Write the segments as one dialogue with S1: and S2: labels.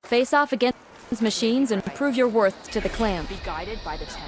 S1: Face off against machines and prove your worth to the clan.
S2: Be guided by the Ten.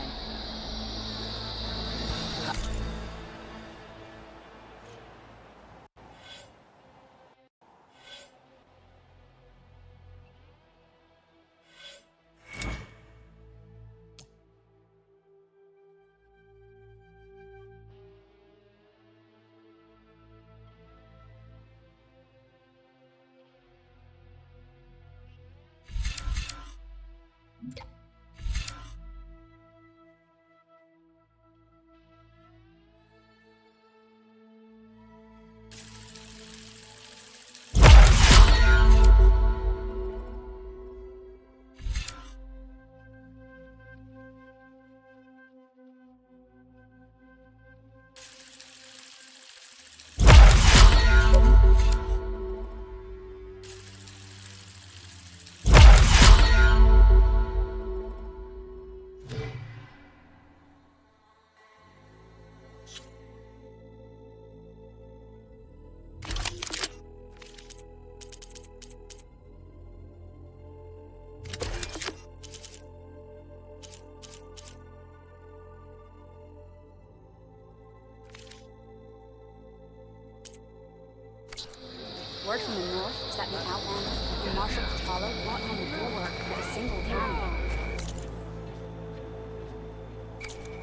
S2: Word from the north is that the outlander and Marshal Patala brought on the bulwark with a single cannon.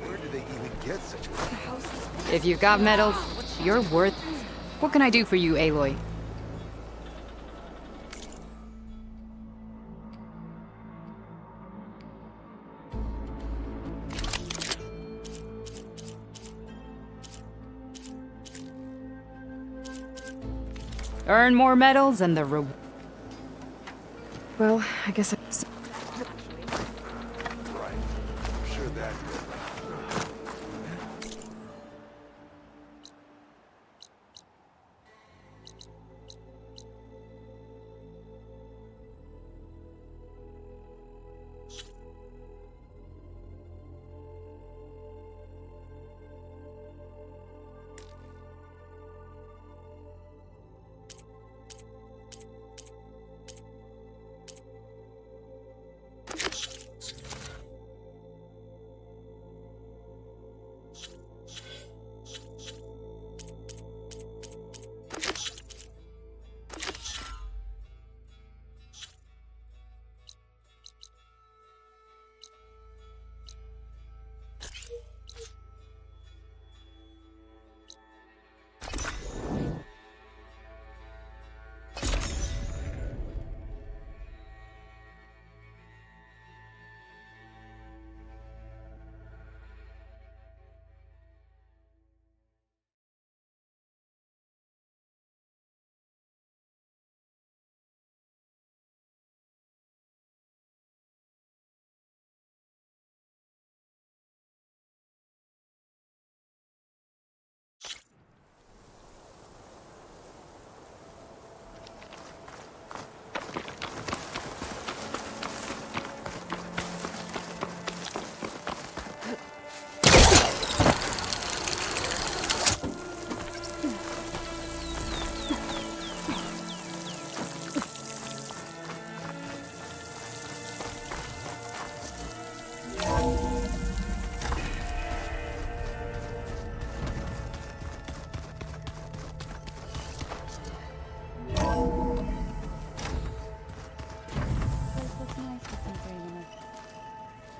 S3: Where do they even get such a...
S4: If you've got medals, you're worth it. What can I do for you, Aloy? Earn more medals and the reward. Well, I guess I...
S3: Right. I'm sure that...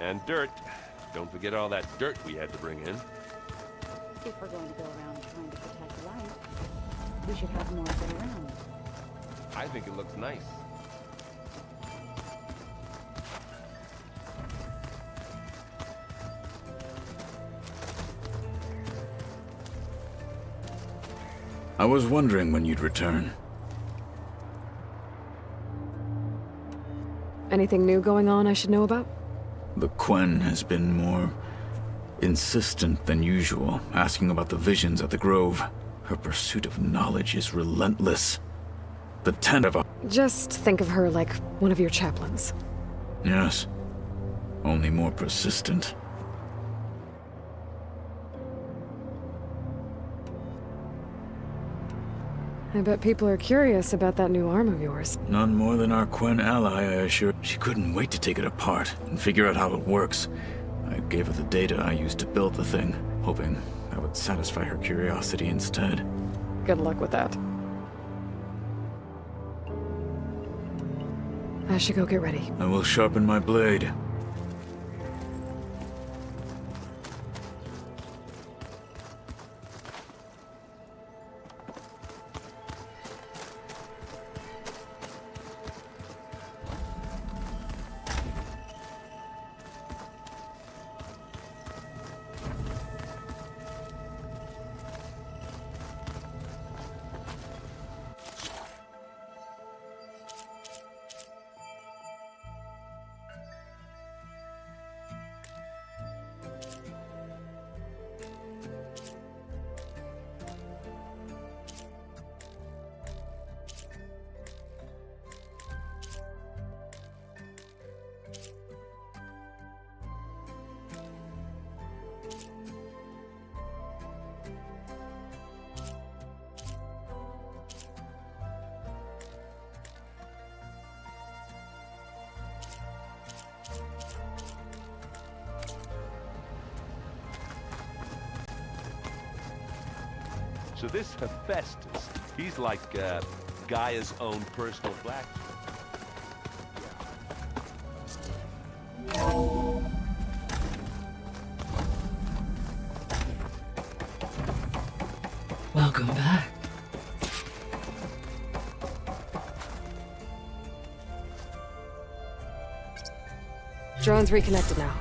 S5: And dirt. Don't forget all that dirt we had to bring in.
S2: If we're going to go around trying to protect life, we should have more of it around.
S5: I think it looks nice.
S6: I was wondering when you'd return.
S7: Anything new going on I should know about?
S6: The Quen has been more insistent than usual, asking about the visions at the Grove. Her pursuit of knowledge is relentless. The ten of us.
S7: Just think of her like one of your chaplains.
S6: Yes. Only more persistent.
S7: I bet people are curious about that new arm of yours.
S6: None more than our Quen ally, I assure. She couldn't wait to take it apart and figure out how it works. I gave her the data I used to build the thing, hoping that would satisfy her curiosity instead.
S7: Good luck with that. I should go get ready.
S6: I will sharpen my blade.
S5: So this Hephaestus, he's like Gaia's own personal blacksmith.
S8: Welcome back.
S7: Drone's reconnected now.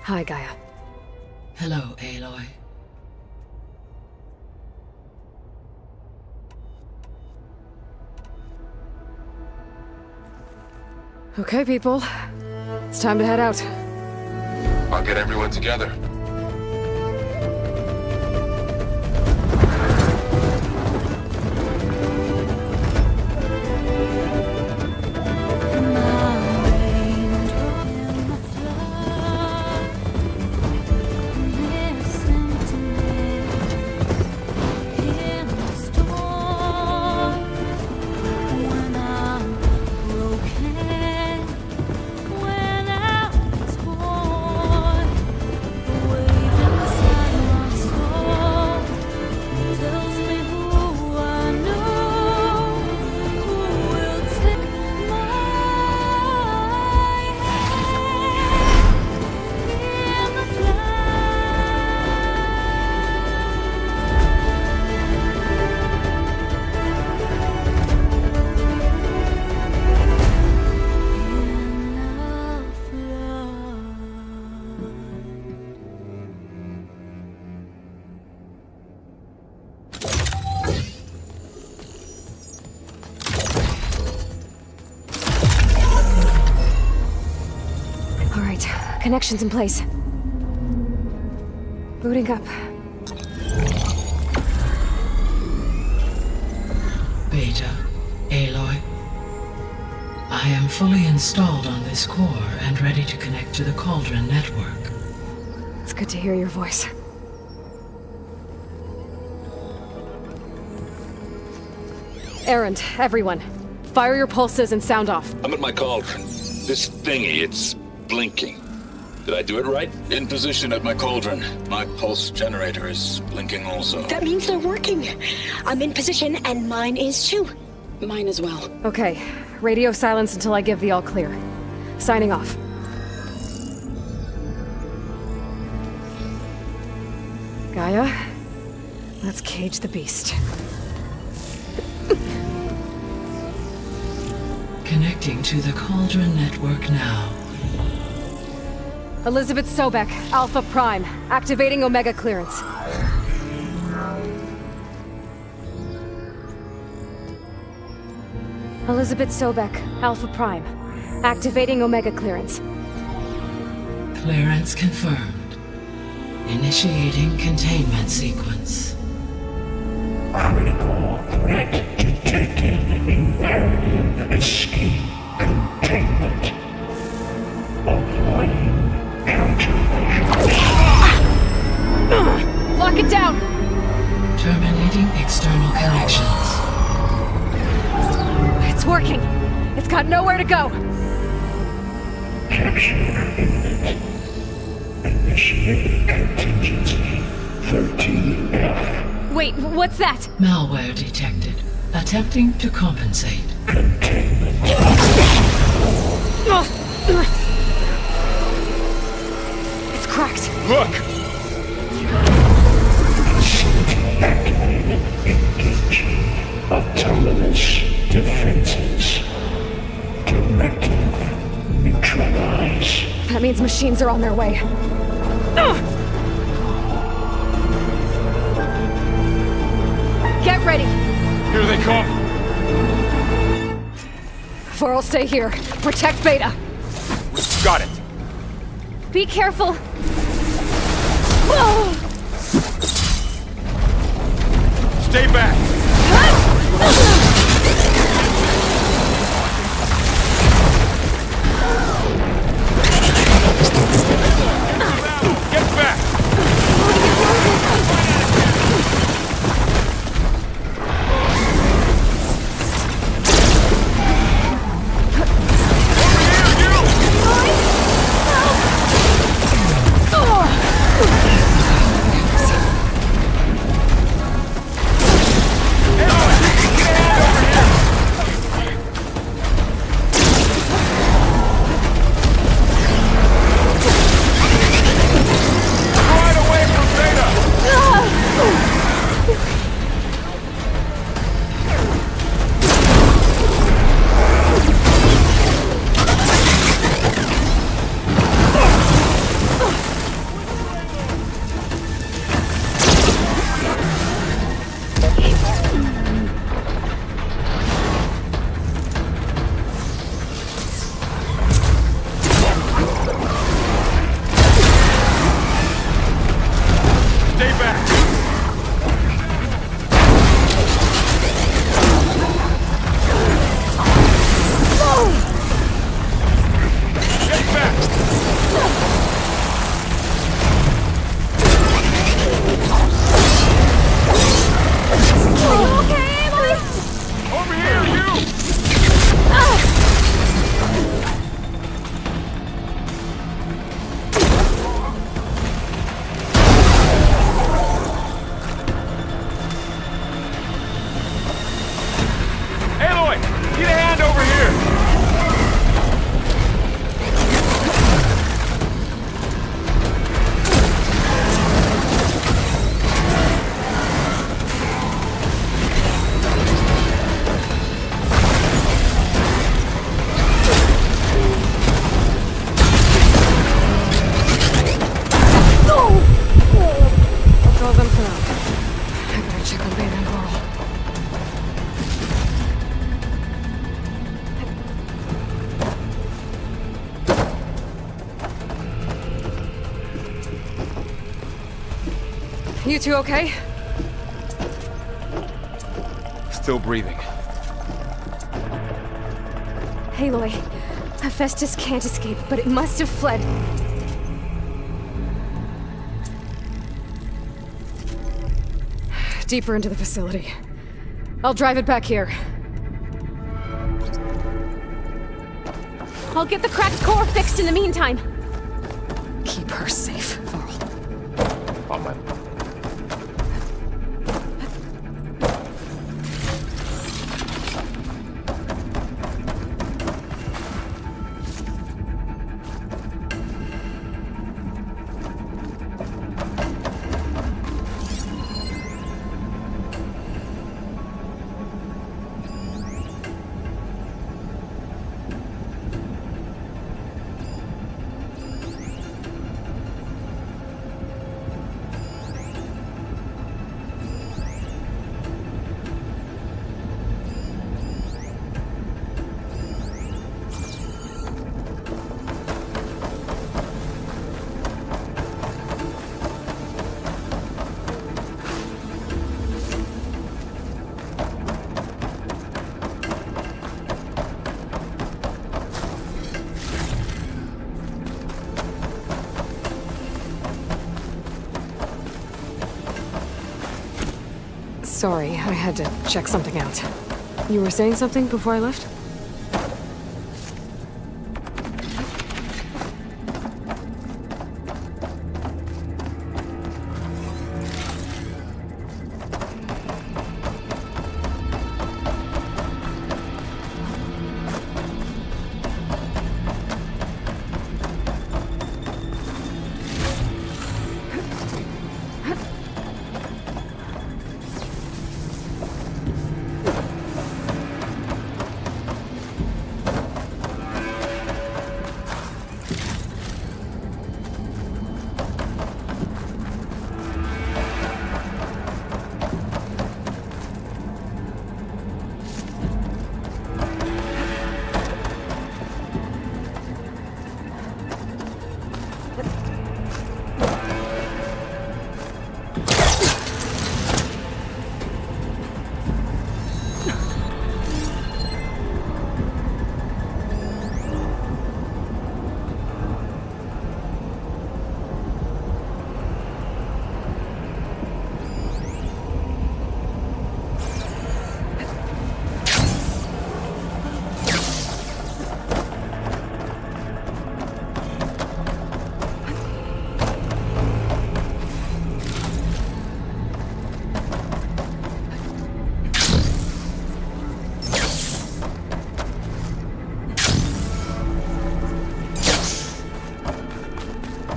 S7: Hi, Gaia.
S8: Hello, Aloy.
S7: Okay, people. It's time to head out.
S9: I'll get everyone together.
S7: Connections in place. Booting up.
S8: Beta, Aloy. I am fully installed on this core and ready to connect to the Cauldron network.
S7: It's good to hear your voice. Errand, everyone. Fire your pulses and sound off.
S10: I'm at my cauldron. This thingy, it's blinking.
S9: Did I do it right?
S6: In position at my cauldron. My pulse generator is blinking also.
S10: That means they're working. I'm in position, and mine is too. Mine as well.
S7: Okay. Radio silence until I give the all clear. Signing off. Gaia, let's cage the beast.
S8: Connecting to the Cauldron network now.
S7: Elizabeth Sobek, Alpha Prime, activating Omega clearance. Elizabeth Sobek, Alpha Prime, activating Omega clearance.
S8: Clearance confirmed. Initiating containment sequence.
S11: Critical threat detected. Imperative escape containment. Applying countermeasures.
S7: Lock it down!
S8: Terminating external connections.
S7: It's working! It's got nowhere to go!
S11: Capture imminent. Initiating contingency 13F.
S7: Wait, what's that?
S8: Malware detected. Attempting to compensate.
S11: Containment.
S7: It's cracked.
S5: Look!
S11: Facility activated. Engaging autonomous defenses. Directive neutralize.
S7: That means machines are on their way. Get ready!
S5: Here they come!
S7: Vor'll stay here. Protect Beta.
S5: Got it!
S7: Be careful!
S5: Stay back! Get back!
S7: You two okay?
S5: Still breathing.
S7: Aloy, Hephaestus can't escape, but it must have fled. Deeper into the facility. I'll drive it back here. I'll get the cracked core fixed in the meantime. Keep her safe, Varl.
S9: On my...
S7: Sorry, I had to check something out. You were saying something before I left?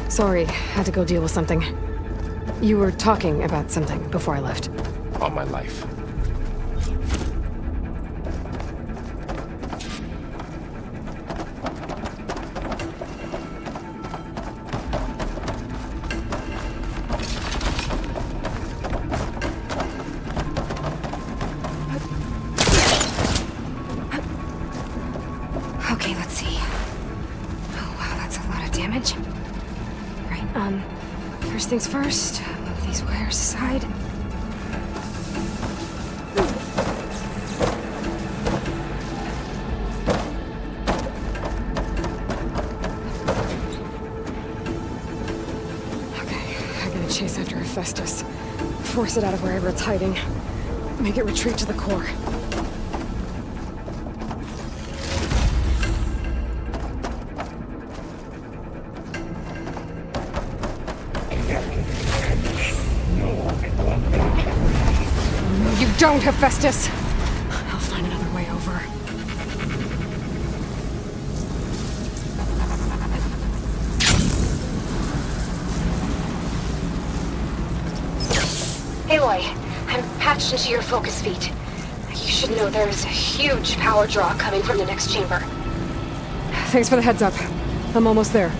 S7: Sorry, had to go deal with something. You were talking about something before I left.
S9: On my life.
S7: Okay, let's see. Oh wow, that's a lot of damage. Right, first things first, move these wires aside. Okay, I gotta chase after Hephaestus. Force it out of wherever it's hiding. Make it retreat to the core. You don't, Hephaestus! I'll find another way over.
S10: Aloy, I'm patched into your focus feed. You should know there's a huge power draw coming from the next chamber.
S7: Thanks for the heads up. I'm almost there.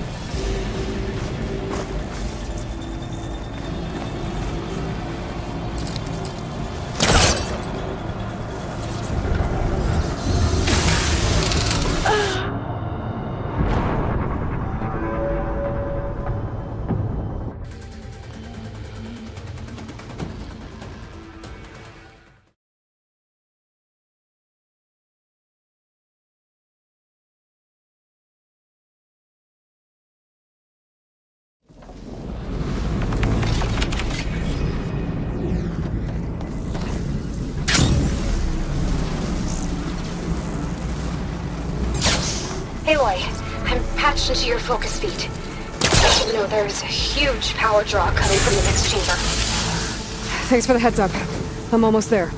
S10: Aloy, I'm patched into your focus feed. You should know there's a huge power draw coming from the next chamber.
S7: Thanks for the heads up. I'm almost there.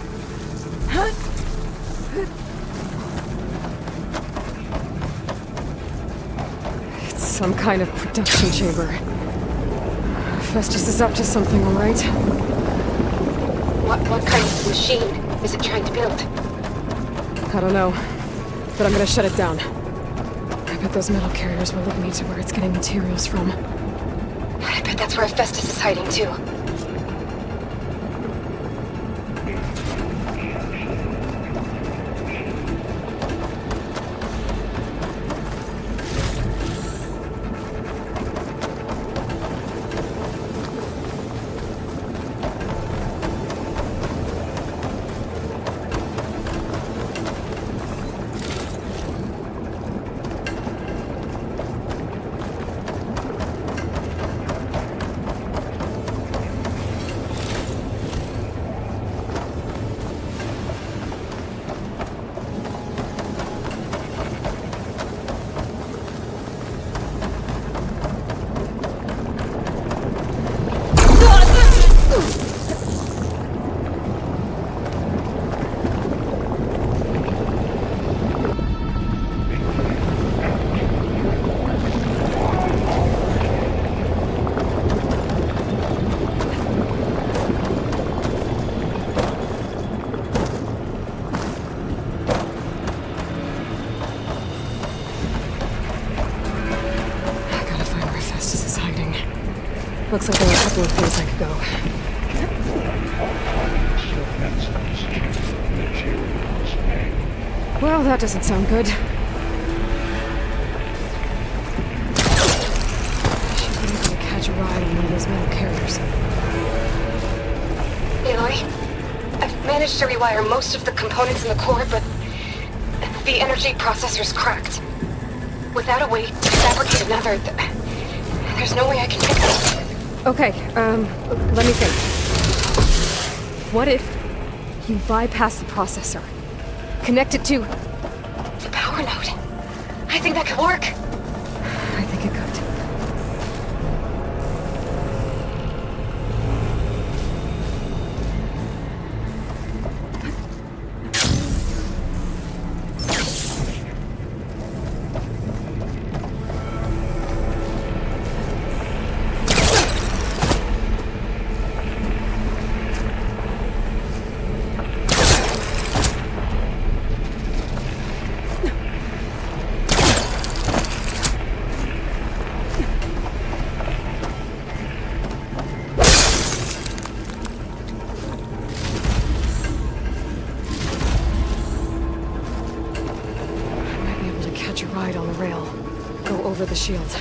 S7: It's some kind of production chamber. Hephaestus is up to something, all right?
S10: What kind of machine is it trying to build?
S7: I don't know, but I'm gonna shut it down. I bet those metal carriers will lead me to where it's getting materials from.
S10: I bet that's where Hephaestus is hiding too.
S7: Looks like there are a couple of places I could go. Well, that doesn't sound good. I should be able to catch a ride on one of those metal carriers.
S10: Aloy, I've managed to rewire most of the components in the core, but the energy processor's cracked. Without a way to fabricate another, there's no way I can fix it.
S7: Okay, let me think. What if you bypass the processor? Connect it to
S10: the power node. I think that could work.
S7: I think it could. Ride on the rail. Go over the shield.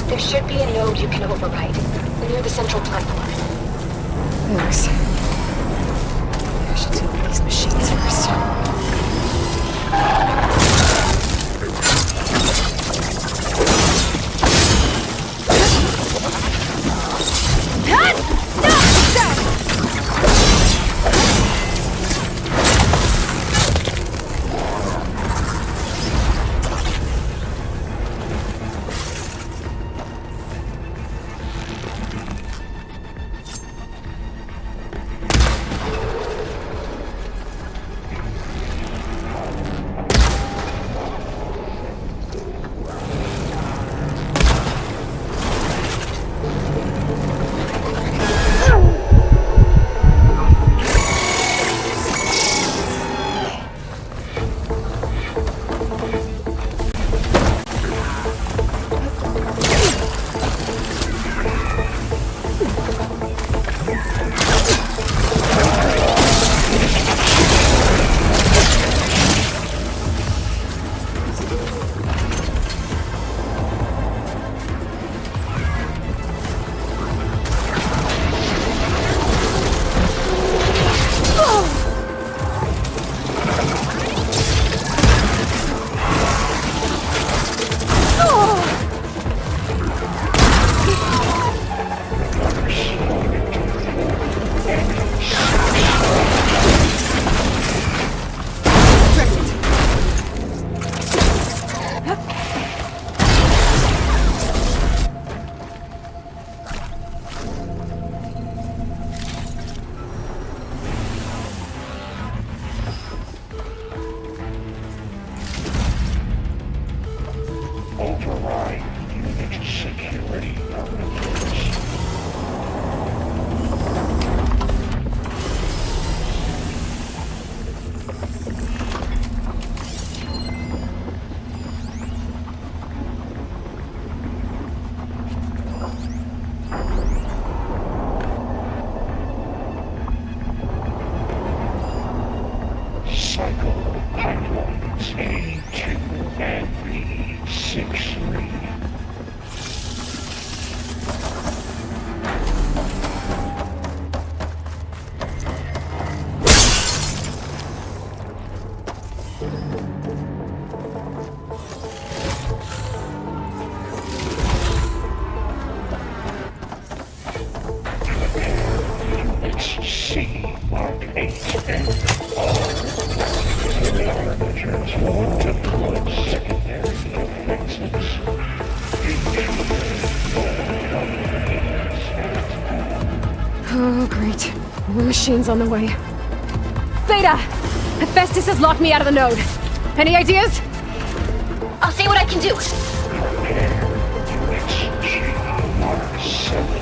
S10: There should be a node you can override, near the central platform.
S7: Thanks. I should deal with these machines first.
S11: cycle pipelines A2 and B63. C Mark 8 and R. Prepare the transform to deploy secondary defenses.
S7: Oh, great. More machines on the way. Theta! Hephaestus has locked me out of the node. Any ideas?
S10: I'll see what I can do.
S11: Mark 7.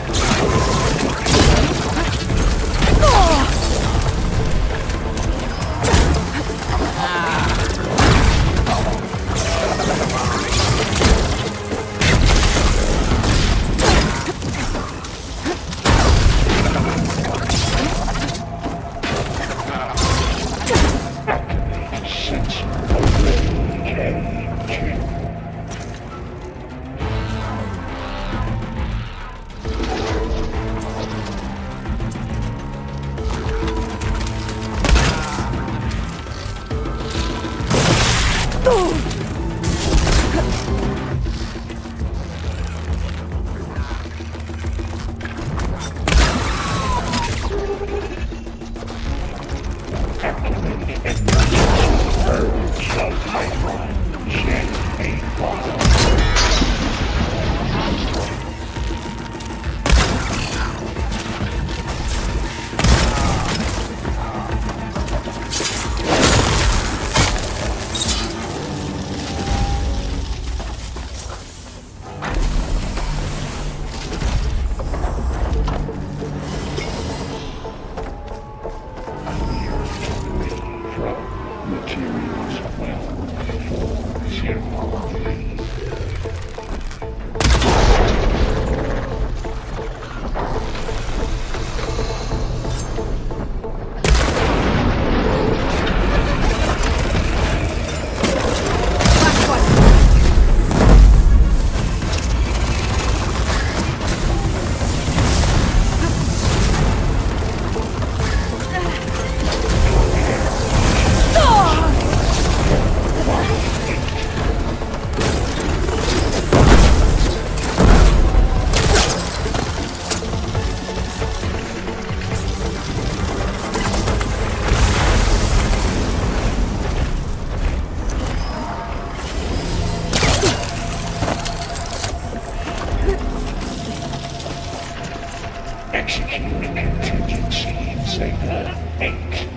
S11: Execute contingency Zeta 8.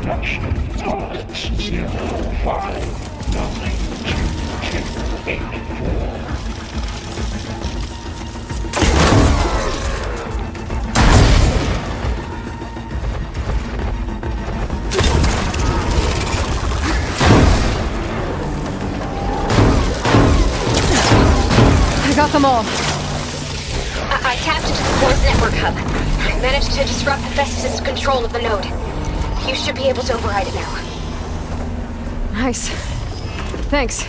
S11: Production tolerance 0592284.
S7: I got them all.
S10: I tapped into the core's network hub. I managed to disrupt Hephaestus' control of the node. You should be able to override it now.
S7: Nice. Thanks.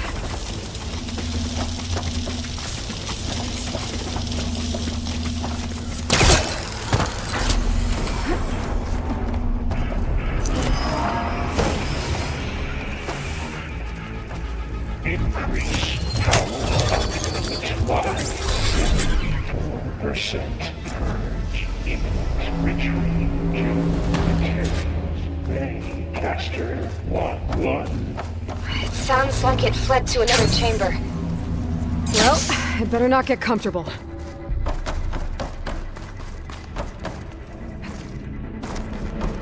S11: Increase power output by 74%. Purge imminent retreat to materials. Caster 1-1.
S10: It sounds like it fled to another chamber.
S7: Well, I better not get comfortable.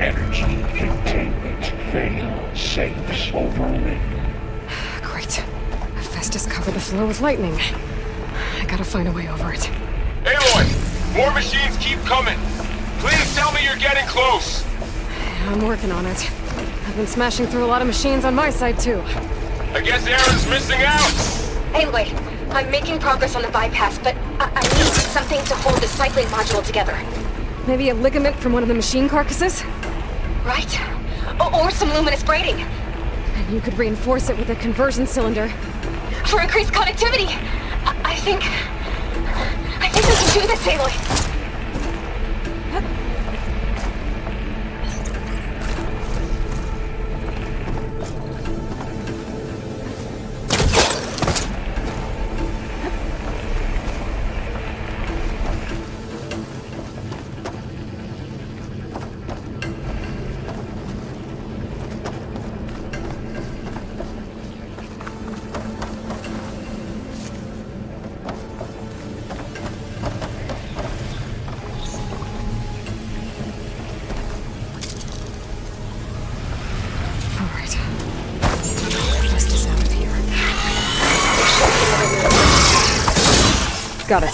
S11: Energy containment fail. Safes overlaid.
S7: Great. Hephaestus covered the floor with lightning. I gotta find a way over it.
S9: Aloy! More machines keep coming! Please tell me you're getting close!
S7: I'm working on it. I've been smashing through a lot of machines on my side, too.
S9: I guess Aaron's missing out!
S10: Aloy, I'm making progress on the bypass, but I need something to hold the cycling module together.
S7: Maybe a ligament from one of the machine carcasses?
S10: Right? Or some luminous braiding.
S7: And you could reinforce it with a conversion cylinder.
S10: For increased connectivity! I think we can do this, Aloy!
S7: Got it.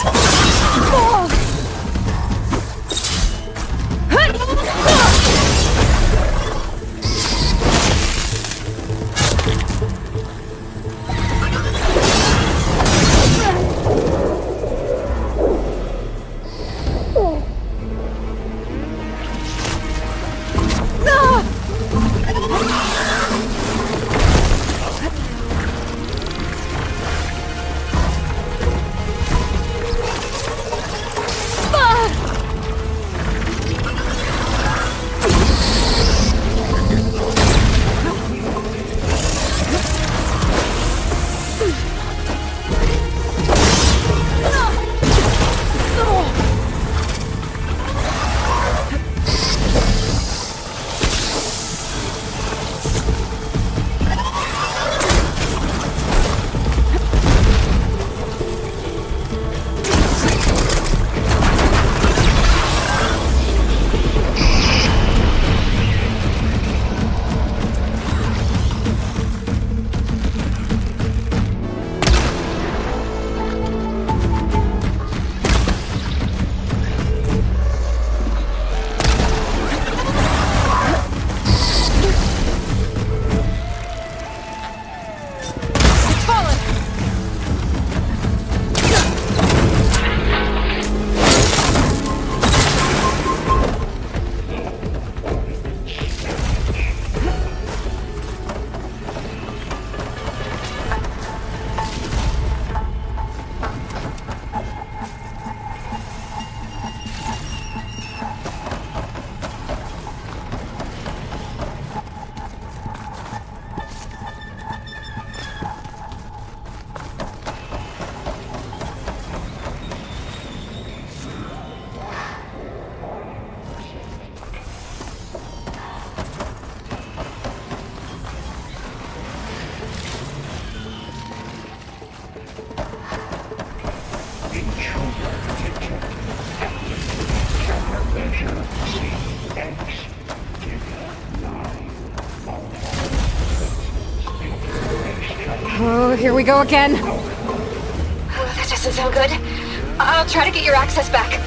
S7: Oh, here we go again.
S10: Oh, that doesn't sound good. I'll try to get your access back.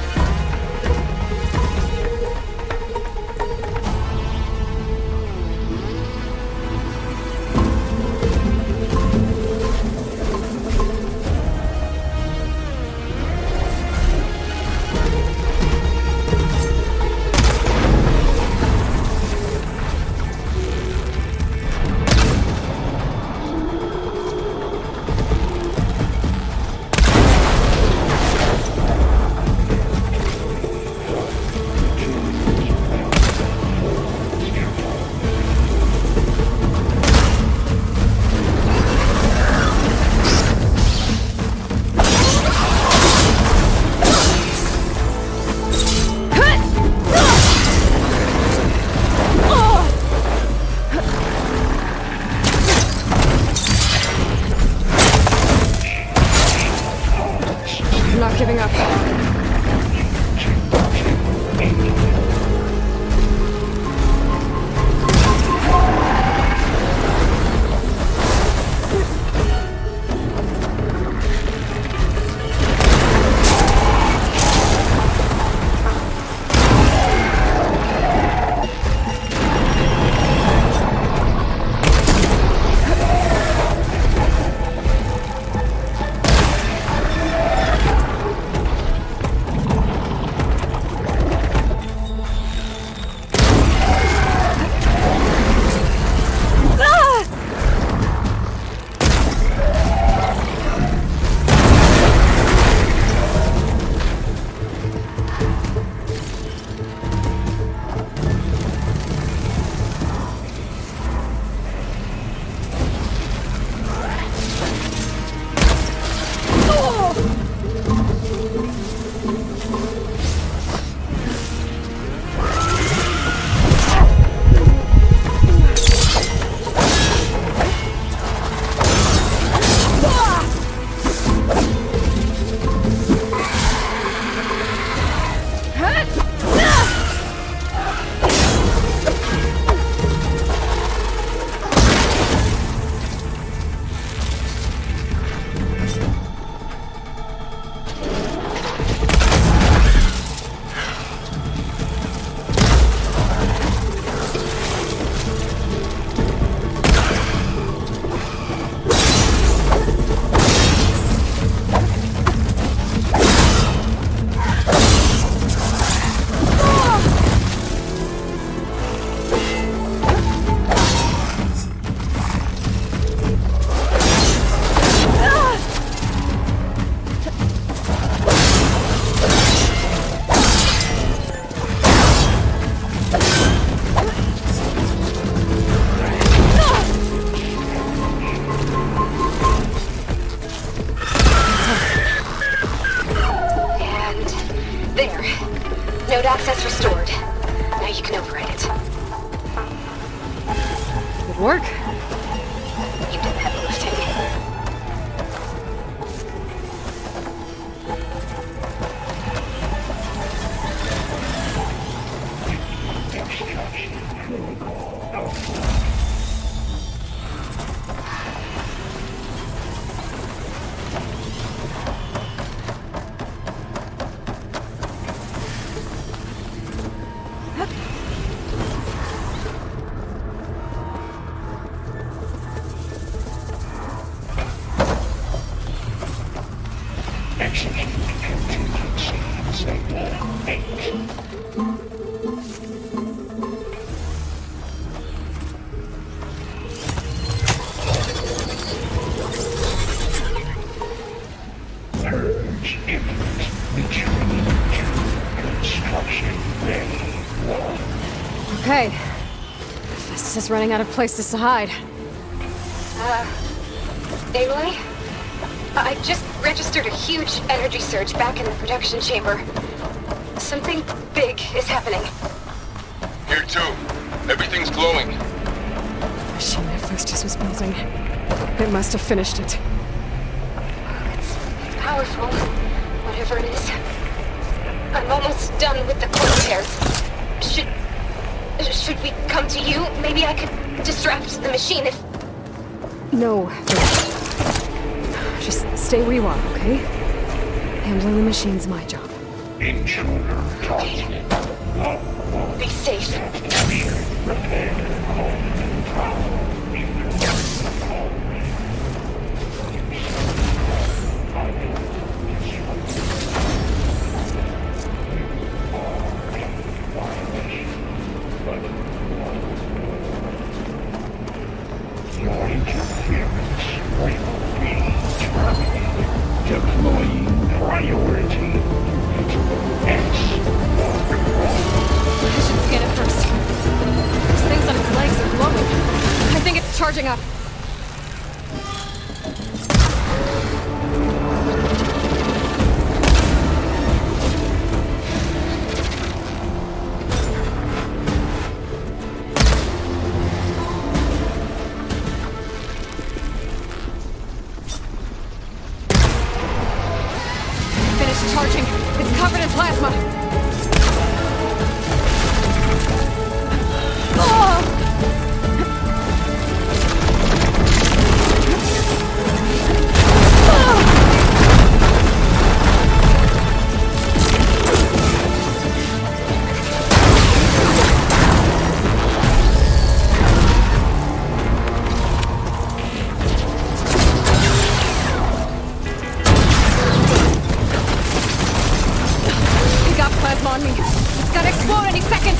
S7: Not giving up.
S10: access restored. Now you can override it.
S7: Good work.
S10: You did the heavy lifting.
S11: Purge imminent. Retreat to construction ready.
S7: Okay. Hephaestus is running out of places to hide.
S10: Aloy? I just registered a huge energy surge back in the production chamber. Something big is happening.
S9: Here too. Everything's glowing.
S7: The machine Hephaestus was building. It must have finished it.
S10: It's powerful, whatever it is. I'm almost done with the core repairs. Should we come to you? Maybe I could distract the machine if...
S7: No. Just stay where you are, okay? Handling the machine's my job.
S11: Intruder targeted.
S10: Be safe.
S11: Repair home control. Your interference will be terminated. Deploying priority.
S7: I should scan it first. Those things on its legs are glowing. I think it's charging up. Finished charging. It's covered in plasma. On me. It's gonna explode any second!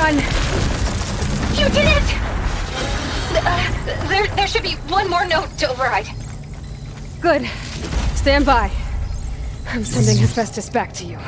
S7: done!
S10: You did it! There should be one more note to override.
S7: Good. Stand by. I'm sending Hephaestus back to you.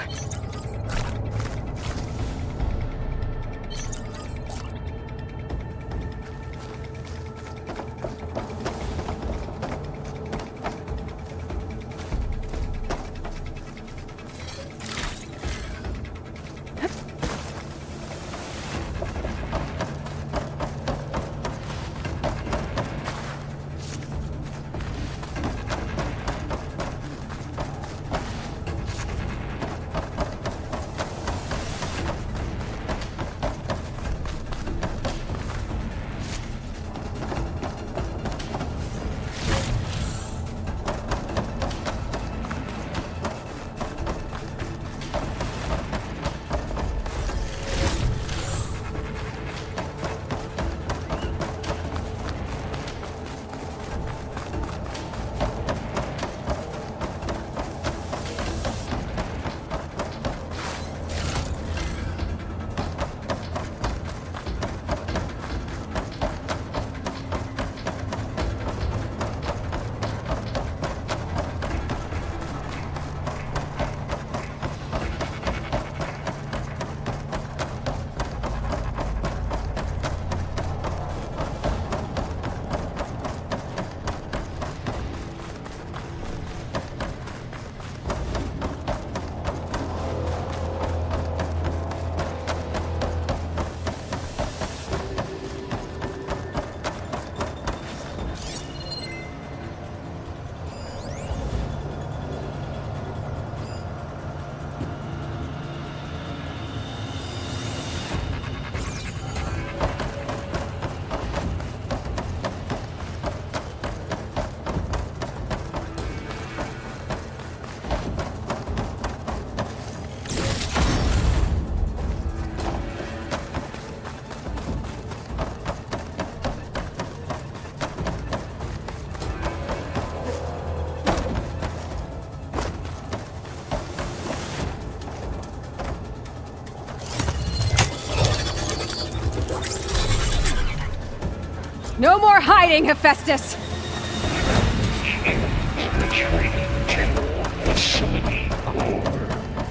S7: No more hiding, Hephaestus!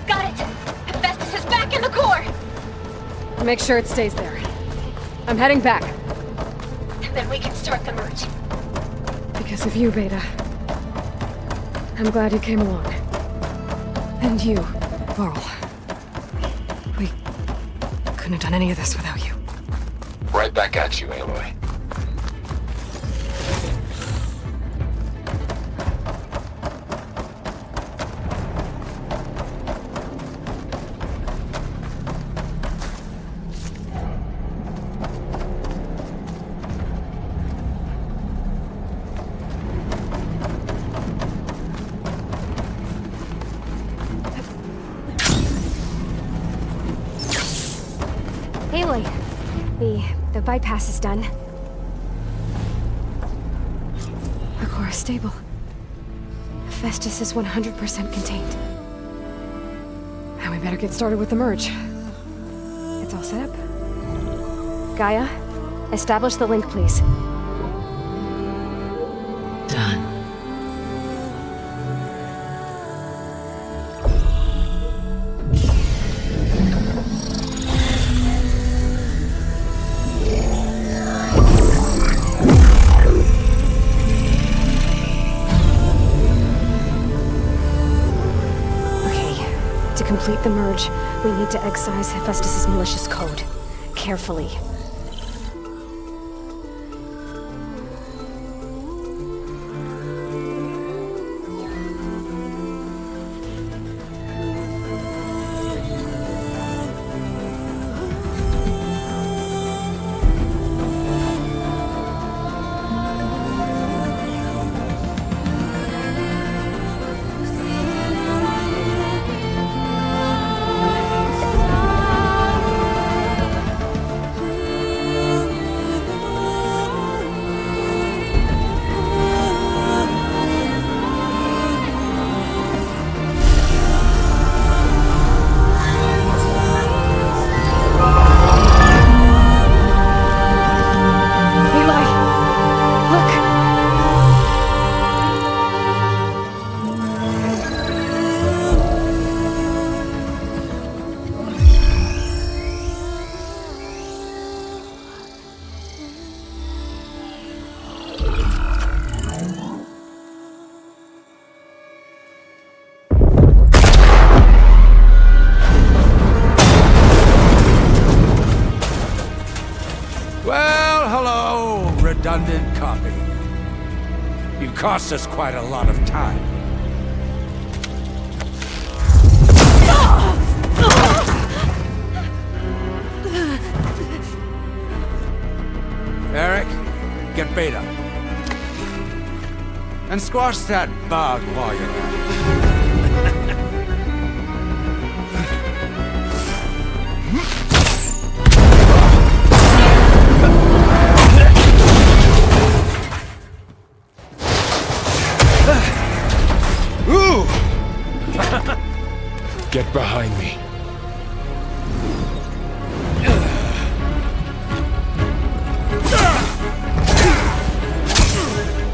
S10: Got it! Hephaestus is back in the core!
S7: Make sure it stays there. I'm heading back.
S10: And then we can start the merge.
S7: Because of you, Beta. I'm glad you came along. And you, Varl. We couldn't have done any of this without you.
S9: Right back at you, Aloy.
S7: Aloy, the bypass is done. The core is stable. Hephaestus is 100% contained. Now we better get started with the merge. It's all set up. Gaia, establish the link, please.
S8: Done.
S7: To complete the merge, we need to excise Hephaestus' malicious code. Carefully.
S12: Could cost us quite a lot of time. Eric, get Beta. And squash that bug while you're at it. Ooh!
S9: Get behind me.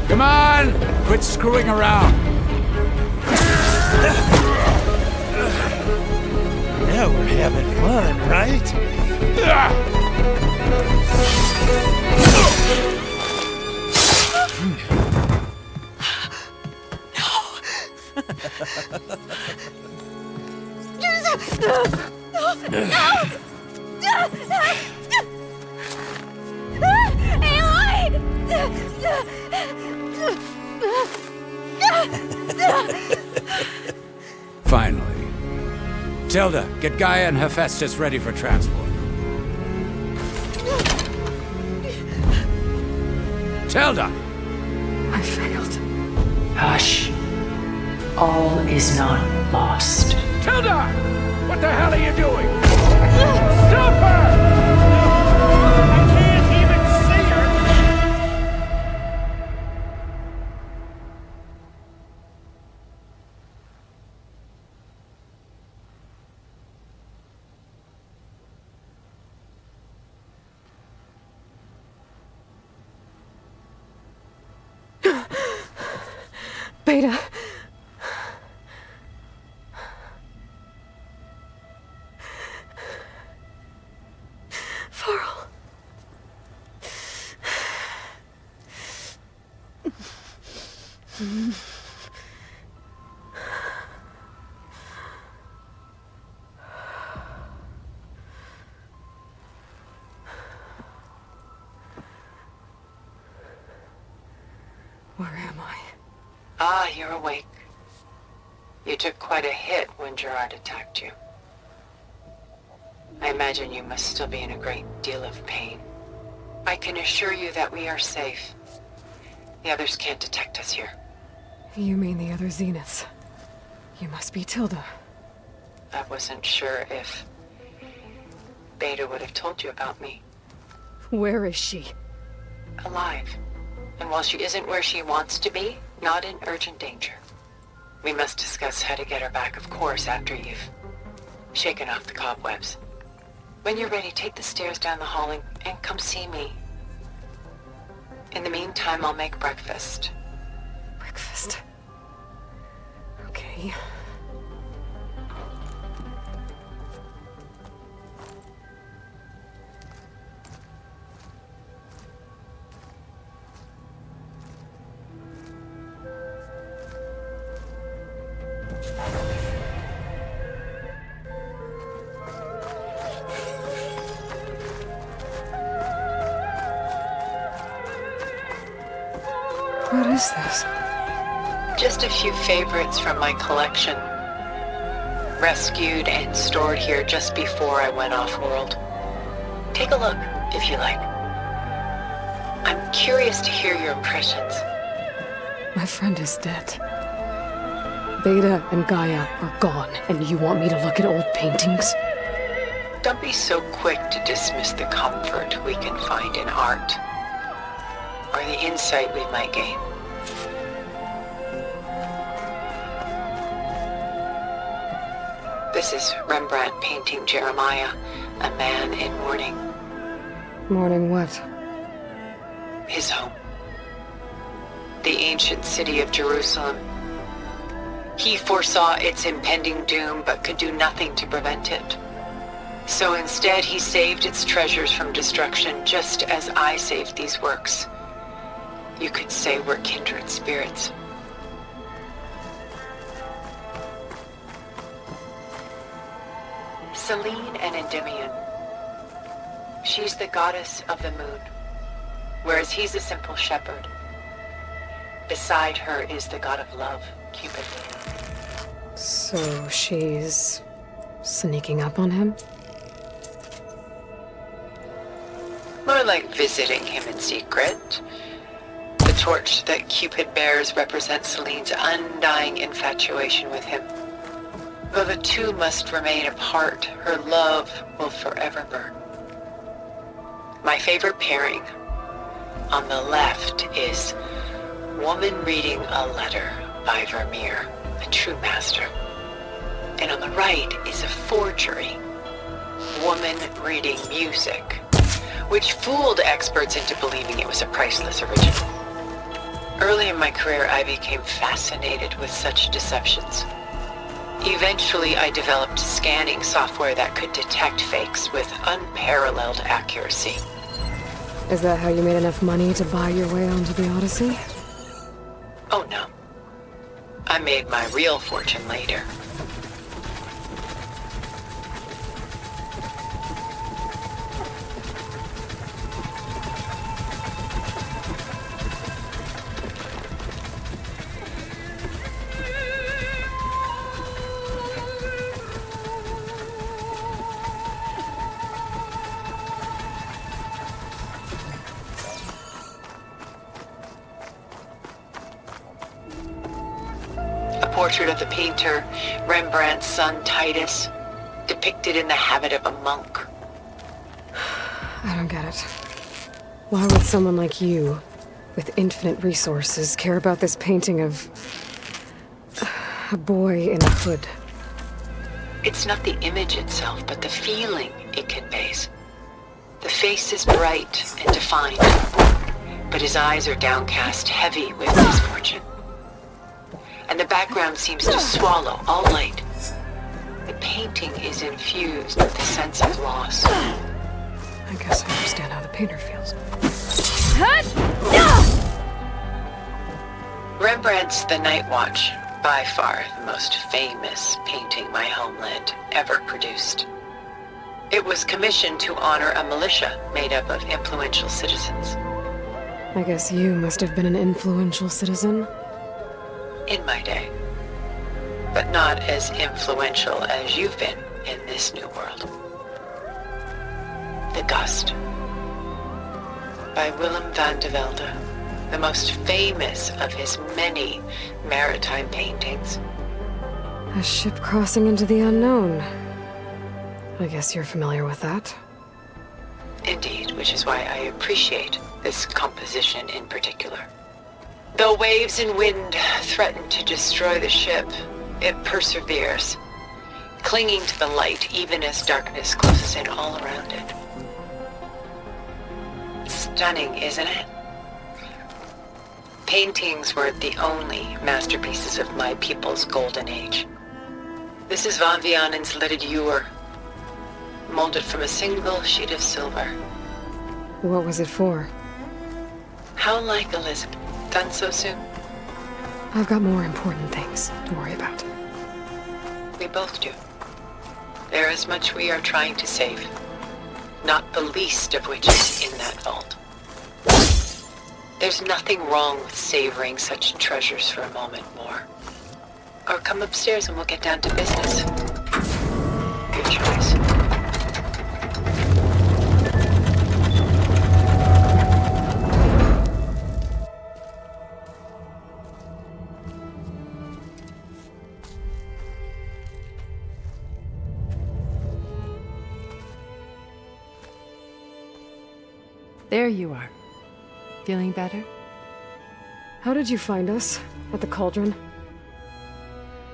S12: Come on! Quit screwing around!
S3: Now we're having fun, right?
S12: Finally. Tilda, get Gaia and Hephaestus ready for transport. Tilda!
S7: I failed.
S8: Hush. All is not lost.
S12: Tilda! What the hell are you doing? Stop her! I can't even see her!
S7: Beta. Farrell. Where am I?
S8: Ah, you're awake. You took quite a hit when Gerard attacked you. I imagine you must still be in a great deal of pain. I can assure you that we are safe. The others can't detect us here.
S7: You mean the other Zeniths? You must be Tilda.
S8: I wasn't sure if Beta would have told you about me.
S7: Where is she?
S8: Alive. And while she isn't where she wants to be, not in urgent danger. We must discuss how to get her back, of course, after you've shaken off the cobwebs. When you're ready, take the stairs down the hall and come see me. In the meantime, I'll make breakfast.
S7: Breakfast. Okay. What is this?
S8: Just a few favorites from my collection. Rescued and stored here just before I went off-world. Take a look, if you like. I'm curious to hear your impressions.
S7: My friend is dead. Beta and Gaia are gone, and you want me to look at old paintings?
S8: Don't be so quick to dismiss the comfort we can find in art, or the insight we might gain. This is Rembrandt painting Jeremiah, a man in mourning.
S7: Mourning what?
S8: His home. The ancient city of Jerusalem. He foresaw its impending doom, but could do nothing to prevent it. So instead, he saved its treasures from destruction, just as I saved these works. You could say we're kindred spirits. Selene and Endymion. She's the goddess of the moon, whereas he's a simple shepherd. Beside her is the god of love, Cupid.
S7: So she's sneaking up on him?
S8: More like visiting him in secret. The torch that Cupid bears represents Celine's undying infatuation with him. Though the two must remain apart, her love will forever burn. My favorite pairing on the left is Woman Reading a Letter by Vermeer, a true master. And on the right is a forgery, Woman Reading Music, which fooled experts into believing it was a priceless original. Early in my career, I became fascinated with such deceptions. Eventually, I developed scanning software that could detect fakes with unparalleled accuracy.
S7: Is that how you made enough money to buy your way onto the Odyssey?
S8: Oh no. I made my real fortune later. Portrait of the painter, Rembrandt's son Titus, depicted in the habit of a monk.
S7: I don't get it. Why would someone like you, with infinite resources, care about this painting of a boy in a hood?
S8: It's not the image itself, but the feeling it conveys. The face is bright and defined, but his eyes are downcast, heavy with misfortune. And the background seems to swallow all light. The painting is infused with a sense of loss.
S7: I guess I understand how the painter feels.
S8: Rembrandt's The Night Watch, by far the most famous painting my homeland ever produced. It was commissioned to honor a militia made up of influential citizens.
S7: I guess you must have been an influential citizen.
S8: In my day, but not as influential as you've been in this new world. The Gust, by Willem van de Velde, the most famous of his many maritime paintings.
S7: A ship crossing into the unknown. I guess you're familiar with that.
S8: Indeed, which is why I appreciate this composition in particular. Though waves and wind threaten to destroy the ship, it perseveres, clinging to the light even as darkness closes in all around it. Stunning, isn't it? Paintings were the only masterpieces of my people's golden age. This is Van Vianen's leaded ewer, molded from a single sheet of silver.
S7: What was it for?
S8: How like Elizabeth. Done so soon?
S7: I've got more important things to worry about.
S8: We both do. There is much we are trying to save, not the least of which is in that vault. There's nothing wrong with savoring such treasures for a moment more. Or come upstairs and we'll get down to business. Your choice.
S4: There you are. Feeling better?
S7: How did you find us? At the cauldron?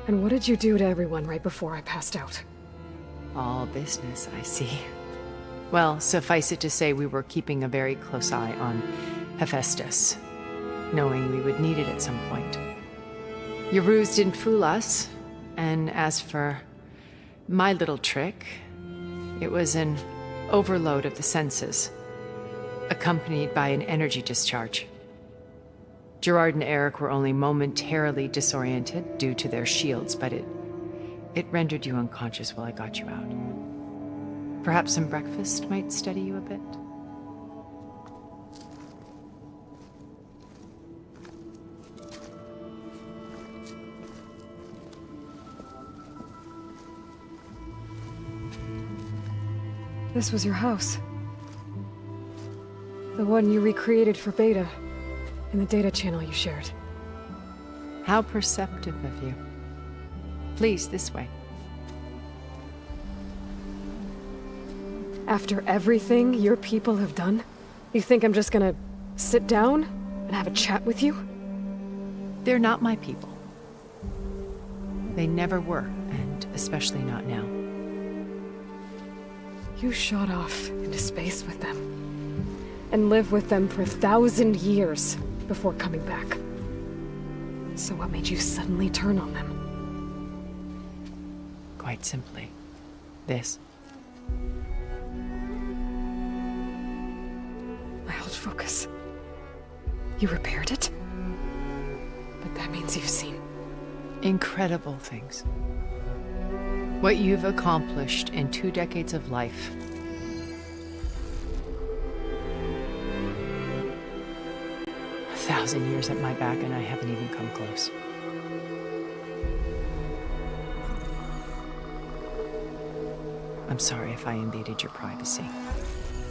S7: And what did you do to everyone right before I passed out?
S4: All business, I see. Well, suffice it to say we were keeping a very close eye on Hephaestus, knowing we would need it at some point. Your ruse didn't fool us, and as for my little trick, it was an overload of the senses, accompanied by an energy discharge. Gerard and Eric were only momentarily disoriented due to their shields, but it rendered you unconscious while I got you out. Perhaps some breakfast might steady you a bit?
S7: This was your house. The one you recreated for Beta, in the data channel you shared.
S4: How perceptive of you. Please, this way.
S7: After everything your people have done, you think I'm just gonna sit down and have a chat with you?
S4: They're not my people. They never were, and especially not now.
S7: You shot off into space with them, and lived with them for 1,000 years before coming back. So what made you suddenly turn on them?
S4: Quite simply, this.
S7: I held focus. You repaired it? But that means you've seen
S4: incredible things. What you've accomplished in 2 decades of life. A 1,000 years at my back and I haven't even come close. I'm sorry if I invaded your privacy,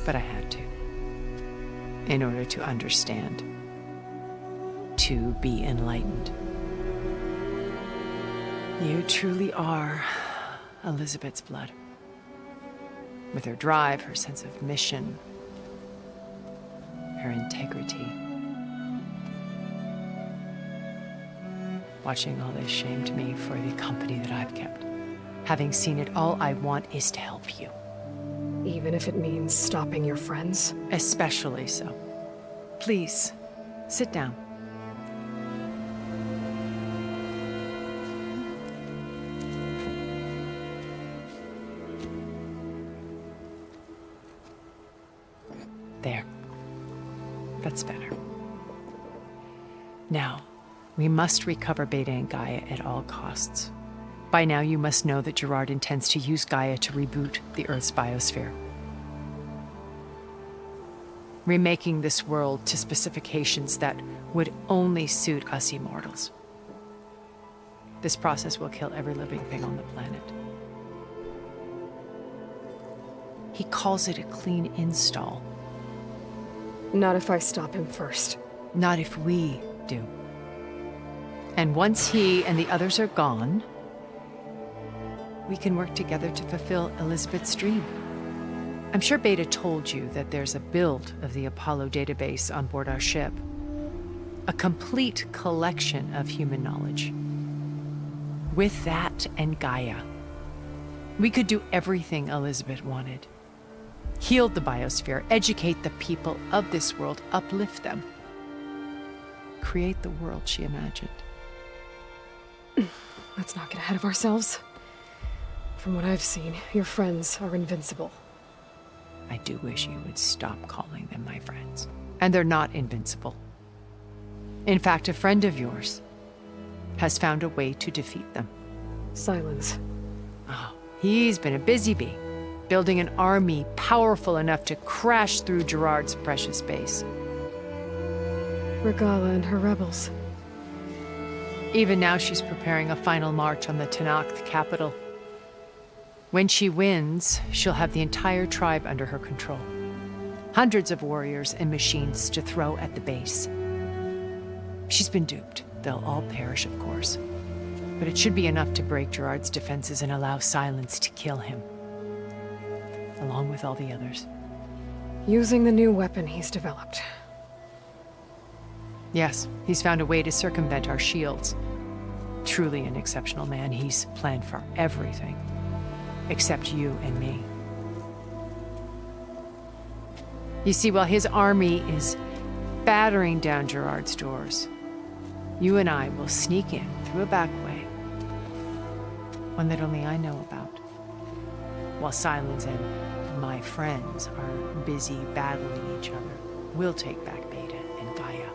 S4: but I had to. In order to understand. To be enlightened. You truly are Elizabeth's blood. With her drive, her sense of mission, her integrity. Watching all this shamed me for the company that I've kept. Having seen it, all I want is to help you.
S7: Even if it means stopping your friends?
S4: Especially so. Please, sit down. There. That's better. Now, we must recover Beta and Gaia at all costs. By now, you must know that Gerard intends to use Gaia to reboot the Earth's biosphere. Remaking this world to specifications that would only suit us immortals. This process will kill every living thing on the planet. He calls it a clean install.
S7: Not if I stop him first.
S4: Not if we do. And once he and the others are gone, we can work together to fulfill Elizabeth's dream. I'm sure Beta told you that there's a build of the Apollo database on board our ship. A complete collection of human knowledge. With that and Gaia, we could do everything Elizabeth wanted. Heal the biosphere, educate the people of this world, uplift them. Create the world she imagined.
S7: Let's not get ahead of ourselves. From what I've seen, your friends are invincible.
S4: I do wish you would stop calling them my friends. And they're not invincible. In fact, a friend of yours has found a way to defeat them.
S7: Silence.
S4: Oh, he's been a busy bee, building an army powerful enough to crash through Gerard's precious base.
S7: Regala and her rebels.
S4: Even now, she's preparing a final march on the Tenakth capital. When she wins, she'll have the entire tribe under her control. Hundreds of warriors and machines to throw at the base. She's been duped. They'll all perish, of course. But it should be enough to break Gerard's defenses and allow Silence to kill him. Along with all the others.
S7: Using the new weapon he's developed.
S4: Yes, he's found a way to circumvent our shields. Truly an exceptional man. He's planned for everything. Except you and me. You see, while his army is battering down Gerard's doors, you and I will sneak in through a back way. One that only I know about. While Silence and my friends are busy battling each other, we'll take back Beta and Gaia.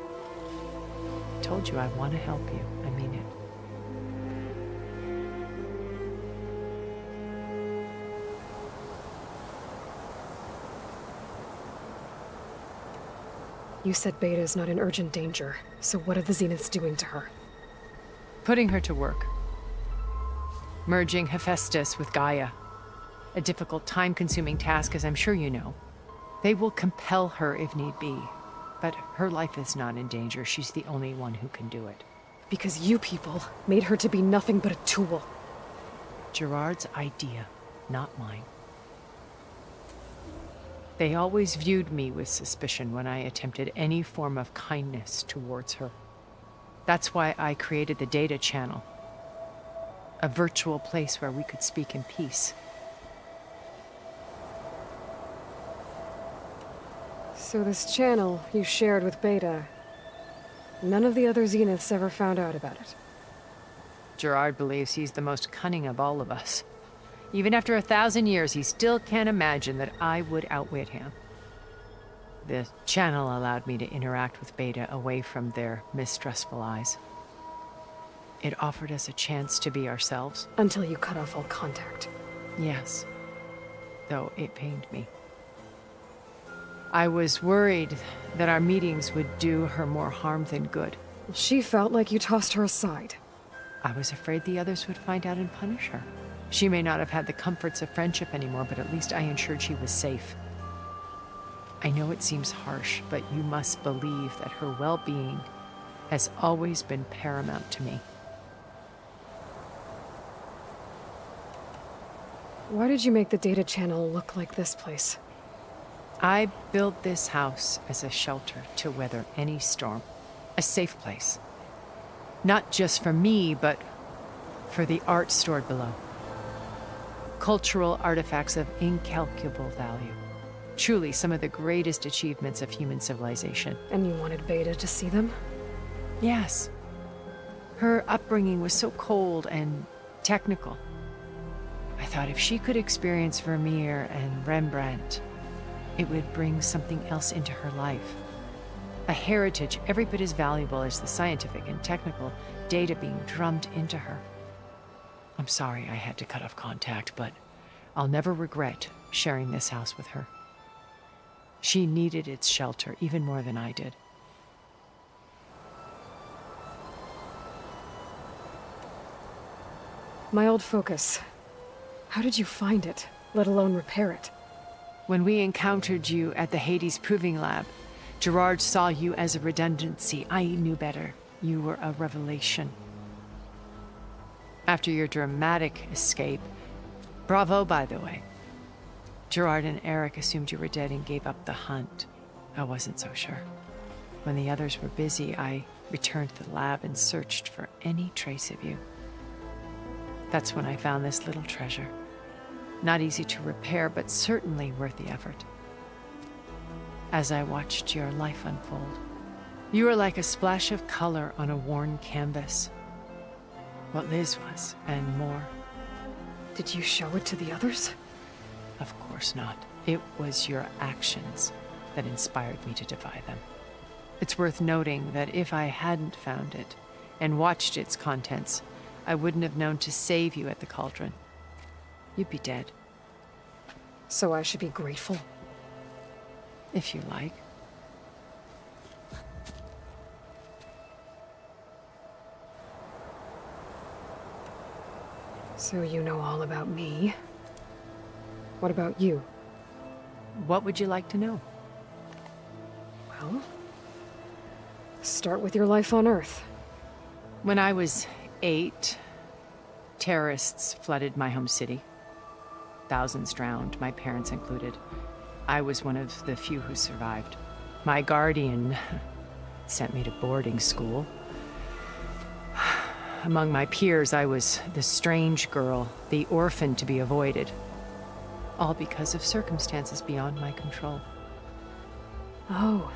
S4: I told you I want to help you. I mean it.
S7: You said Beta is not in urgent danger, so what are the Zeniths doing to her?
S4: Putting her to work. Merging Hephaestus with Gaia. A difficult, time-consuming task, as I'm sure you know. They will compel her if need be. But her life is not in danger. She's the only one who can do it.
S7: Because you people made her to be nothing but a tool.
S4: Gerard's idea, not mine. They always viewed me with suspicion when I attempted any form of kindness towards her. That's why I created the data channel. A virtual place where we could speak in peace.
S7: So this channel you shared with Beta, none of the other Zeniths ever found out about it.
S4: Gerard believes he's the most cunning of all of us. Even after 1,000 years, he still can't imagine that I would outwit him. The channel allowed me to interact with Beta away from their mistrustful eyes. It offered us a chance to be ourselves.
S7: Until you cut off all contact.
S4: Yes. Though it pained me. I was worried that our meetings would do her more harm than good.
S7: She felt like you tossed her aside.
S4: I was afraid the others would find out and punish her. She may not have had the comforts of friendship anymore, but at least I ensured she was safe. I know it seems harsh, but you must believe that her well-being has always been paramount to me.
S7: Why did you make the data channel look like this place?
S4: I built this house as a shelter to weather any storm. A safe place. Not just for me, but for the art stored below. Cultural artifacts of incalculable value. Truly some of the greatest achievements of human civilization.
S7: And you wanted Beta to see them?
S4: Yes. Her upbringing was so cold and technical. I thought if she could experience Vermeer and Rembrandt, it would bring something else into her life. A heritage every bit as valuable as the scientific and technical data being drummed into her. I'm sorry I had to cut off contact, but I'll never regret sharing this house with her. She needed its shelter even more than I did.
S7: My old focus. How did you find it, let alone repair it?
S4: When we encountered you at the Hades Proving Lab, Gerard saw you as a redundancy. I knew better. You were a revelation. After your dramatic escape, bravo, by the way. Gerard and Eric assumed you were dead and gave up the hunt. I wasn't so sure. When the others were busy, I returned to the lab and searched for any trace of you. That's when I found this little treasure. Not easy to repair, but certainly worth the effort. As I watched your life unfold, you were like a splash of color on a worn canvas. What Liz was, and more.
S7: Did you show it to the others?
S4: Of course not. It was your actions that inspired me to defy them. It's worth noting that if I hadn't found it and watched its contents, I wouldn't have known to save you at the cauldron. You'd be dead.
S7: So I should be grateful?
S4: If you like.
S7: So you know all about me. What about you?
S4: What would you like to know?
S7: Well, start with your life on Earth.
S4: When I was 8, terrorists flooded my home city. Thousands drowned, my parents included. I was one of the few who survived. My guardian sent me to boarding school. Among my peers, I was the strange girl, the orphan to be avoided. All because of circumstances beyond my control.
S7: Oh.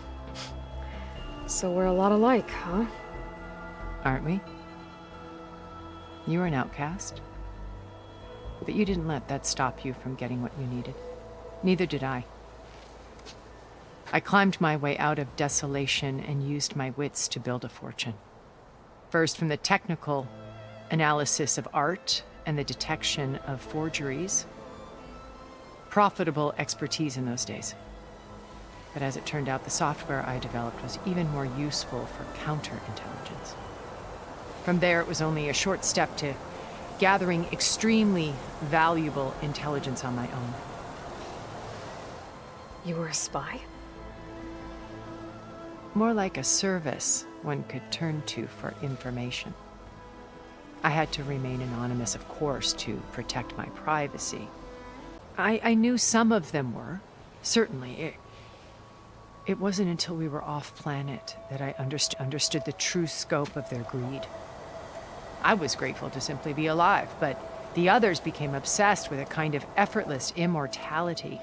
S7: So we're a lot alike, huh?
S4: Aren't we? You were an outcast. But you didn't let that stop you from getting what you needed. Neither did I. I climbed my way out of desolation and used my wits to build a fortune. First, from the technical analysis of art and the detection of forgeries. Profitable expertise in those days. But as it turned out, the software I developed was even more useful for counterintelligence. From there, it was only a short step to gathering extremely valuable intelligence on my own.
S7: You were a spy?
S4: More like a service one could turn to for information. I had to remain anonymous, of course, to protect my privacy. I knew some of them were, certainly. It wasn't until we were off-planet that I understood the true scope of their greed. I was grateful to simply be alive, but the others became obsessed with a kind of effortless immortality.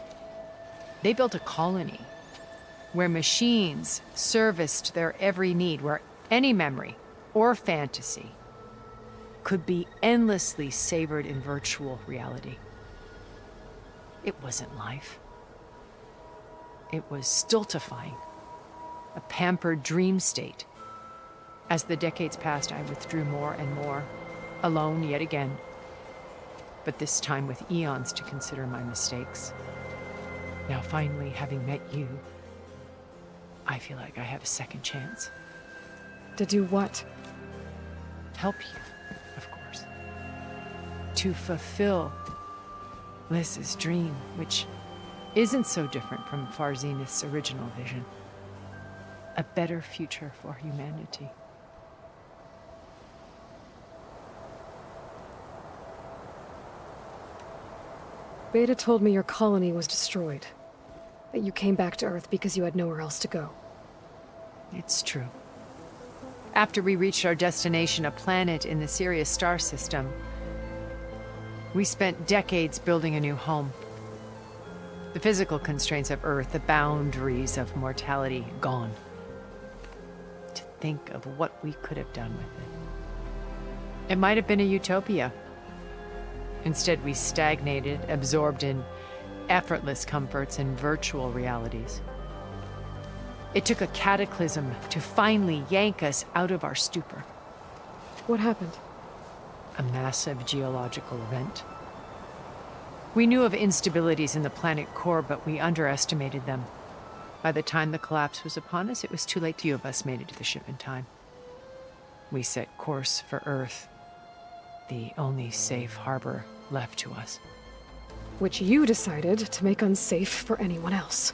S4: They built a colony where machines serviced their every need, where any memory or fantasy could be endlessly savored in virtual reality. It wasn't life. It was stultifying, a pampered dream state. As the decades passed, I withdrew more and more, alone yet again, but this time with eons to consider my mistakes. Now finally, having met you, I feel like I have a second chance.
S7: To do what?
S4: Help you, of course. To fulfill Liz's dream, which isn't so different from Farzenith's original vision. A better future for humanity.
S7: Beta told me your colony was destroyed. That you came back to Earth because you had nowhere else to go.
S4: It's true. After we reached our destination, a planet in the Sirius star system, we spent decades building a new home. The physical constraints of Earth, the boundaries of mortality, gone. To think of what we could have done with it. It might have been a utopia. Instead, we stagnated, absorbed in effortless comforts and virtual realities. It took a cataclysm to finally yank us out of our stupor.
S7: What happened?
S4: A massive geological event. We knew of instabilities in the planet core, but we underestimated them. By the time the collapse was upon us, it was too late. Few of us made it to the ship in time. We set course for Earth, the only safe harbor left to us.
S7: Which you decided to make unsafe for anyone else.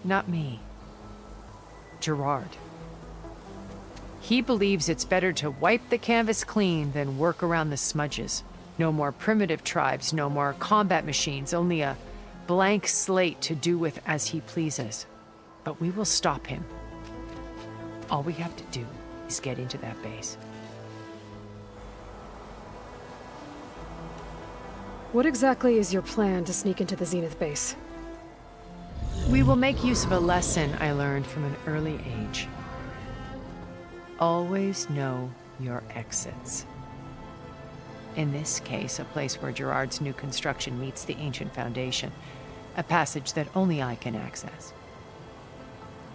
S4: Not me. Gerard. He believes it's better to wipe the canvas clean than work around the smudges. No more primitive tribes, no more combat machines, only a blank slate to do with as he pleases. But we will stop him. All we have to do is get into that base.
S7: What exactly is your plan to sneak into the Zenith base?
S4: We will make use of a lesson I learned from an early age. Always know your exits. In this case, a place where Gerard's new construction meets the ancient foundation, a passage that only I can access.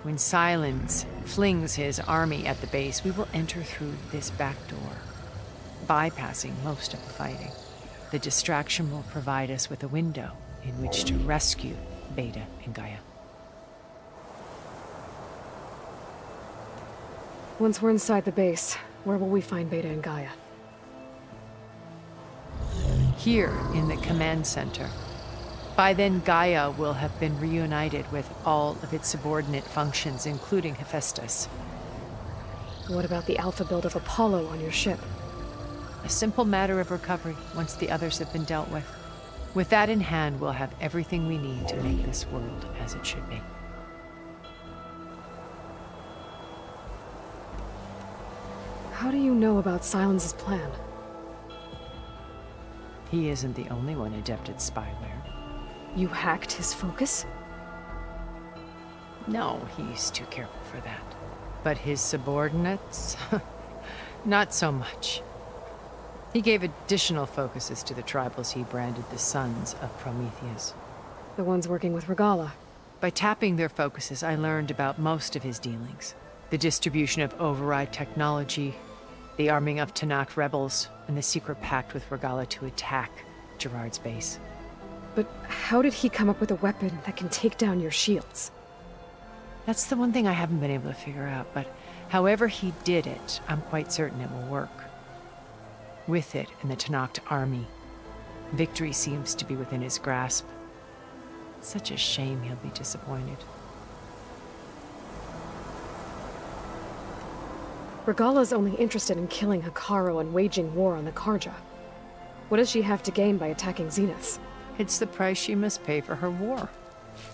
S4: When Silence flings his army at the base, we will enter through this back door, bypassing most of the fighting. The distraction will provide us with a window in which to rescue Beta and Gaia.
S7: Once we're inside the base, where will we find Beta and Gaia?
S4: Here in the command center. By then, Gaia will have been reunited with all of its subordinate functions, including Hephaestus.
S7: What about the alpha build of Apollo on your ship?
S4: A simple matter of recovery once the others have been dealt with. With that in hand, we'll have everything we need to make this world as it should be.
S7: How do you know about Silence's plan?
S4: He isn't the only one adept at spyware.
S7: You hacked his focus?
S4: No, he's too careful for that. But his subordinates? Not so much. He gave additional focuses to the tribals he branded the Sons of Prometheus.
S7: The ones working with Regala.
S4: By tapping their focuses, I learned about most of his dealings. The distribution of override technology, the arming of Tanakh rebels, and the secret pact with Regala to attack Gerard's base.
S7: But how did he come up with a weapon that can take down your shields?
S4: That's the one thing I haven't been able to figure out, but however he did it, I'm quite certain it will work. With it and the Tenakth army, victory seems to be within his grasp. Such a shame he'll be disappointed.
S7: Regala's only interested in killing Hekarro and waging war on the Karja. What does she have to gain by attacking Zeniths?
S4: It's the price she must pay for her war.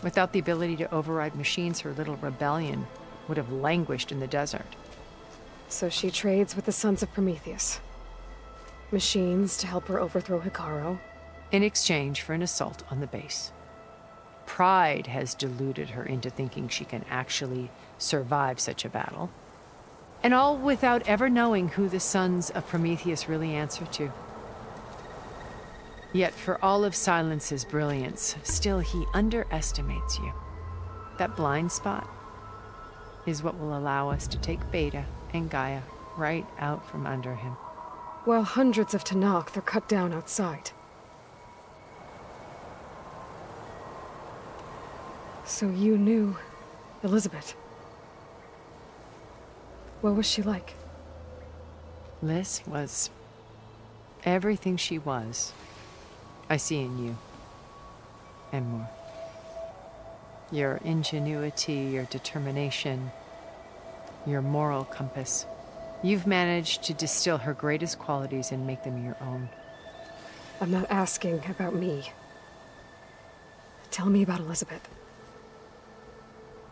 S4: Without the ability to override machines, her little rebellion would have languished in the desert.
S7: So she trades with the Sons of Prometheus. Machines to help her overthrow Hekarro.
S4: In exchange for an assault on the base. Pride has deluded her into thinking she can actually survive such a battle. And all without ever knowing who the Sons of Prometheus really answer to. Yet for all of Silence's brilliance, still he underestimates you. That blind spot is what will allow us to take Beta and Gaia right out from under him.
S7: While hundreds of Tenakth are cut down outside. So you knew Elizabeth. What was she like?
S4: Liz was everything she was. I see in you. And more. Your ingenuity, your determination, your moral compass. You've managed to distill her greatest qualities and make them your own.
S7: I'm not asking about me. Tell me about Elizabeth.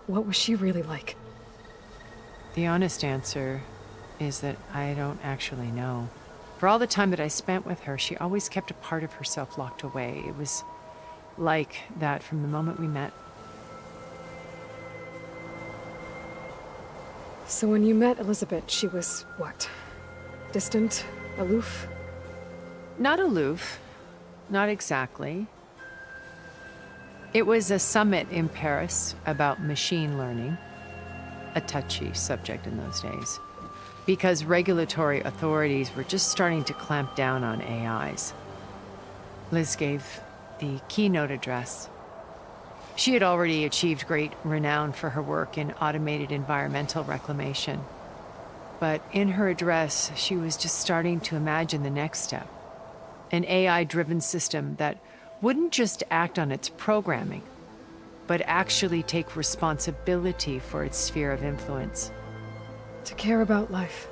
S7: What was she really like?
S4: The honest answer is that I don't actually know. For all the time that I spent with her, she always kept a part of herself locked away. It was like that from the moment we met.
S7: So when you met Elizabeth, she was what? Distant? Aloof?
S4: Not aloof. Not exactly. It was a summit in Paris about machine learning. A touchy subject in those days. Because regulatory authorities were just starting to clamp down on AIs. Liz gave the keynote address. She had already achieved great renown for her work in automated environmental reclamation. But in her address, she was just starting to imagine the next step. An AI-driven system that wouldn't just act on its programming, but actually take responsibility for its sphere of influence.
S7: To care about life.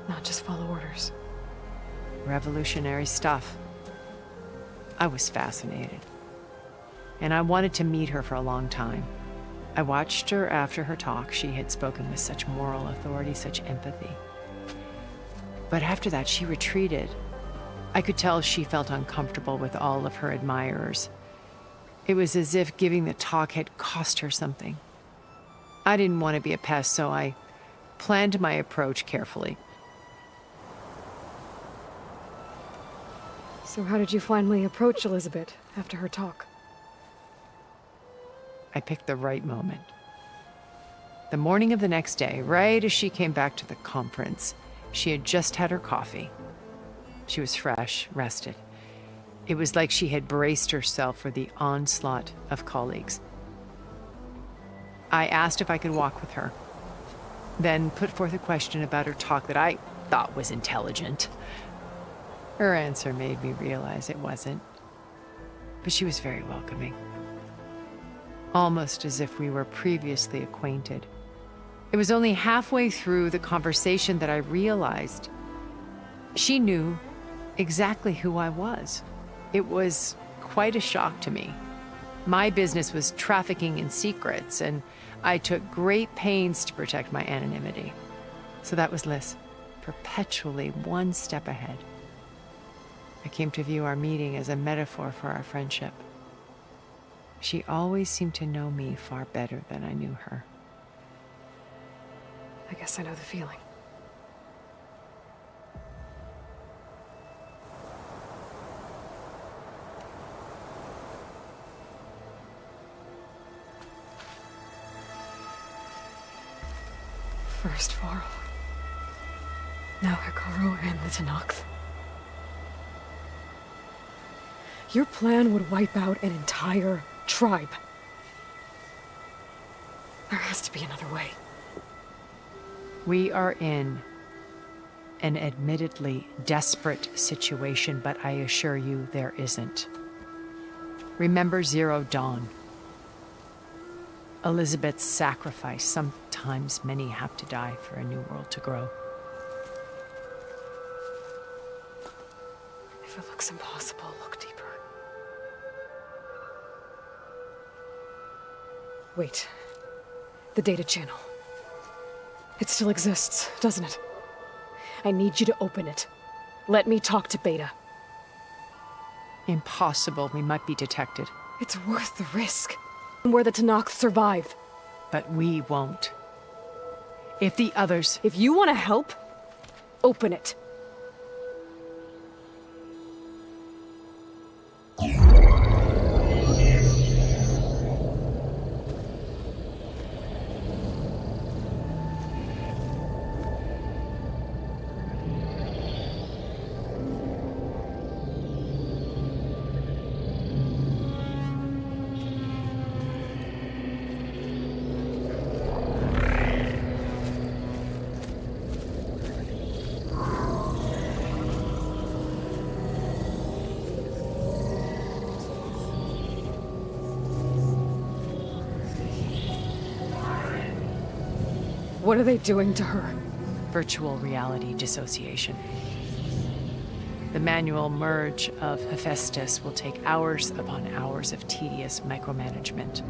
S7: Not just follow orders.
S4: Revolutionary stuff. I was fascinated. And I wanted to meet her for a long time. I watched her after her talk. She had spoken with such moral authority, such empathy. But after that, she retreated. I could tell she felt uncomfortable with all of her admirers. It was as if giving the talk had cost her something. I didn't want to be a pest, so I planned my approach carefully.
S7: So how did you finally approach Elizabeth after her talk?
S4: I picked the right moment. The morning of the next day, right as she came back to the conference, she had just had her coffee. She was fresh, rested. It was like she had braced herself for the onslaught of colleagues. I asked if I could walk with her, then put forth a question about her talk that I thought was intelligent. Her answer made me realize it wasn't, but she was very welcoming. Almost as if we were previously acquainted. It was only halfway through the conversation that I realized she knew exactly who I was. It was quite a shock to me. My business was trafficking in secrets, and I took great pains to protect my anonymity. So that was Liz, perpetually one step ahead. I came to view our meeting as a metaphor for our friendship. She always seemed to know me far better than I knew her.
S7: I guess I know the feeling. First Varl. Now Hekarro and the Tenakth. Your plan would wipe out an entire tribe. There has to be another way.
S4: We are in an admittedly desperate situation, but I assure you there isn't. Remember Zero Dawn. Elizabeth's sacrifice. Sometimes many have to die for a new world to grow.
S7: If it looks impossible, look deeper. Wait. The data channel. It still exists, doesn't it? I need you to open it. Let me talk to Beta.
S4: Impossible. We might be detected.
S7: It's worth the risk. Where the Tanakh survive.
S4: But we won't. If the others...
S7: If you want to help, open it. What are they doing to her?
S4: Virtual reality dissociation. The manual merge of Hephaestus will take hours upon hours of tedious micromanagement.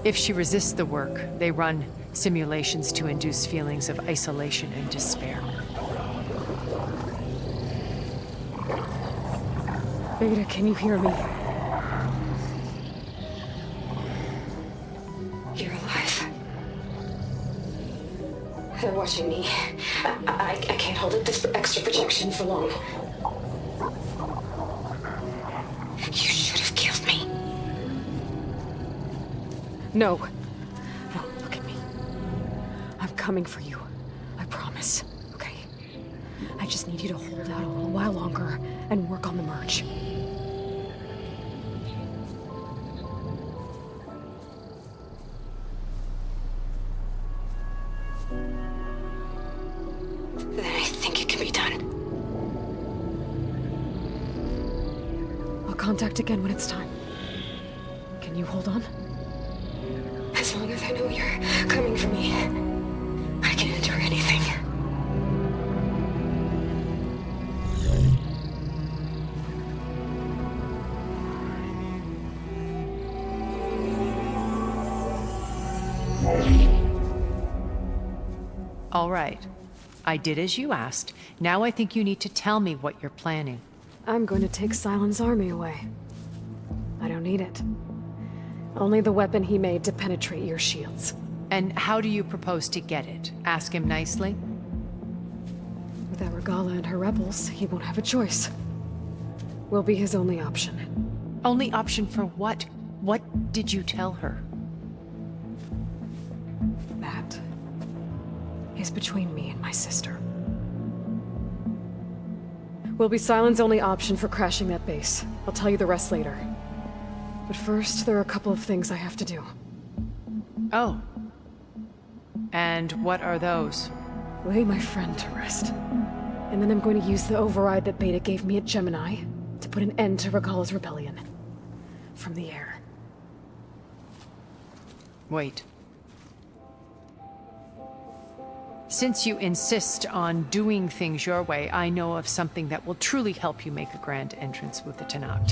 S4: If she resists the work, they run simulations to induce feelings of isolation and despair.
S7: Beta, can you hear me?
S10: You're alive. They're watching me. I can't hold up this extra projection for long. You should have killed me.
S7: No. No, look at me. I'm coming for you. I promise. Okay? I just need you to hold out a little while longer and work on the merge.
S10: Then I think it can be done.
S7: I'll contact again when it's time. Can you hold on?
S10: As long as I know you're coming for me, I can endure anything.
S4: All right. I did as you asked. Now I think you need to tell me what you're planning.
S7: I'm going to take Silent's army away. I don't need it. Only the weapon he made to penetrate your shields.
S4: And how do you propose to get it? Ask him nicely?
S7: Without Regala and her rebels, he won't have a choice. We'll be his only option.
S4: Only option for what? What did you tell her?
S7: That is between me and my sister. Will be Silent's only option for crashing that base. I'll tell you the rest later. But first, there are a couple of things I have to do.
S4: Oh. And what are those?
S7: Lay my friend to rest. And then I'm going to use the override that Beta gave me at Gemini to put an end to Regala's rebellion. From the air.
S4: Wait. Since you insist on doing things your way, I know of something that will truly help you make a grand entrance with the Tanakh.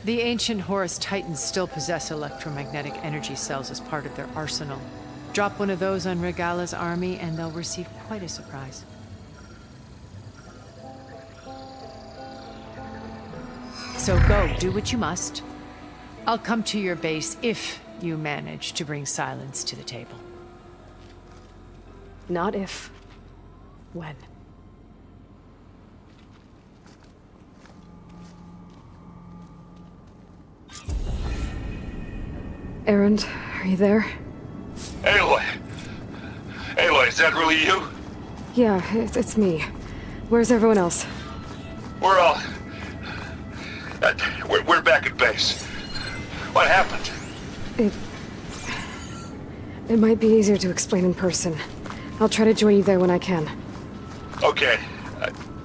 S4: The ancient Horus Titans still possess electromagnetic energy cells as part of their arsenal. Drop one of those on Regala's army and they'll receive quite a surprise. So go, do what you must. I'll come to your base if you manage to bring Silence to the table.
S7: Not if. When. Erend, are you there?
S9: Aloy! Aloy, is that really you?
S7: Yeah, it's me. Where's everyone else?
S9: We're all... we're back at base. What happened?
S7: It might be easier to explain in person. I'll try to join you there when I can.
S9: Okay.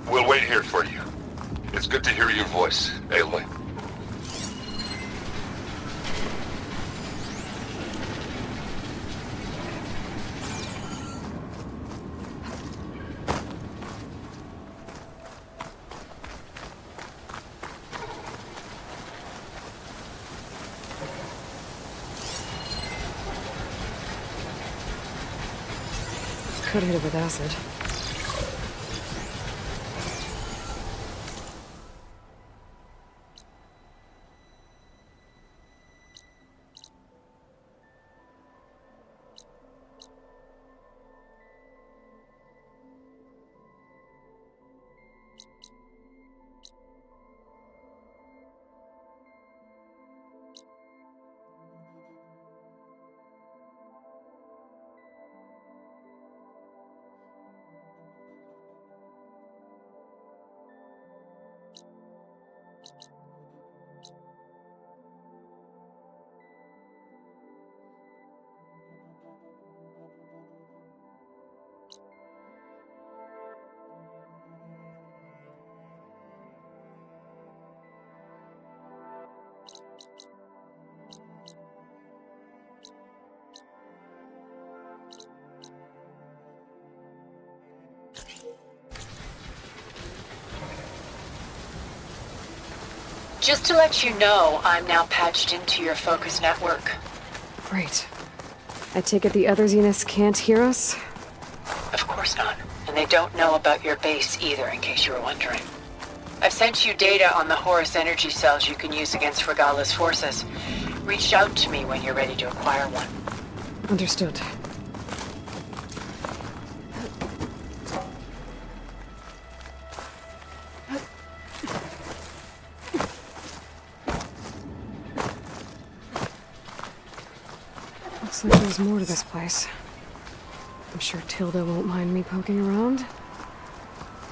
S9: We'll wait here for you. It's good to hear your voice, Aloy.
S7: Could hit it with acid.
S8: Just to let you know, I'm now patched into your focus network.
S7: Great. I take it the other Zeniths can't hear us?
S8: Of course not. And they don't know about your base either, in case you were wondering. I've sent you data on the Horus energy cells you can use against Regala's forces. Reach out to me when you're ready to acquire one.
S7: Understood. Looks like there's more to this place. I'm sure Tilda won't mind me poking around.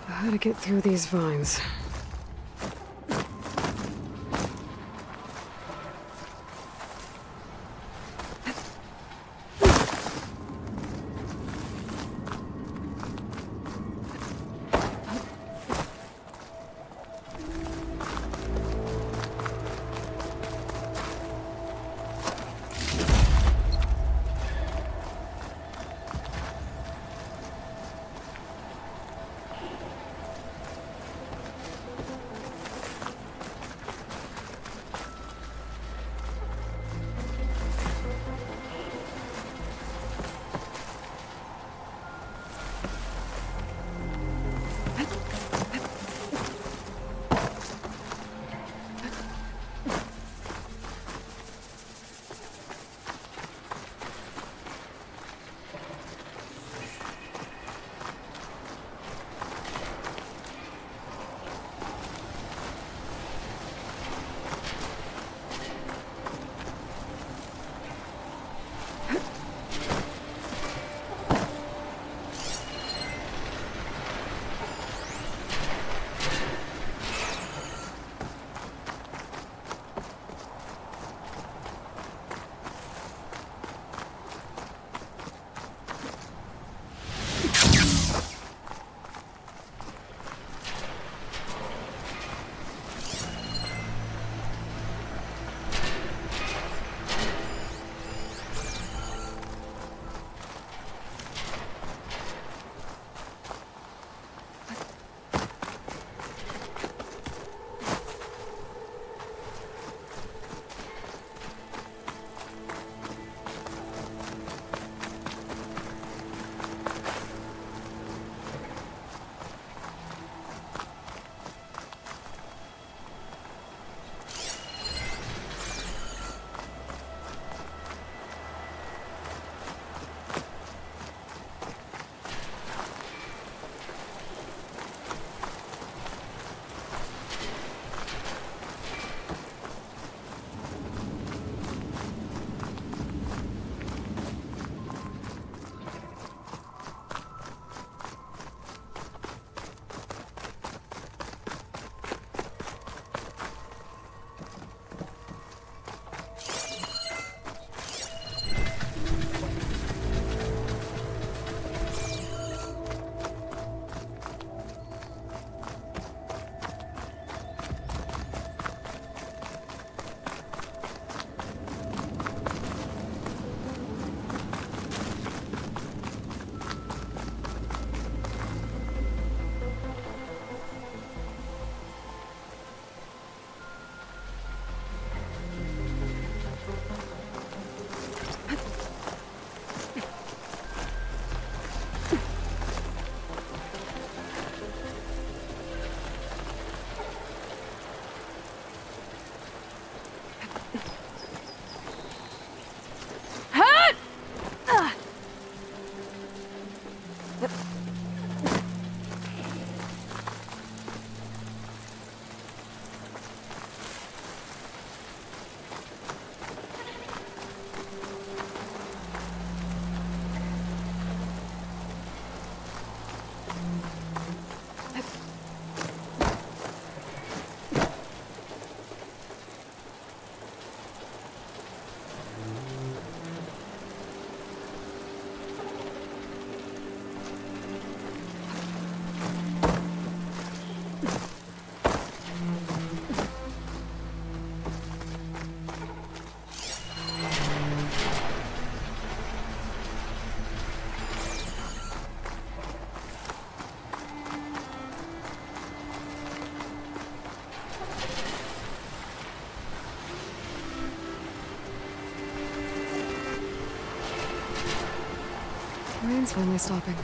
S7: But how to get through these vines? Rain's finally stopping.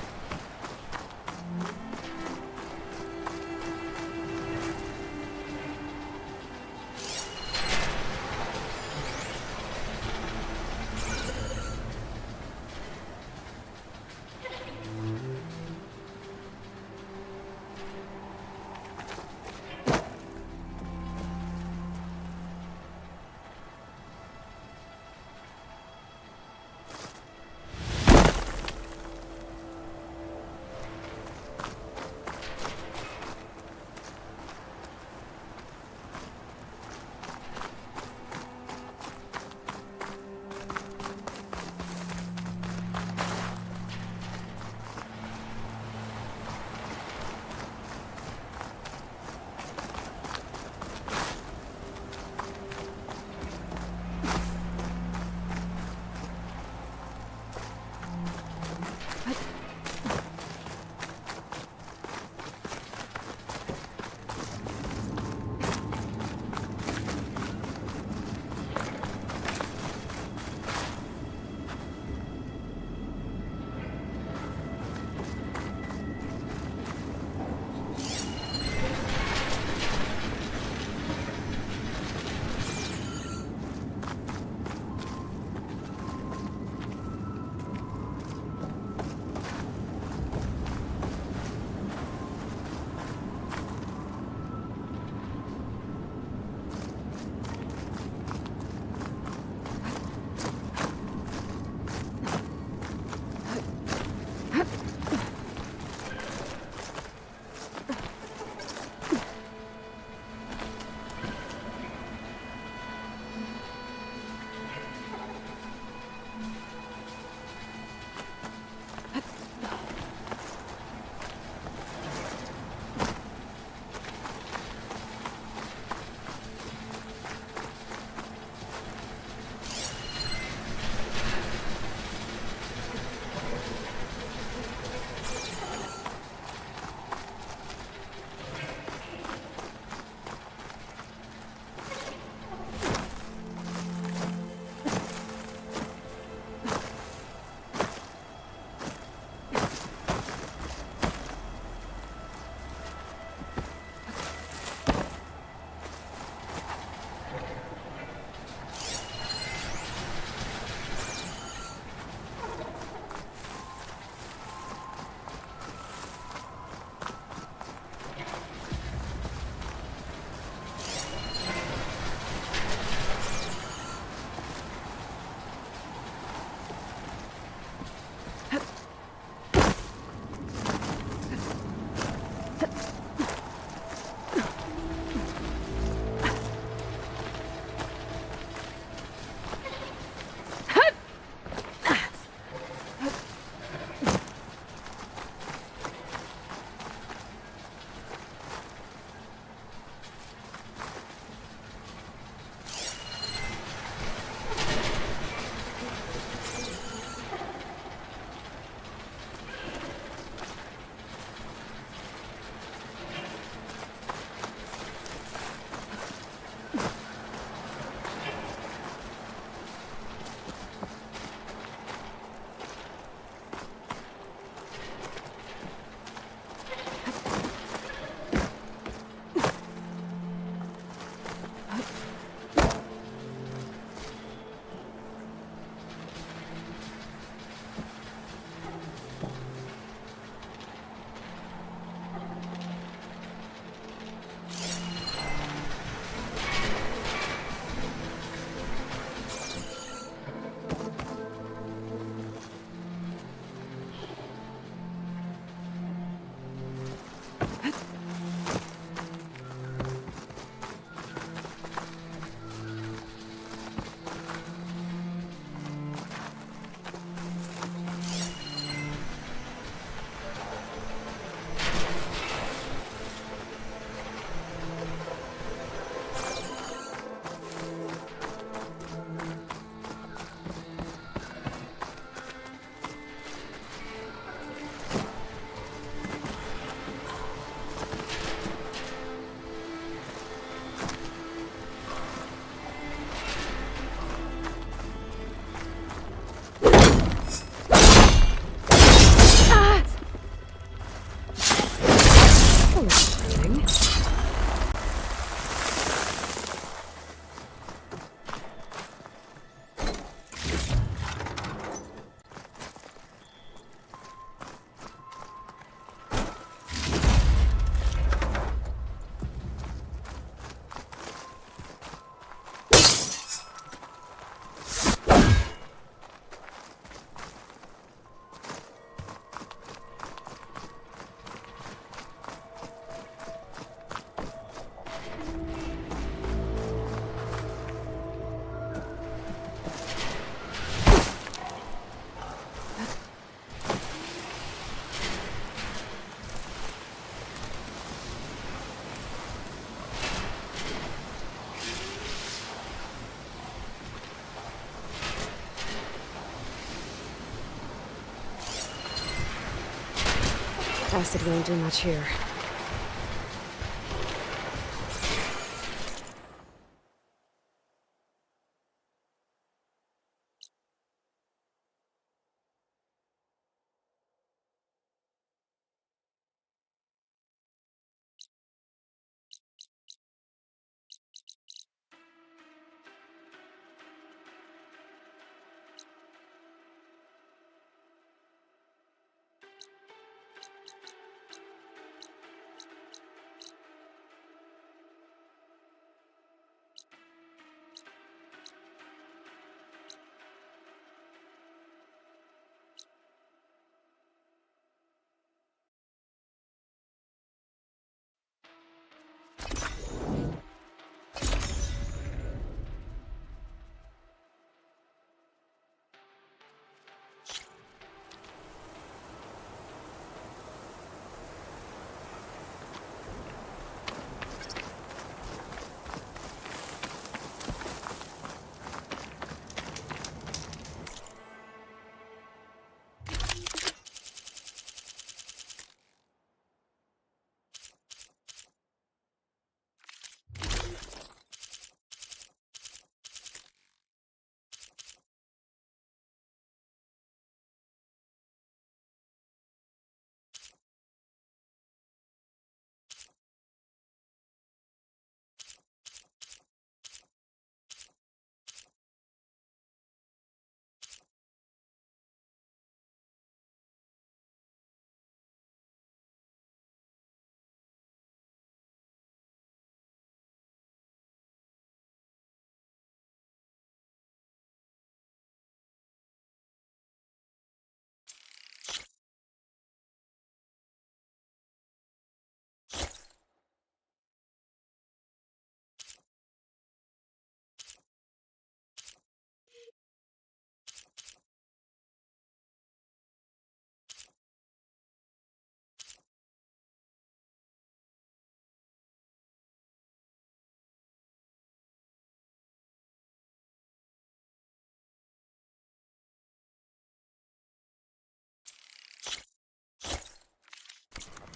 S7: Acid won't do much here.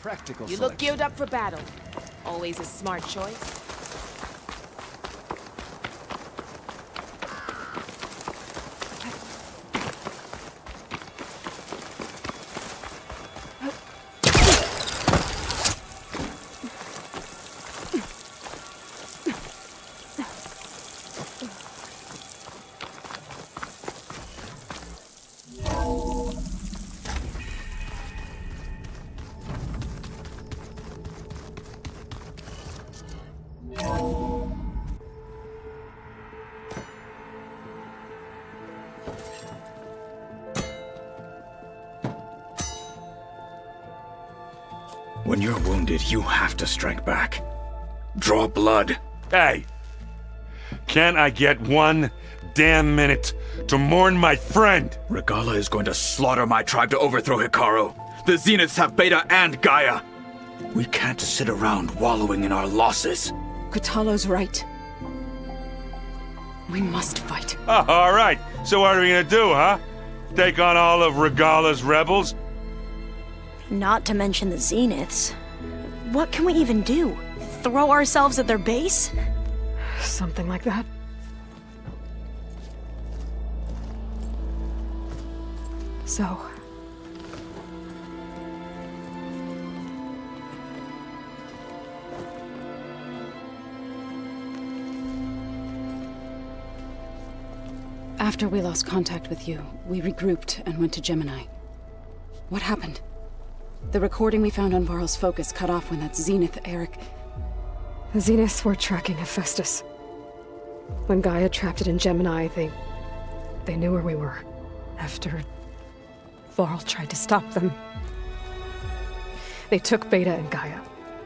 S13: Practical
S14: You look geared up for battle. Always a smart choice.
S6: When you're wounded, you have to strike back. Draw blood.
S9: Hey! Can't I get one damn minute to mourn my friend?
S6: Regala is going to slaughter my tribe to overthrow Hikaru. The Zeniths have Beta and Gaia. We can't sit around wallowing in our losses.
S15: Kotallo's right. We must fight.
S9: Oh, all right. So what are we gonna do, huh? Take on all of Regala's rebels?
S2: Not to mention the Zeniths. What can we even do? Throw ourselves at their base?
S7: Something like that. So...
S15: After we lost contact with you, we regrouped and went to Gemini. What happened? The recording we found on Varl's focus cut off when that Zenith, Eric...
S7: The Zeniths were tracking Hephaestus. When Gaia trapped it in Gemini, they knew where we were. After Varl tried to stop them. They took Beta and Gaia.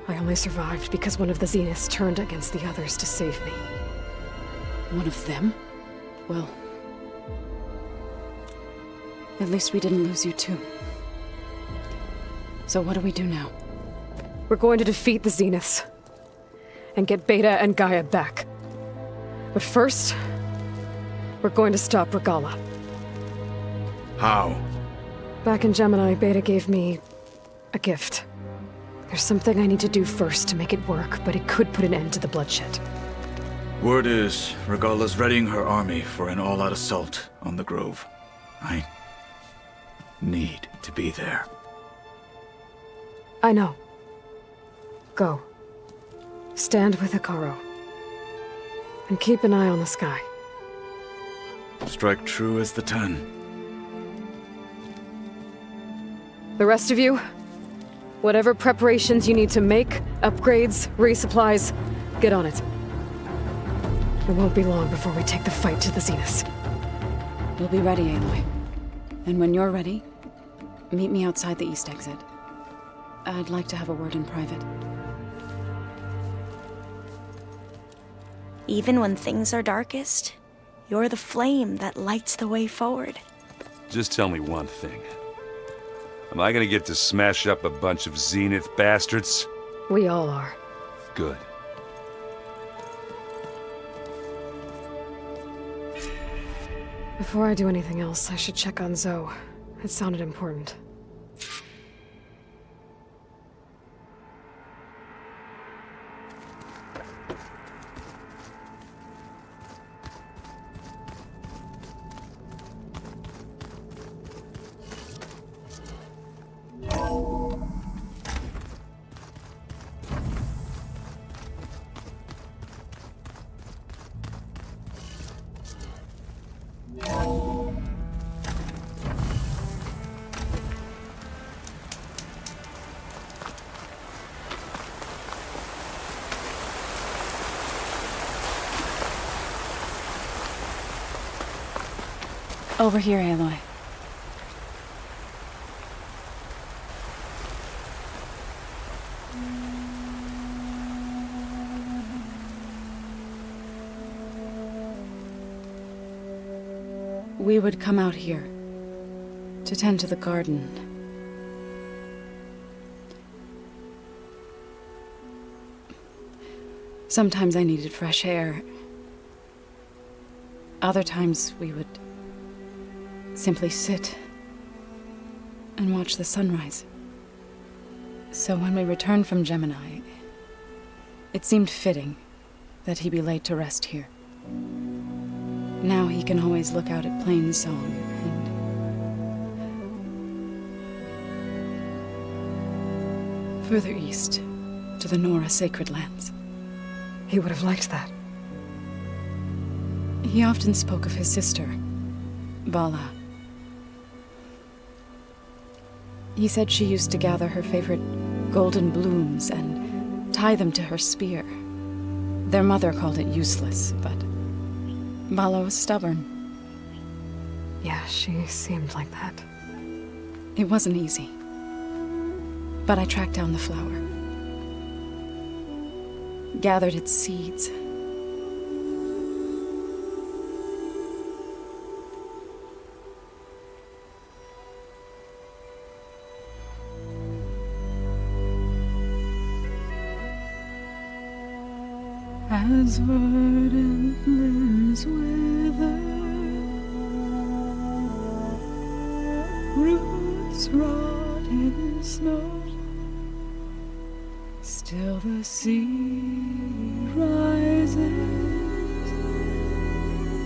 S7: I only survived because one of the Zeniths turned against the others to save me.
S15: One of them? Well... at least we didn't lose you too. So what do we do now?
S7: We're going to defeat the Zeniths. And get Beta and Gaia back. But first, we're going to stop Regala.
S6: How?
S7: Back in Gemini, Beta gave me A gift. There's something I need to do first to make it work, but it could put an end to the bloodshed.
S6: Word is, Regala's readying her army for an all-out assault on the Grove. I need to be there.
S7: I know. Go. Stand with Ikaro. And keep an eye on the sky.
S6: Strike true as the 10.
S7: The rest of you, whatever preparations you need to make, upgrades, resupplies, get on it. It won't be long before we take the fight to the Zenith.
S15: We'll be ready, Aloy. And when you're ready, meet me outside the east exit. I'd like to have a word in private.
S2: Even when things are darkest, you're the flame that lights the way forward.
S5: Just tell me one thing. Am I gonna get to smash up a bunch of Zenith bastards?
S7: We all are.
S5: Good.
S7: Before I do anything else, I should check on Zoe. It sounded important.
S15: Over here, Aloy. We would come out here to tend to the garden. Sometimes I needed fresh air. Other times we would simply sit and watch the sunrise. So when we returned from Gemini, it seemed fitting that he be laid to rest here. Now he can always look out at Plainsong and further east to the Nora sacred lands.
S7: He would have liked that.
S15: He often spoke of his sister, Bala. He said she used to gather her favorite golden blooms and tie them to her spear. Their mother called it useless, but Bala was stubborn.
S7: Yeah, she seemed like that.
S15: It wasn't easy. But I tracked down the flower. Gathered its seeds. As verdant limbs wither, roots rot in snow, still the sea rises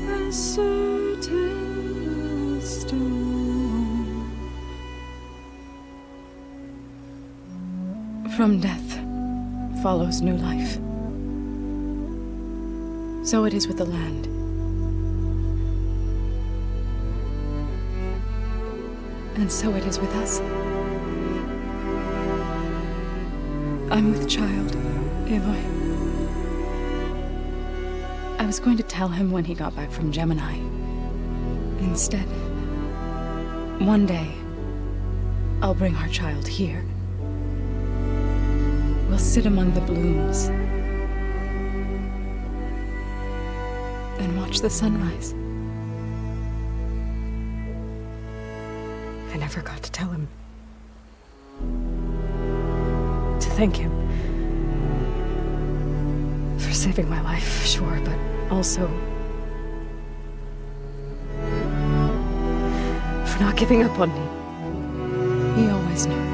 S15: as certain as stone. From death follows new life. So it is with the land. And so it is with us. I'm with child, Aloy. I was going to tell him when he got back from Gemini. Instead, one day, I'll bring our child here. We'll sit among the blooms and watch the sunrise.
S7: I never got to tell him. To thank him. For saving my life, sure, but also for not giving up on me.
S15: He always knew.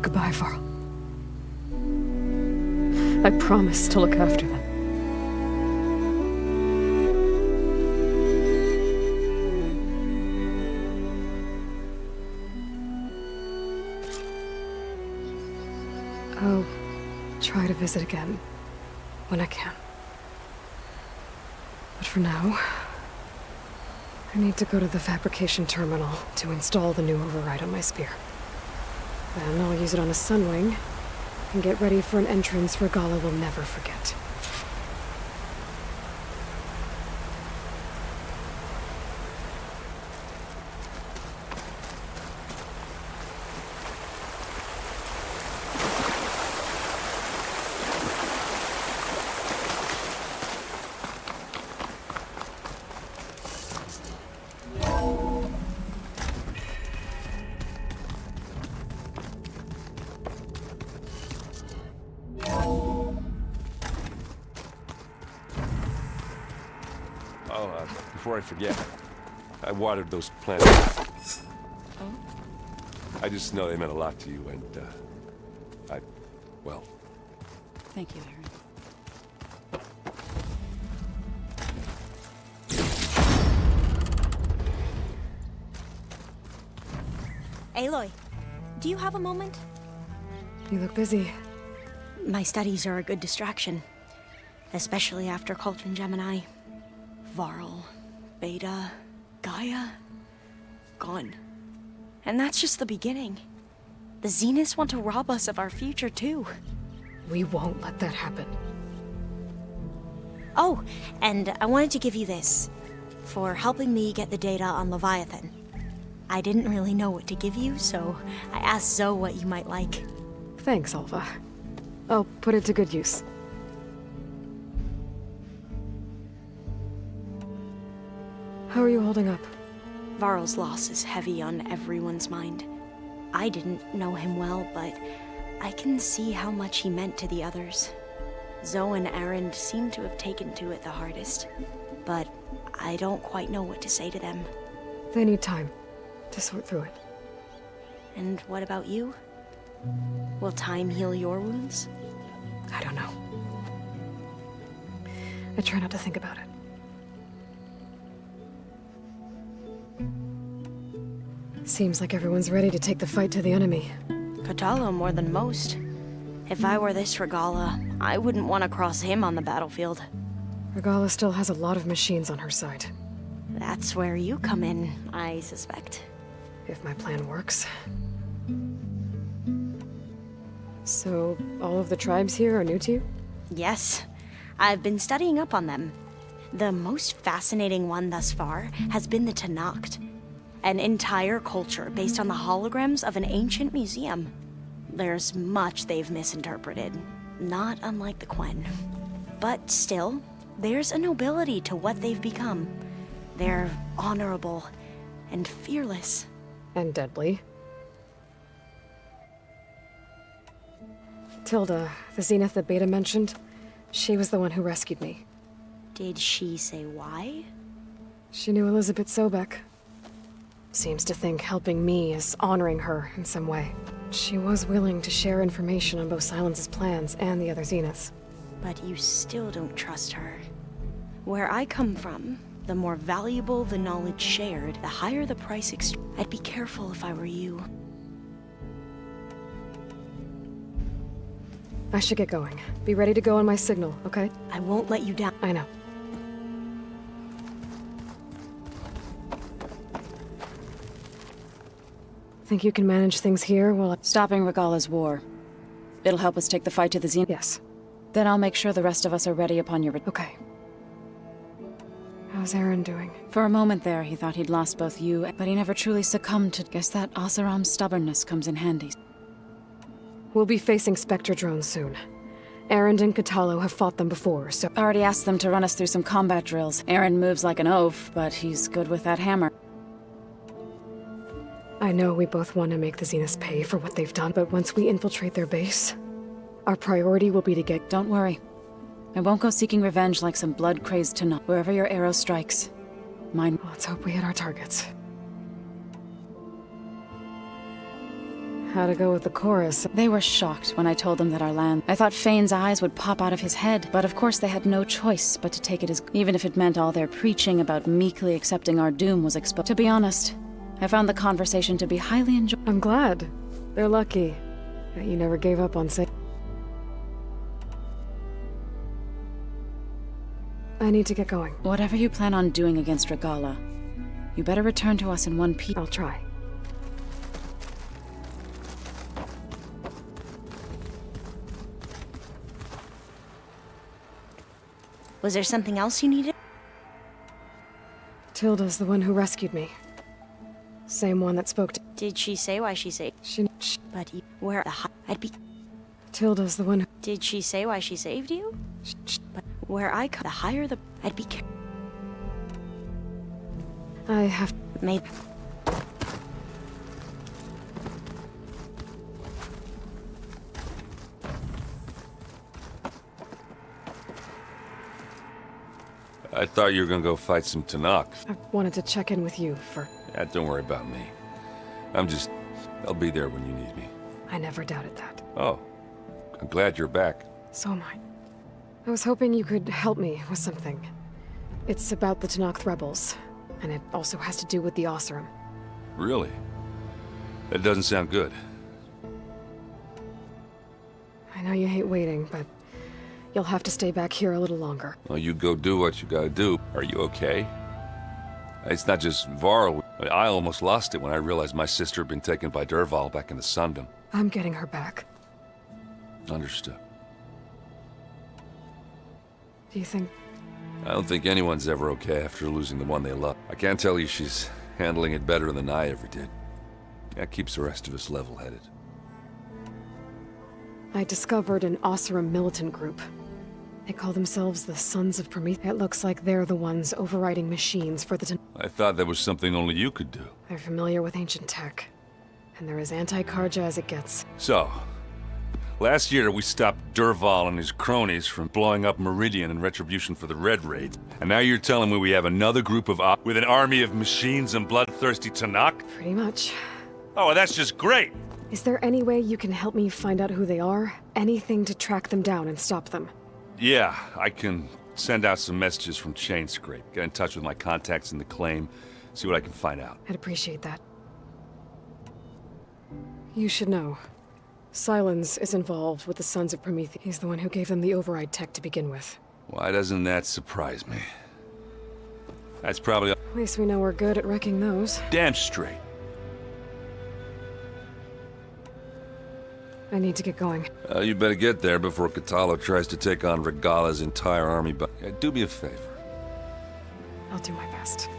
S7: Goodbye, Varl. I promise to look after them. I'll try to visit again when I can. But for now, I need to go to the fabrication terminal to install the new override on my spear. Then I'll use it on a sunwing and get ready for an entrance Regala will never forget.
S16: Before I forget, I watered those plants.
S7: Oh?
S16: I just know they meant a lot to you, and, well...
S15: Thank you, Aaron.
S2: Aloy, do you have a moment?
S7: You look busy.
S2: My studies are a good distraction. Especially after Cauldron Gemini. Varl, Beta, Gaia, gone. And that's just the beginning. The Zeniths want to rob us of our future, too.
S7: We won't let that happen.
S2: Oh, and I wanted to give you this. For helping me get the data on Leviathan. I didn't really know what to give you, so I asked Zoe what you might like.
S7: Thanks, Alva. I'll put it to good use. How are you holding up?
S2: Varl's loss is heavy on everyone's mind. I didn't know him well, but I can see how much he meant to the others. Zoe and Aaron seem to have taken to it the hardest, but I don't quite know what to say to them.
S7: They need time to sort through it.
S2: And what about you? Will time heal your wounds?
S7: I don't know. I try not to think about it. Seems like everyone's ready to take the fight to the enemy.
S2: Kotallo more than most. If I were this Regala, I wouldn't want to cross him on the battlefield.
S7: Regala still has a lot of machines on her side.
S2: That's where you come in, I suspect.
S7: If my plan works. So, all of the tribes here are new to you?
S2: Yes. I've been studying up on them. The most fascinating one thus far has been the Tenakth. An entire culture based on the holograms of an ancient museum. There's much they've misinterpreted, not unlike the Quen. But still, there's a nobility to what they've become. They're honorable and fearless.
S7: And deadly. Tilda, the Zenith that Beta mentioned, she was the one who rescued me.
S2: Did she say why?
S7: She knew Elizabeth Sobek. Seems to think helping me is honoring her in some way. She was willing to share information on both Silence's plans and the other Zeniths.
S2: But you still don't trust her. Where I come from, the more valuable the knowledge shared, the higher the price I'd be careful if I were you.
S7: I should get going. Be ready to go on my signal, okay?
S2: I won't let you down.
S7: I know. Think you can manage things here while I...
S15: Stopping Regala's war. It'll help us take the fight to the Zenith.
S7: Yes.
S15: Then I'll make sure the rest of us are ready upon your return.
S7: Okay. How's Aaron doing?
S15: For a moment there, he thought he'd lost both you, but he never truly succumbed to... Guess that Oseram's stubbornness comes in handy.
S7: We'll be facing Spectre drones soon. Aaron and Kotallo have fought them before, so...
S15: Already asked them to run us through some combat drills. Aaron moves like an oaf, but he's good with that hammer.
S7: I know we both want to make the Zeniths pay for what they've done, but once we infiltrate their base, our priority will be to get...
S15: Don't worry. I won't go seeking revenge like some blood-crazed Tenakth. Wherever your arrow strikes, mine...
S7: Let's hope we hit our targets. How'd it go with the chorus?
S15: They were shocked when I told them that our land... I thought Fane's eyes would pop out of his head, but of course they had no choice but to take it as... even if it meant all their preaching about meekly accepting our doom was exposed. To be honest, I found the conversation to be highly enjoyable.
S7: I'm glad. They're lucky that you never gave up on saying... I need to get going.
S15: Whatever you plan on doing against Regala, you better return to us in one piece.
S7: I'll try.
S2: Was there something else you needed?
S7: Tilda's the one who rescued me. Same one that spoke to...
S2: Did she say why she saved? But where I'd be...
S7: Tilda's the one who...
S2: Did she say why she saved you? But where the higher the... I'd be...
S7: I have...
S2: Made...
S5: I thought you were gonna go fight some Tanakh.
S7: I wanted to check in with you for...
S5: Yeah, don't worry about me. I'll be there when you need me.
S7: I never doubted that.
S5: Oh. I'm glad you're back.
S7: So am I. I was hoping you could help me with something. It's about the Tanakh rebels, and it also has to do with the Oseram.
S5: Really? That doesn't sound good.
S7: I know you hate waiting, but you'll have to stay back here a little longer.
S5: Well, you go do what you gotta do. Are you okay? It's not just Varl. I almost lost it when I realized my sister had been taken by Dervahl back in the Sundom.
S7: I'm getting her back.
S5: Understood.
S7: Do you think...
S5: I don't think anyone's ever okay after losing the one they love. I can't tell you she's handling it better than I ever did. That keeps the rest of us level-headed.
S7: I discovered an Oseram militant group. They call themselves the Sons of Prometheus. It looks like they're the ones overriding machines for the...
S5: I thought that was something only you could do.
S7: They're familiar with ancient tech, and they're as anti-Karja as it gets.
S5: So, last year we stopped Dervahl and his cronies from blowing up Meridian in retribution for the Red Raid. And now you're telling me we have another group of with an army of machines and bloodthirsty Tanakh?
S7: Pretty much.
S5: Oh, well, that's just great!
S7: Is there any way you can help me find out who they are? Anything to track them down and stop them?
S5: Yeah, I can send out some messages from Chainscrape. Get in touch with my contacts in the claim, see what I can find out.
S7: I'd appreciate that. You should know. Silence is involved with the Sons of Prometheus. He's the one who gave them the override tech to begin with.
S5: Why doesn't that surprise me? That's probably...
S7: At least we know we're good at wrecking those.
S5: Damn straight.
S7: I need to get going.
S5: You better get there before Katalo tries to take on Regala's entire army, but do me a favor.
S7: I'll do my best.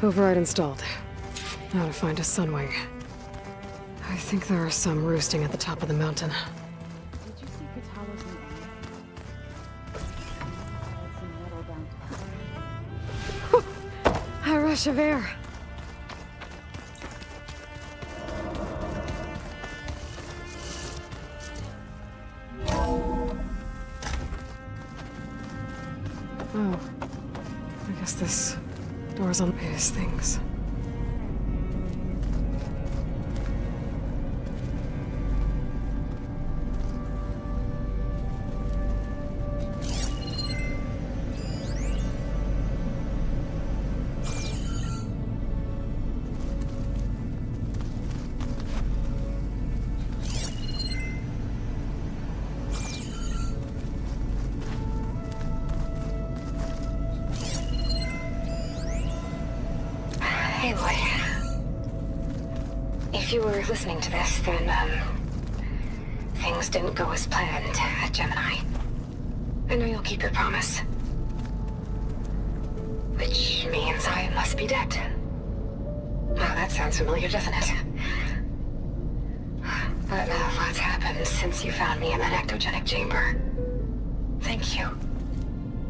S7: Override installed. Now to find a Sunwing. I think there are some roosting at the top of the mountain.
S15: Did you see Katalo's
S7: A rush of air. this? Doors on his things.
S10: Aloy, if you were listening to this, then, things didn't go as planned at Gemini. I know you'll keep your promise. Which means I must be dead. Well, that sounds familiar, doesn't it? But a lot's happened since you found me in that ectogenic chamber. Thank you,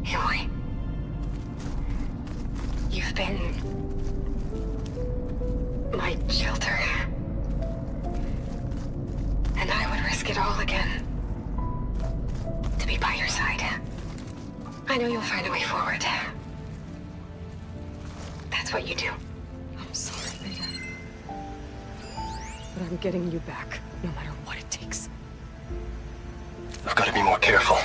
S10: Aloy. You've been my shelter. And I would risk it all again to be by your side. I know you'll find a way forward. That's what you do.
S7: I'm sorry, Beta. But I'm getting you back, no matter what it takes.
S17: I've got to be more careful.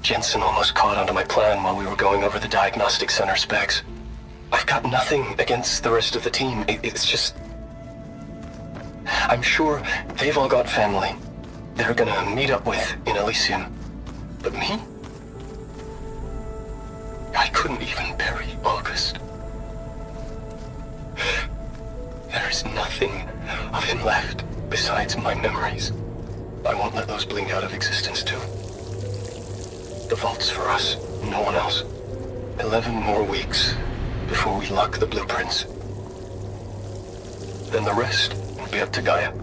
S17: Jensen almost caught onto my plan while we were going over the diagnostic center specs. I've got nothing against the rest of the team. It's just... I'm sure they've all got family they're gonna meet up with in Elysium. But me? I couldn't even bury August. There is nothing of him left besides my memories. I won't let those blink out of existence too. The vault's for us, no one else. 11 more weeks before we lock the blueprints. Then the rest will be up to Gaia.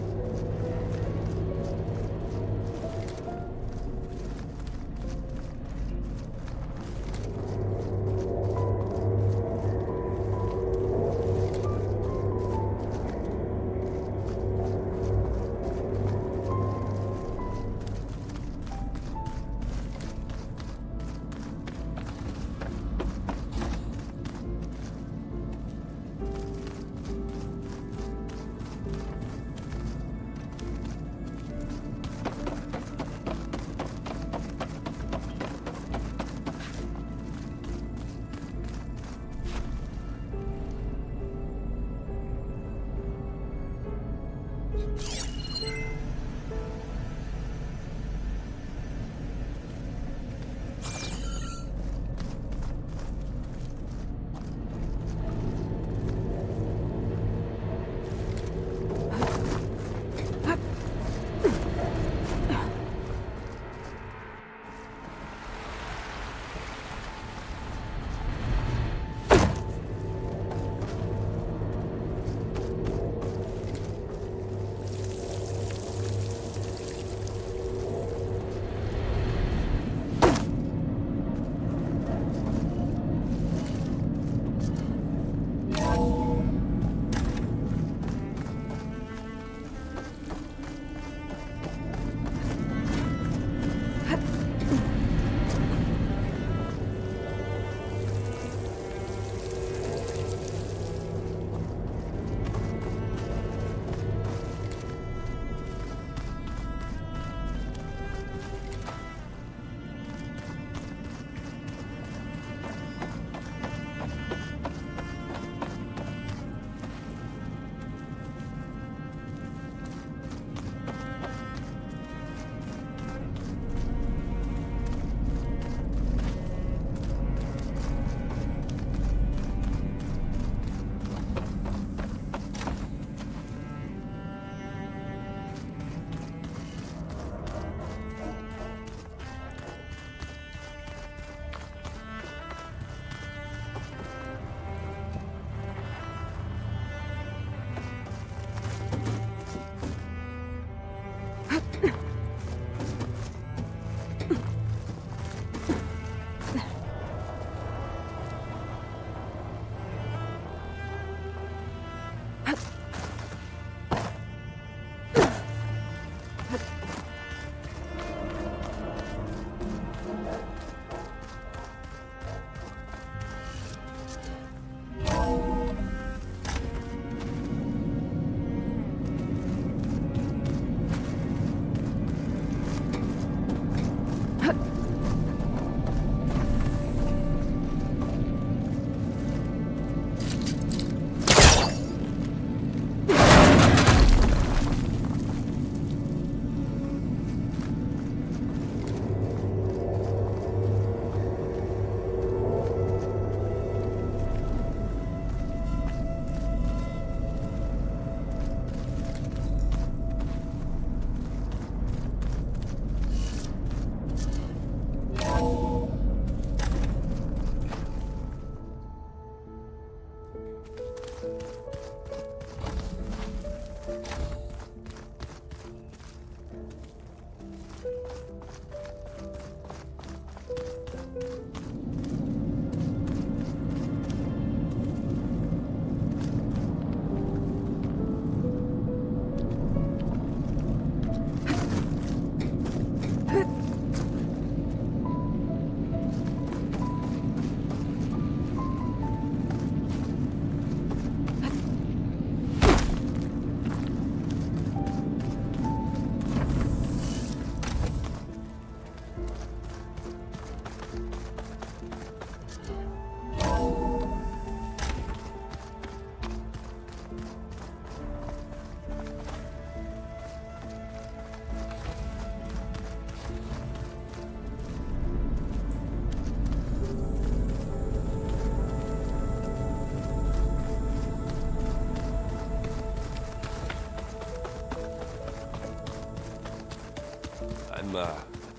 S16: I'm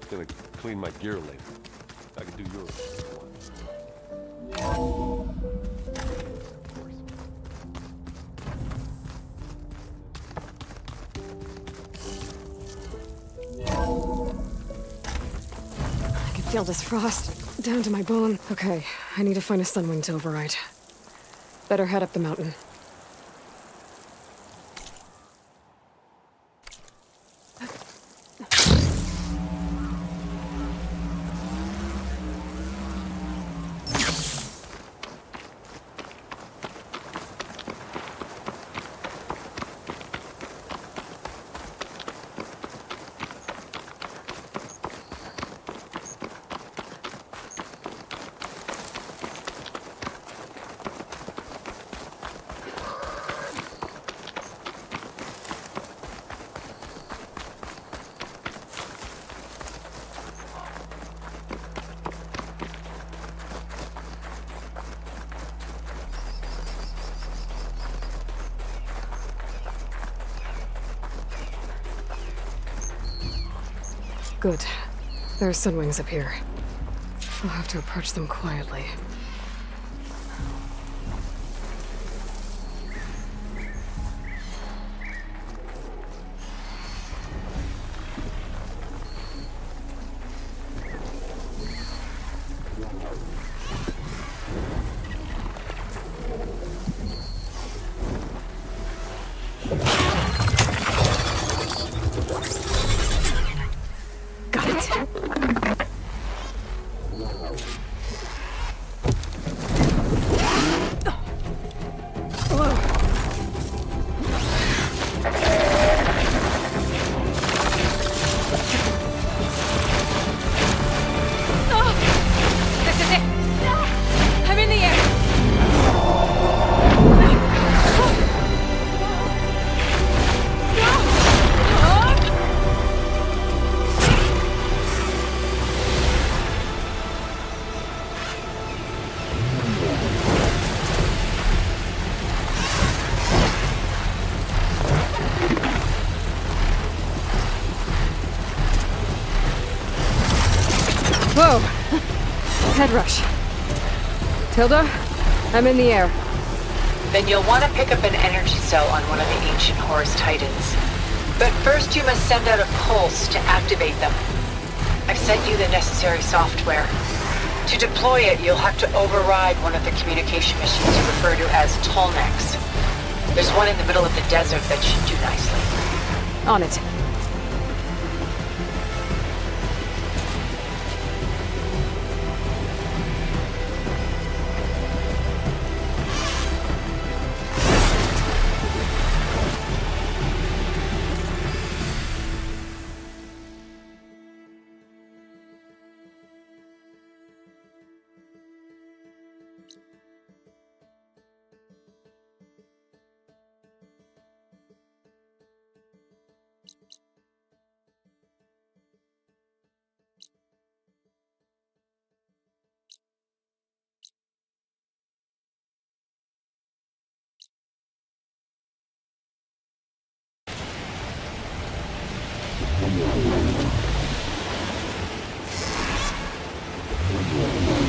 S16: gonna clean my gear later. I can do yours if you want.
S7: I can feel this frost down to my bone. Okay, I need to find a sunwing to override. Better head up the mountain. Good. There are sunwings up here. I'll have to approach them quietly. Whoa! Head rush. Tilda, I'm in the air.
S8: Then you'll want to pick up an energy cell on one of the ancient Horus Titans. But first you must send out a pulse to activate them. I've sent you the necessary software. To deploy it, you'll have to override one of the communication machines you refer to as Tolnecs. There's one in the middle of the desert that should do nicely.
S7: On it.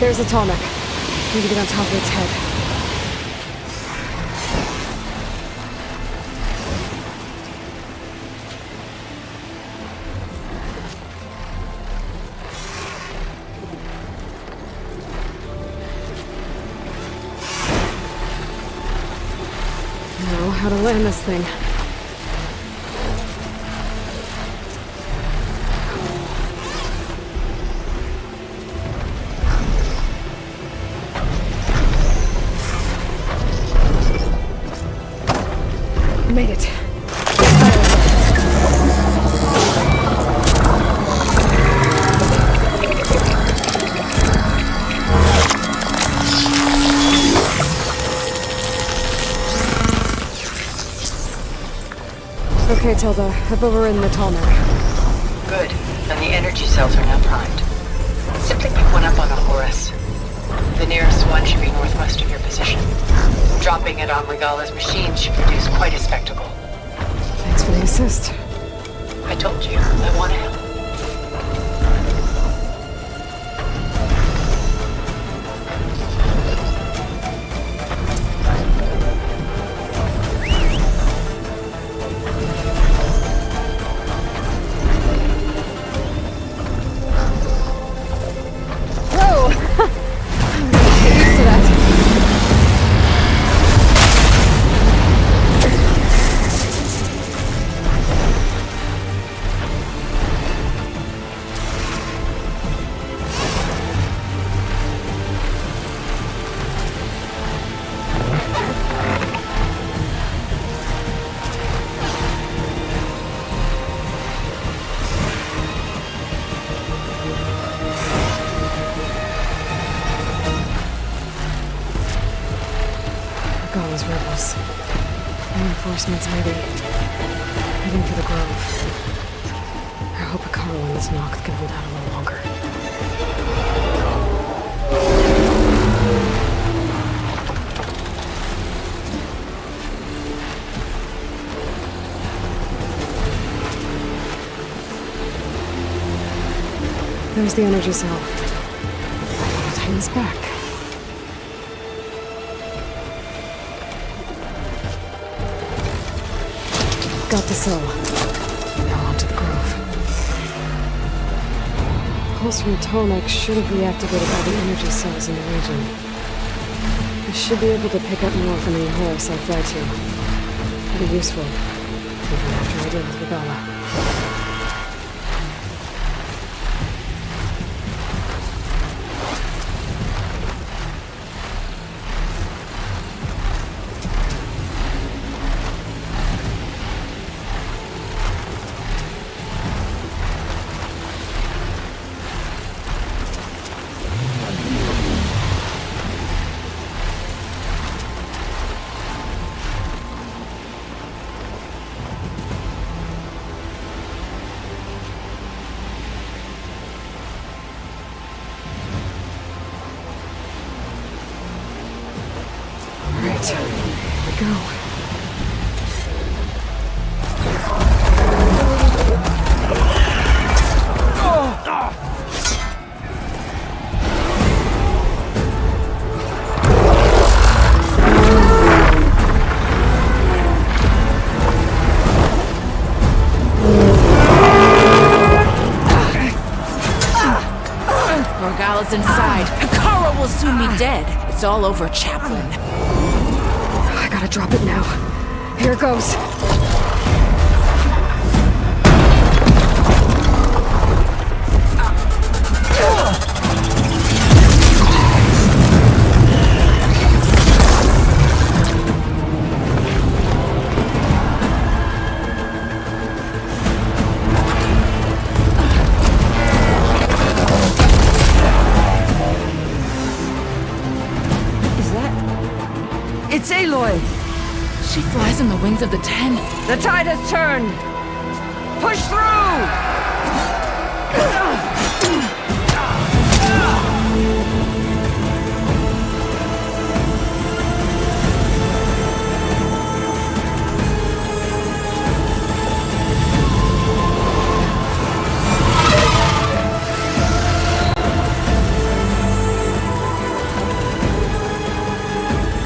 S7: There's a Tolnec. Need to get on top of its head. Know how to land this thing. Made it. Okay, Tilda. I've overridden the Tolnec.
S8: Good. And the energy cells are now primed. Simply pick one up on a Horus. The nearest one should be northwest of your position. Dropping it on Regala's machine should produce quite a spectacle.
S7: Thanks for the assist.
S8: I told you, I want to help.
S7: Reinforcements, maybe. Heading for the grove. I hope Hekaro and this Noct can hold out a little longer. There's the energy cell. Titan's back. Got the cell. Now onto the grove. Pulse from Tomek should have reactivated all the energy cells in the region. I should be able to pick up more from any horse I fly to. Pretty useful, even after I did with Regala. Here we go.
S14: Regala's inside. Hekaro will soon be dead. It's all over, Chaplain.
S7: I gotta drop it now. Here goes.
S18: It's Aloy!
S14: She flies in the wings of the Ten.
S18: The tide has turned! Push through!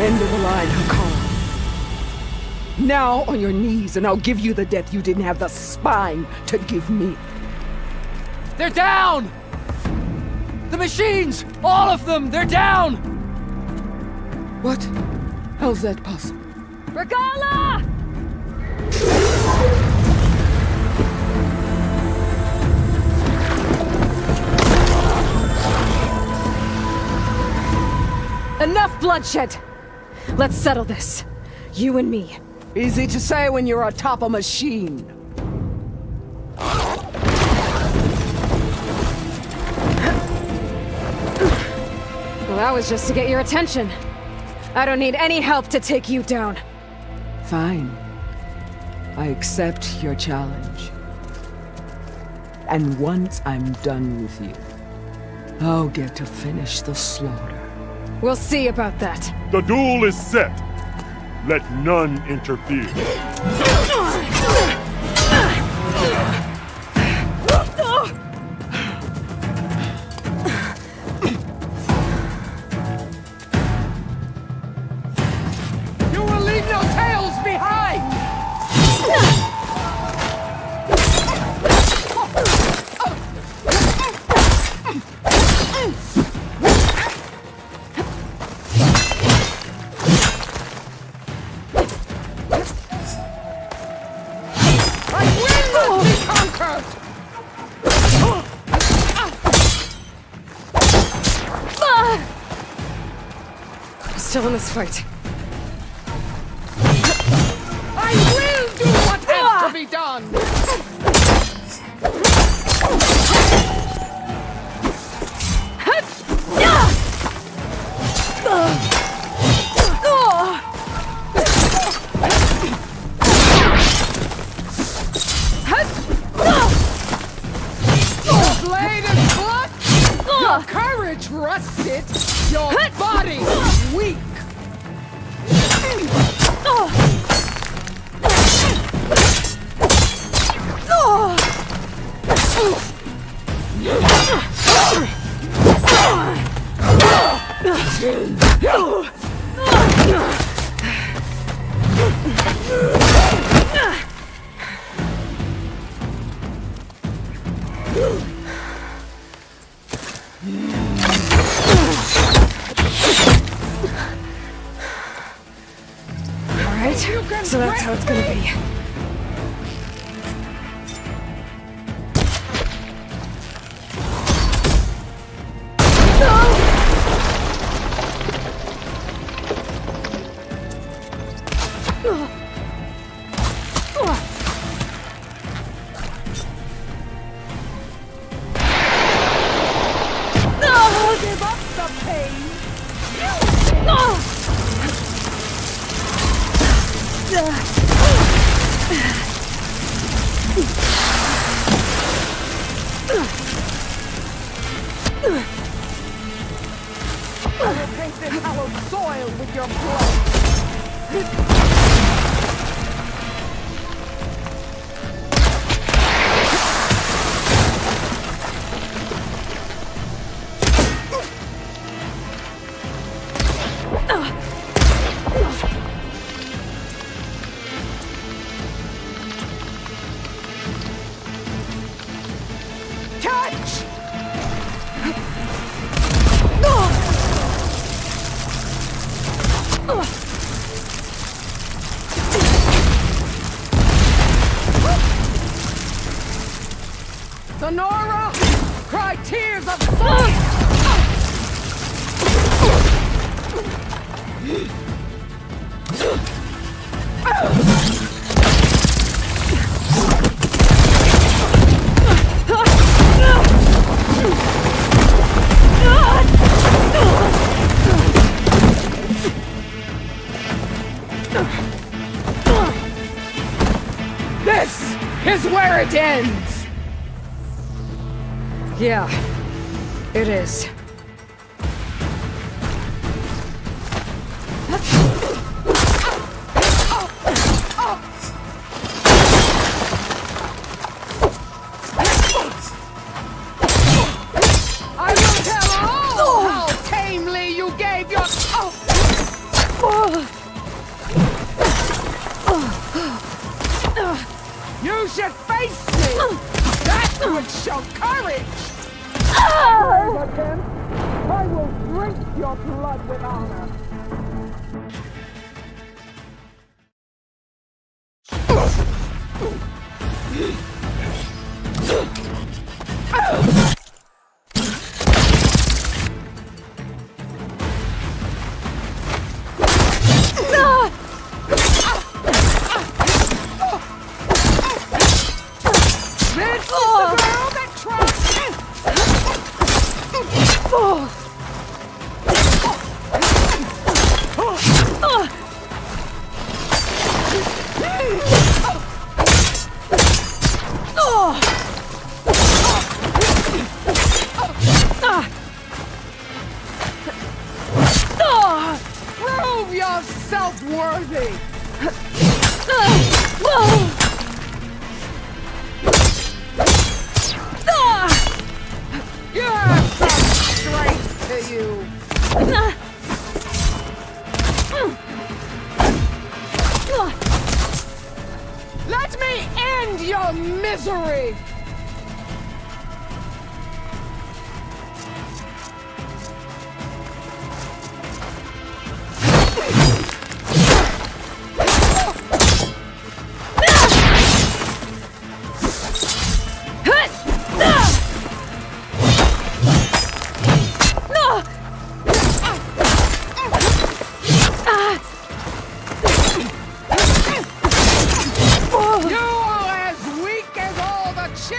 S18: End of the line, Hekaro. Now on your knees, and I'll give you the death you didn't have the spine to give me.
S13: They're down! The machines! All of them! They're down!
S18: What? How's that possible?
S7: Regala! Enough bloodshed! Let's settle this. You and me.
S18: Easy to say when you're atop a machine.
S7: Well, that was just to get your attention. I don't need any help to take you down.
S18: Fine. I accept your challenge. And once I'm done with you, I'll get to finish the slaughter.
S7: We'll see about that.
S9: The duel is set. Let none interfere.
S18: You will leave no tails behind!
S7: Still in this fight.
S18: I will do what has to be done!
S12: trust it. Your body's weak.
S7: Alright, so that's how it's gonna be.
S12: Give up the pain. I will paint this hallowed soil with your blood. Catch! Sonora, cry tears of fire! This is where it ends!
S7: Yeah, it is.
S12: I will tell all how tamely you gave your... You should face me! That would show courage! Again, I will drink your blood with honor! This is the girl that Prove yourself worthy! You have some strength to you! Let me end your misery! You are as weak as all the children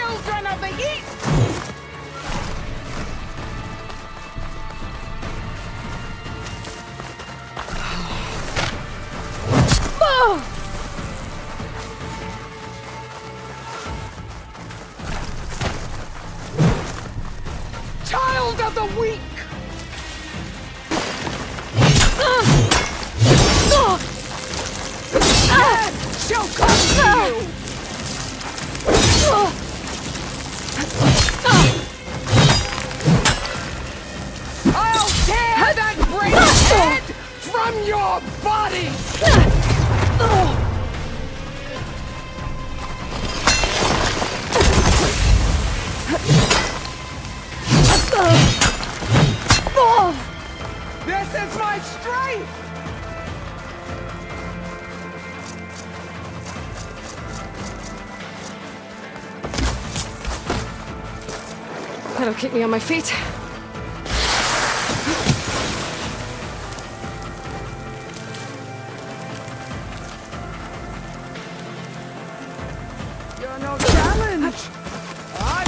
S7: That'll keep me on my feet.
S18: You're no challenge! I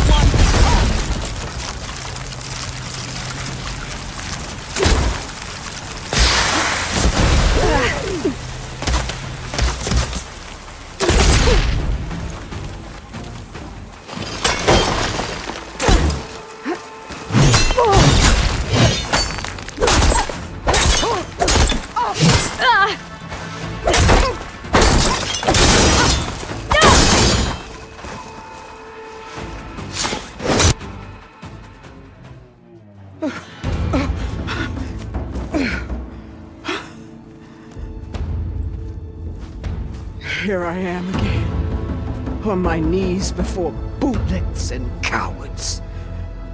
S18: Here I am again, on my knees before bootlets and cowards.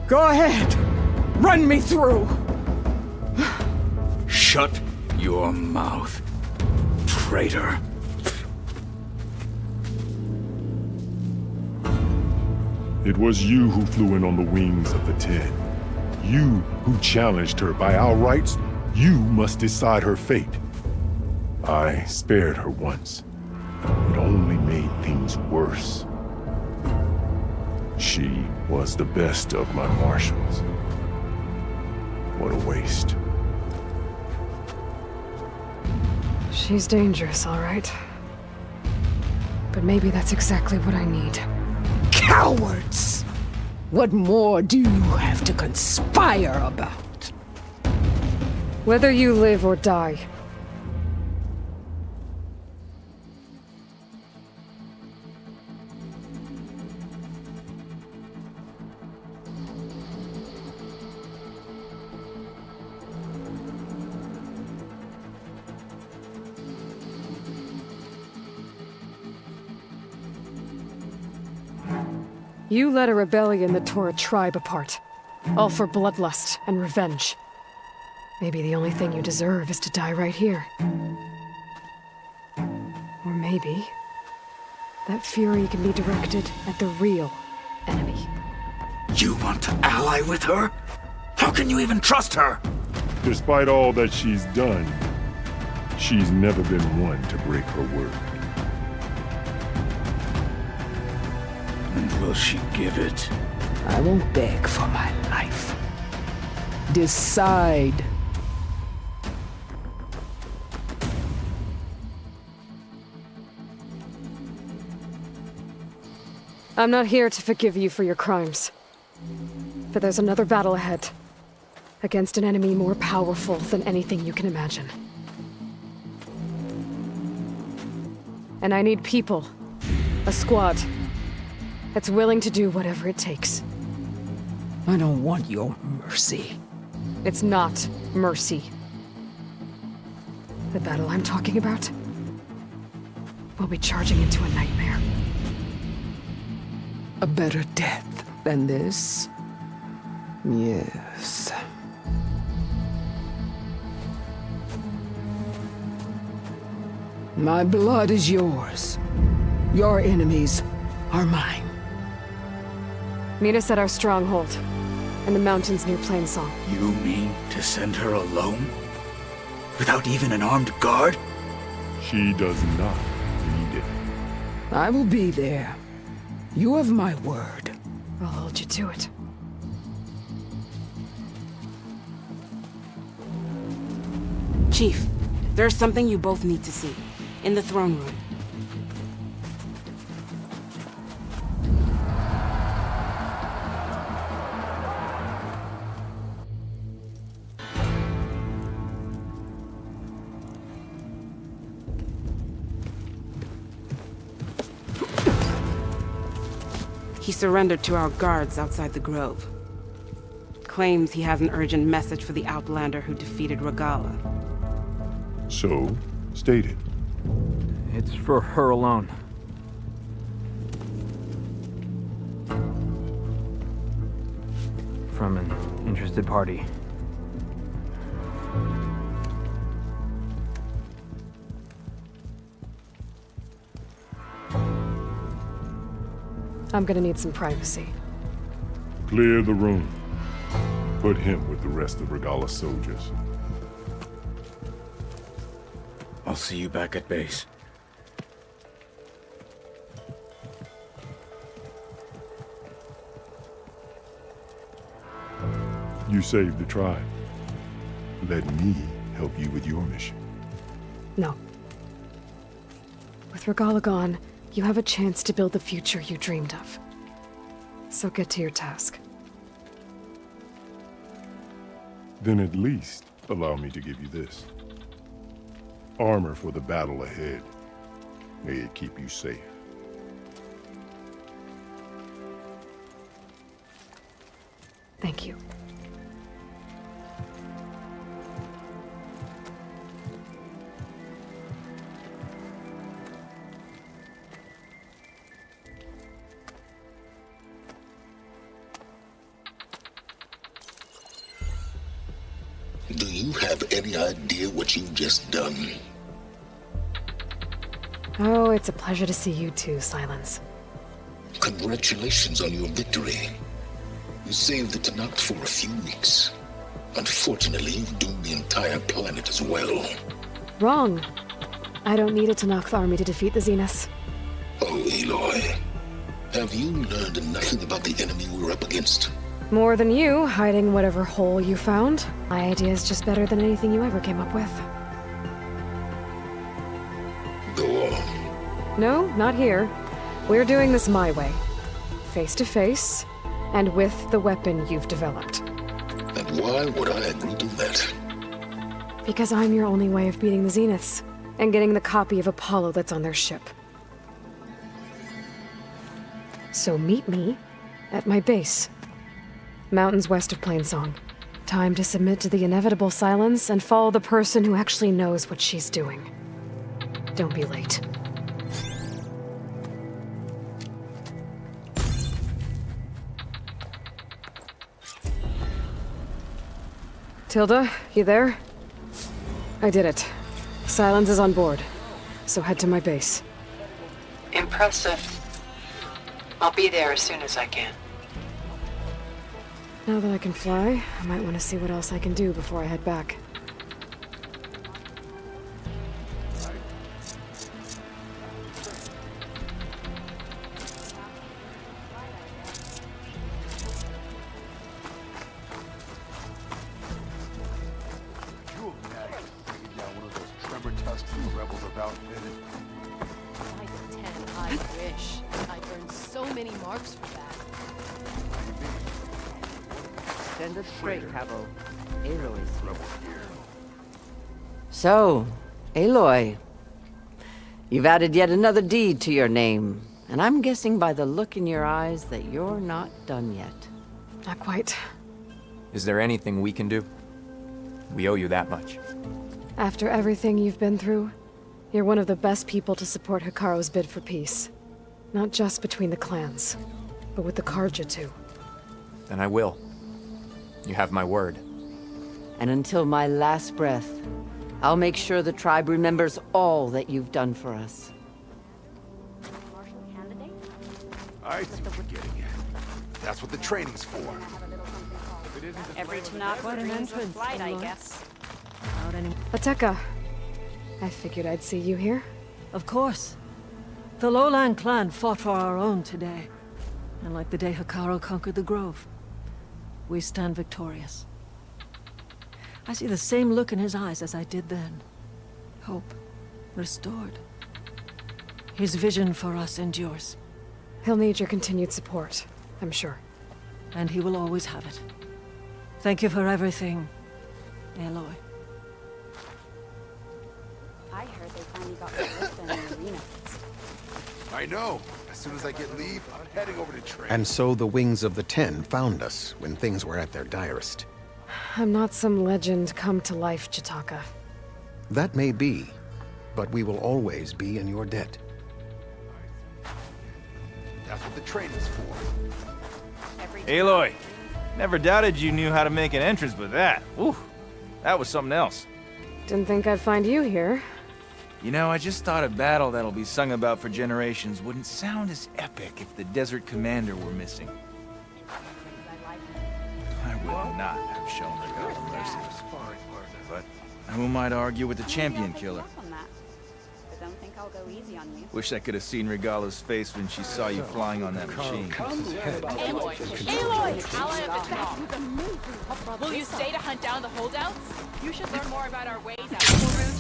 S18: Go ahead, run me through.
S6: Shut your mouth, traitor.
S9: It was you who flew in on the wings of the 10. You who challenged her by our rights. You must decide her fate. I spared her once. It only made things worse. She was the best of my marshals. What a waste.
S7: She's dangerous, all right. But maybe that's exactly what I need.
S18: Cowards! What more do you have to conspire about?
S7: Whether you live or die. You led a rebellion that tore a tribe apart. All for bloodlust and revenge. Maybe the only thing you deserve is to die right here. Or maybe that fury can be directed at the real enemy.
S6: You want to ally with her? How can you even trust her?
S9: Despite all that she's done, she's never been one to break her word.
S6: And will she give it?
S18: I won't beg for my life. Decide.
S7: I'm not here to forgive you for your crimes. But there's another battle ahead. Against an enemy more powerful than anything you can imagine. And I need people. A squad. That's willing to do whatever it takes.
S18: I don't want your mercy.
S7: It's not mercy. The battle I'm talking about will be charging into a nightmare.
S18: A better death than this? Yes. My blood is yours. Your enemies are mine.
S7: Meet us at our stronghold, in the mountains near Plainsong.
S6: You mean to send her alone? Without even an armed guard?
S9: She does not need it.
S18: I will be there. You have my word.
S7: I'll hold you to it.
S14: Chief, there's something you both need to see. In the throne room. He surrendered to our guards outside the grove. Claims he has an urgent message for the Outlander who defeated Regala.
S9: So, state it.
S13: It's for her alone. From an interested party.
S7: I'm gonna need some privacy.
S9: Clear the room. Put him with the rest of Regala's soldiers.
S6: I'll see you back at base.
S9: You saved the tribe. Let me help you with your mission.
S7: No. With Regala gone, you have a chance to build the future you dreamed of. So get to your task.
S9: Then at least allow me to give you this. Armor for the battle ahead. May it keep you safe.
S7: Thank you.
S19: Do you have any idea what you've just done?
S7: Oh, it's a pleasure to see you too, Silence.
S19: Congratulations on your victory. You saved the Tenakth for a few weeks. Unfortunately, you've doomed the entire planet as well.
S7: Wrong. I don't need a Tenakth army to defeat the Zeniths.
S19: Oh, Aloy. Have you learned nothing about the enemy we're up against?
S7: More than you, hiding whatever hole you found. My idea is just better than anything you ever came up with.
S19: Go on.
S7: No, not here. We're doing this my way. Face to face, and with the weapon you've developed.
S19: And why would I agree to that?
S7: Because I'm your only way of beating the Zeniths, and getting the copy of Apollo that's on their ship. So meet me at my base. Mountains west of Plainsong. Time to submit to the inevitable silence and follow the person who actually knows what she's doing. Don't be late. Tilda, you there? I did it. Silence is on board, so head to my base.
S8: Impressive. I'll be there as soon as I can.
S7: Now that I can fly, I might want to see what else I can do before I head back.
S20: I wish. I'd earned so many marks for that.
S21: Send us straight, Cabo. Aloy's here. So, Aloy. You've added yet another deed to your name. And I'm guessing by the look in your eyes that you're not done yet.
S7: Not quite.
S22: Is there anything we can do? We owe you that much.
S7: After everything you've been through, you're one of the best people to support Hikaru's bid for peace. Not just between the clans, but with the Carja too.
S22: Then I will. You have my word.
S21: And until my last breath, I'll make sure the tribe remembers all that you've done for us.
S3: I see what you're getting at. That's what the training's for.
S2: Every Tenakth dreams of flight, I guess.
S7: Ateka. I figured I'd see you here.
S23: Of course. The Lowland clan fought for our own today. And like the day Hikaru conquered the Grove, we stand victorious. I see the same look in his eyes as I did then. Hope restored. His vision for us endures.
S7: He'll need your continued support, I'm sure.
S23: And he will always have it. Thank you for everything, Aloy.
S2: I heard they finally got Ballista in the arena.
S3: I know. As soon as I get leave, I'm heading over to train.
S24: And so the Wings of the Ten found us when things were at their direst.
S7: I'm not some legend come to life, Jataka.
S24: That may be, but we will always be in your debt.
S3: That's what the training's for.
S25: Aloy, never doubted you knew how to make an entrance with that. Ooh, that was something else.
S7: Didn't think I'd find you here.
S25: You know, I just thought a battle that'll be sung about for generations wouldn't sound as epic if the Desert Commander were missing. would not have shown Regala mercy. But who am I to argue with the champion killer? Wish I could have seen Regala's face when she saw you flying on that machine.
S20: Aloy! Aloy! Ally of the Bath with a move. Will you stay to hunt down the holdouts? You should learn more about our ways out route.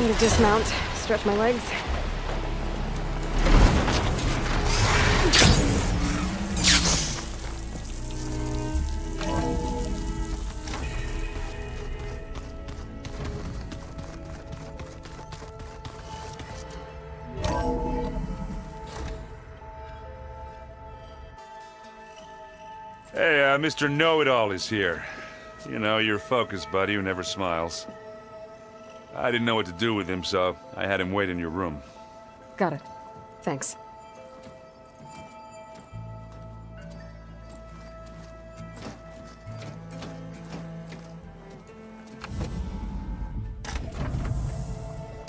S7: Need to dismount, stretch my legs.
S1: Hey, Mr. Know-It-All is here. You know, your focus buddy who never smiles. I didn't know what to do with him, so I had him wait in your room.
S7: Got it. Thanks.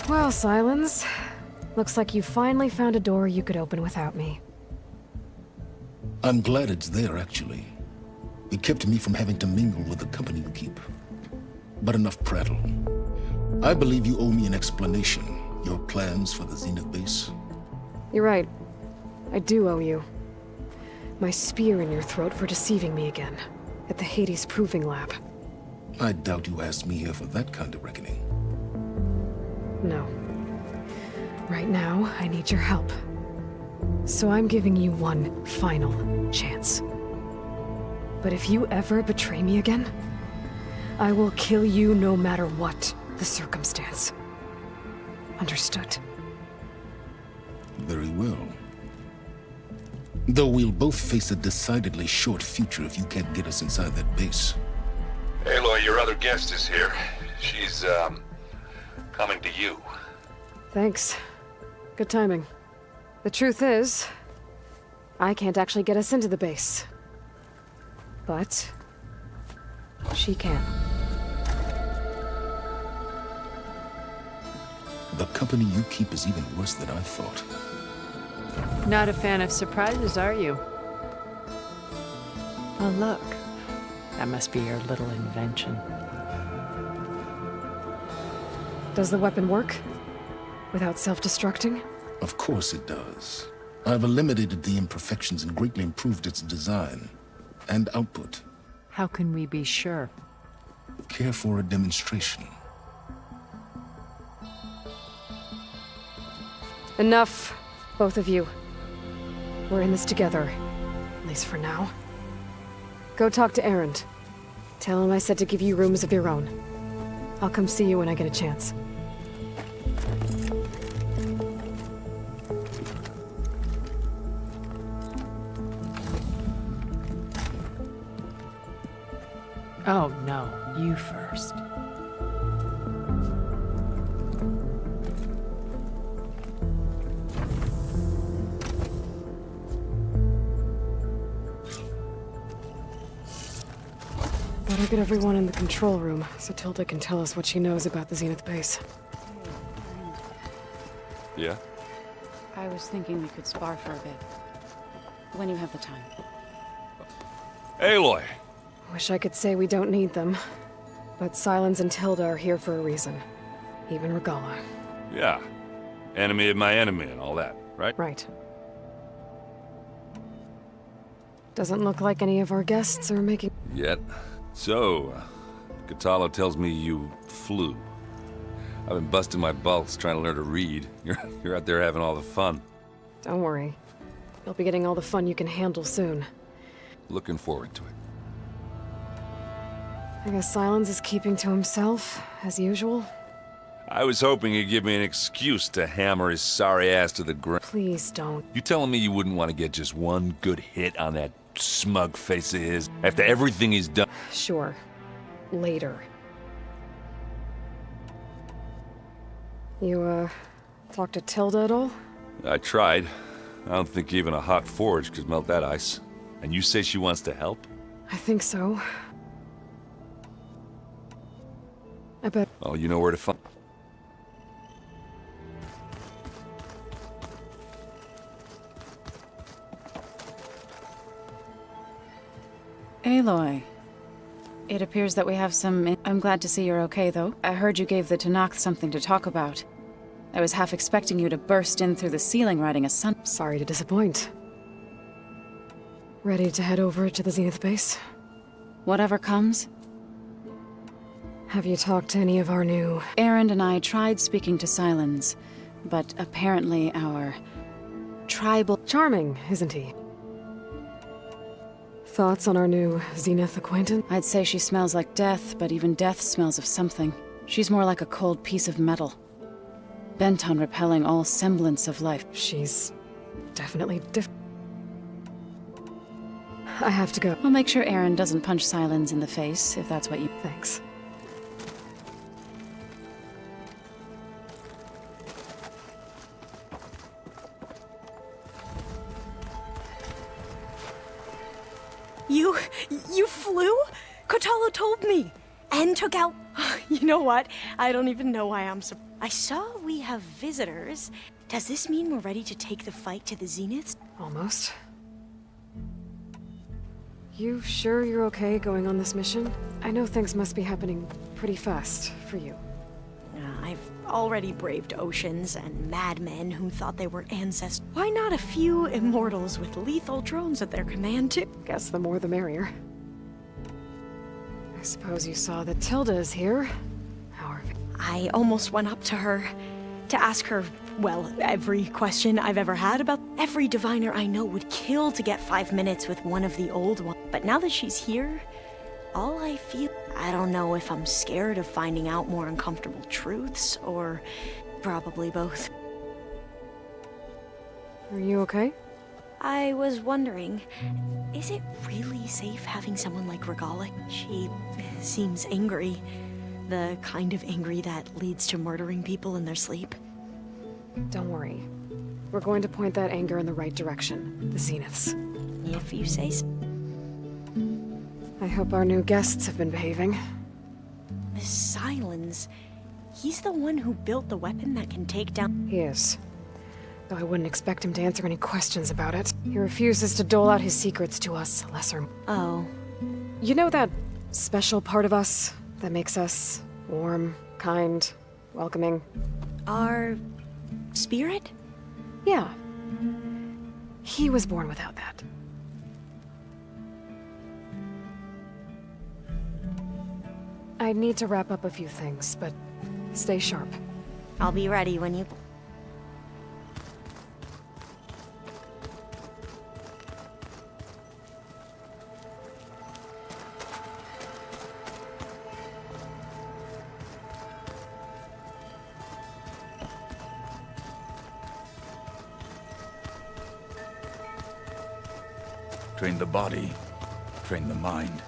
S7: Well, Silence. Looks like you finally found a door you could open without me.
S19: I'm glad it's there, actually. It kept me from having to mingle with the company you keep. But enough prattle. I believe you owe me an explanation. Your plans for the Zenith base?
S7: You're right. I do owe you. My spear in your throat for deceiving me again. At the Hades Proving Lab.
S19: I doubt you asked me here for that kind of reckoning.
S7: No. Right now, I need your help. So I'm giving you one final chance. But if you ever betray me again, I will kill you no matter what the circumstance. Understood?
S19: Very well. Though we'll both face a decidedly short future if you can't get us inside that base.
S1: Aloy, your other guest is here. She's, coming to you.
S7: Thanks. Good timing. The truth is, I can't actually get us into the base. But she can.
S19: The company you keep is even worse than I thought.
S21: Not a fan of surprises, are you? Oh, look. That must be your little invention.
S7: Does the weapon work? Without self-destructing?
S19: Of course it does. I've eliminated the imperfections and greatly improved its design and output.
S21: How can we be sure?
S19: Care for a demonstration?
S7: Enough, both of you. We're in this together, at least for now. Go talk to Erend. Tell him I said to give you rooms of your own. I'll come see you when I get a chance.
S21: Oh, no. You first.
S7: Better get everyone in the control room so Tilda can tell us what she knows about the Zenith base.
S1: Yeah?
S4: I was thinking we could spar for a bit. When you have the time.
S1: Aloy!
S7: Wish I could say we don't need them. But Sylens and Tilda are here for a reason. Even Regala.
S1: Yeah. Enemy of my enemy and all that, right?
S7: Right. Doesn't look like any of our guests are making...
S1: Yet. So, Katala tells me you flew. I've been busting my balls trying to learn to read. You're out there having all the fun.
S7: Don't worry. You'll be getting all the fun you can handle soon.
S1: Looking forward to it.
S7: I guess Sylens is keeping to himself, as usual.
S1: I was hoping he'd give me an excuse to hammer his sorry ass to the ground.
S7: Please don't.
S1: You telling me you wouldn't want to get just one good hit on that smug face of his after everything he's done?
S7: Sure. Later. You, talk to Tilda at all?
S1: I tried. I don't think even a hot forge could melt that ice. And you say she wants to help?
S7: I think so. I bet...
S1: Oh, you know where to find...
S4: Aloy. It appears that we have some... I'm glad to see you're okay, though. I heard you gave the Tenakth something to talk about. I was half expecting you to burst in through the ceiling riding a sun...
S7: Sorry to disappoint. Ready to head over to the Zenith base?
S4: Whatever comes.
S7: Have you talked to any of our new...
S4: Erend and I tried speaking to Sylens, but apparently our... tribal...
S7: Charming, isn't he? Thoughts on our new Zenith acquaintance?
S4: I'd say she smells like death, but even death smells of something. She's more like a cold piece of metal. Bent on repelling all semblance of life.
S7: She's... definitely different. I have to go.
S4: I'll make sure Erend doesn't punch Sylens in the face, if that's what you...
S7: Thanks.
S2: You flew? Katala told me. And took out... You know what? I don't even know why I'm so... I saw we have visitors. Does this mean we're ready to take the fight to the Zeniths?
S7: Almost. You sure you're okay going on this mission? I know things must be happening pretty fast for you.
S2: already braved oceans and madmen who thought they were ancestors. Why not a few immortals with lethal drones at their command, too?
S7: Guess the more the merrier. I suppose you saw that Tilda is here.
S2: I almost went up to her to ask her, well, every question I've ever had about every diviner I know would kill to get 5 minutes with one of the old ones. But now that she's here, all I feel, I don't know if I'm scared of finding out more uncomfortable truths, or probably both.
S7: Are you okay?
S2: I was wondering, is it really safe having someone like Regala? She seems angry. The kind of angry that leads to murdering people in their sleep.
S7: Don't worry. We're going to point that anger in the right direction. The Zeniths.
S2: If you say so.
S7: I hope our new guests have been behaving.
S2: This Silence. He's the one who built the weapon that can take down...
S7: He is. Though I wouldn't expect him to answer any questions about it. He refuses to dole out his secrets to us, lesser...
S2: Oh.
S7: You know that special part of us that makes us warm, kind, welcoming?
S2: Our... spirit?
S7: Yeah. He was born without that. I need to wrap up a few things, but stay sharp.
S2: I'll be ready when you...
S6: Train the body, train the mind.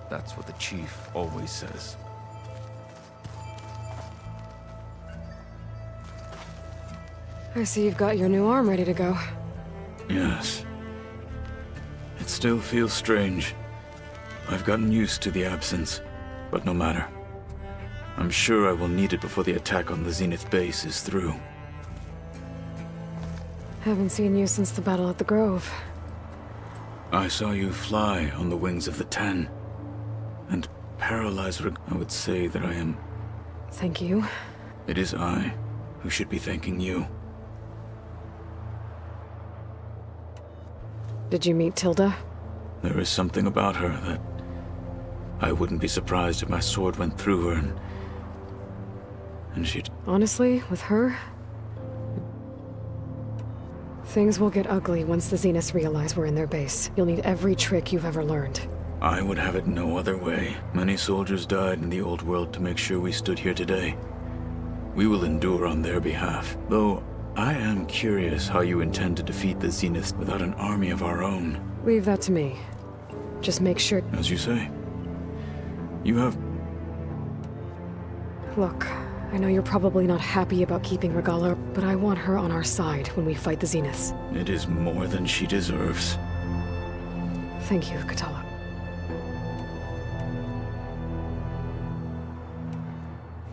S6: That's what the chief always says.
S7: I see you've got your new arm ready to go.
S6: Yes. It still feels strange. I've gotten used to the absence, but no matter. I'm sure I will need it before the attack on the Zenith base is through.
S7: Haven't seen you since the battle at the Grove.
S6: I saw you fly on the wings of the Ten, and paralyze I would say that I am...
S7: Thank you.
S6: It is I who should be thanking you.
S7: Did you meet Tilda?
S6: There is something about her that... I wouldn't be surprised if my sword went through her and she'd...
S7: Honestly, with her... Things will get ugly once the Zeniths realize we're in their base. You'll need every trick you've ever learned.
S6: I would have it no other way. Many soldiers died in the old world to make sure we stood here today. We will endure on their behalf. Though, I am curious how you intend to defeat the Zeniths without an army of our own.
S7: Leave that to me. Just make sure...
S6: As you say. You have...
S7: Look, I know you're probably not happy about keeping Regala, but I want her on our side when we fight the Zeniths.
S6: It is more than she deserves.
S7: Thank you, Katala.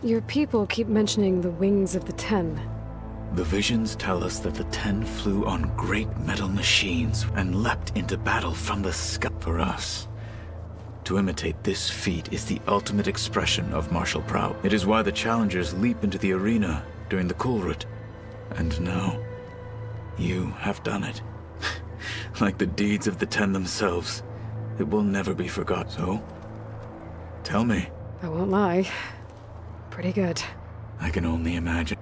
S7: Your people keep mentioning the wings of the Ten.
S6: The visions tell us that the Ten flew on great metal machines and leapt into battle from the sky for us. To imitate this feat is the ultimate expression of martial prowess. It is why the challengers leap into the arena during the Kulrut. And now, you have done it. Like the deeds of the Ten themselves, it will never be forgotten. So, tell me.
S7: I won't lie. Pretty good.
S6: I can only imagine.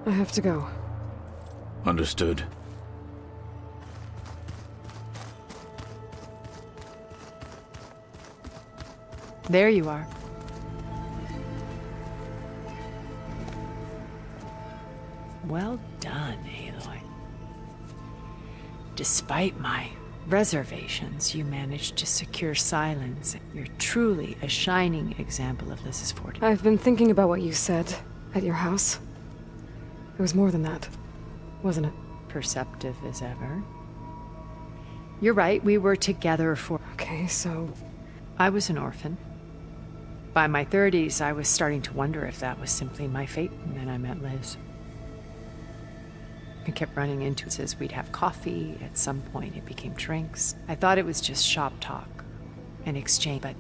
S7: I have to go.
S6: Understood.
S8: There you are. Well done, Aloy. Despite my reservations, you managed to secure Silence. You're truly a shining example of Liz's fortitude.
S7: I've been thinking about what you said at your house. It was more than that, wasn't it?
S8: Perceptive as ever. You're right, we were together for...
S7: Okay, so...
S8: I was an orphan. By my 30s, I was starting to wonder if that was simply my fate, and then I met Liz. I kept running into it as we'd have coffee. At some point, it became drinks. I thought it was just shop talk and exchange, but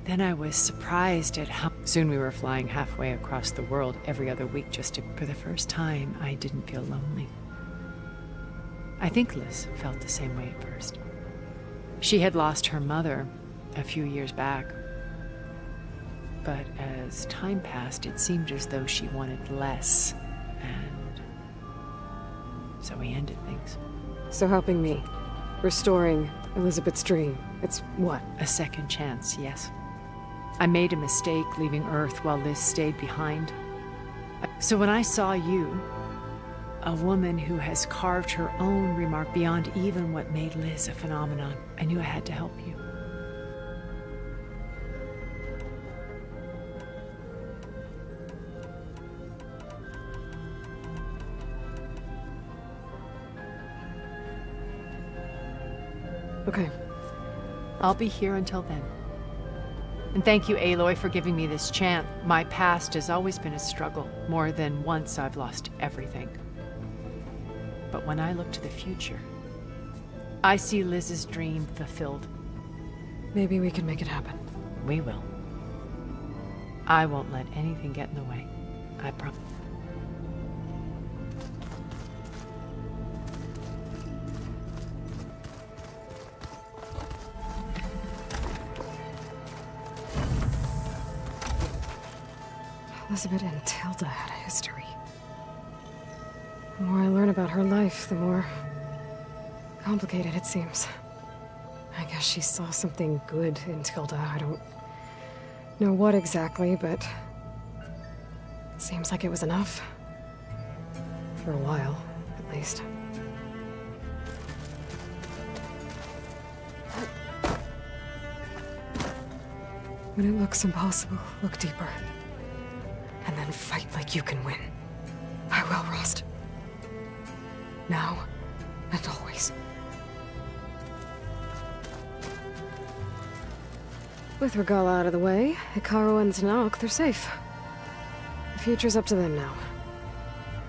S5: Then I was surprised at how soon we were flying halfway across the world every other week just to... For the first time, I didn't feel lonely. I think Liz felt the same way at first. She had lost her mother a few years back. But as time passed, it seemed as though she wanted less, and so we ended things.
S7: So helping me, restoring Elizabeth's dream, it's what?
S5: A second chance, yes. I made a mistake leaving Earth while Liz stayed behind. So when I saw you, a woman who has carved her own remark beyond even what made Liz a phenomenon, I knew I had to help you.
S7: Okay.
S5: I'll be here until then. And thank you, Aloy, for giving me this chance. My past has always been a struggle. More than once I've lost everything. But when I look to the future, I see Liz's dream fulfilled.
S7: Maybe we can make it happen.
S5: We will. I won't let anything get in the way. I promise.
S7: Elizabeth and Tilda had a history. The more I learn about her life, the more complicated it seems. I guess she saw something good in Tilda. I don't know what exactly, but it seems like it was enough. For a while, at least. When it looks impossible, look deeper. And then fight like you can win. I will, Rost. Now and always. With Regala out of the way, Hikaru and Tanakh, they're safe. The future's up to them now.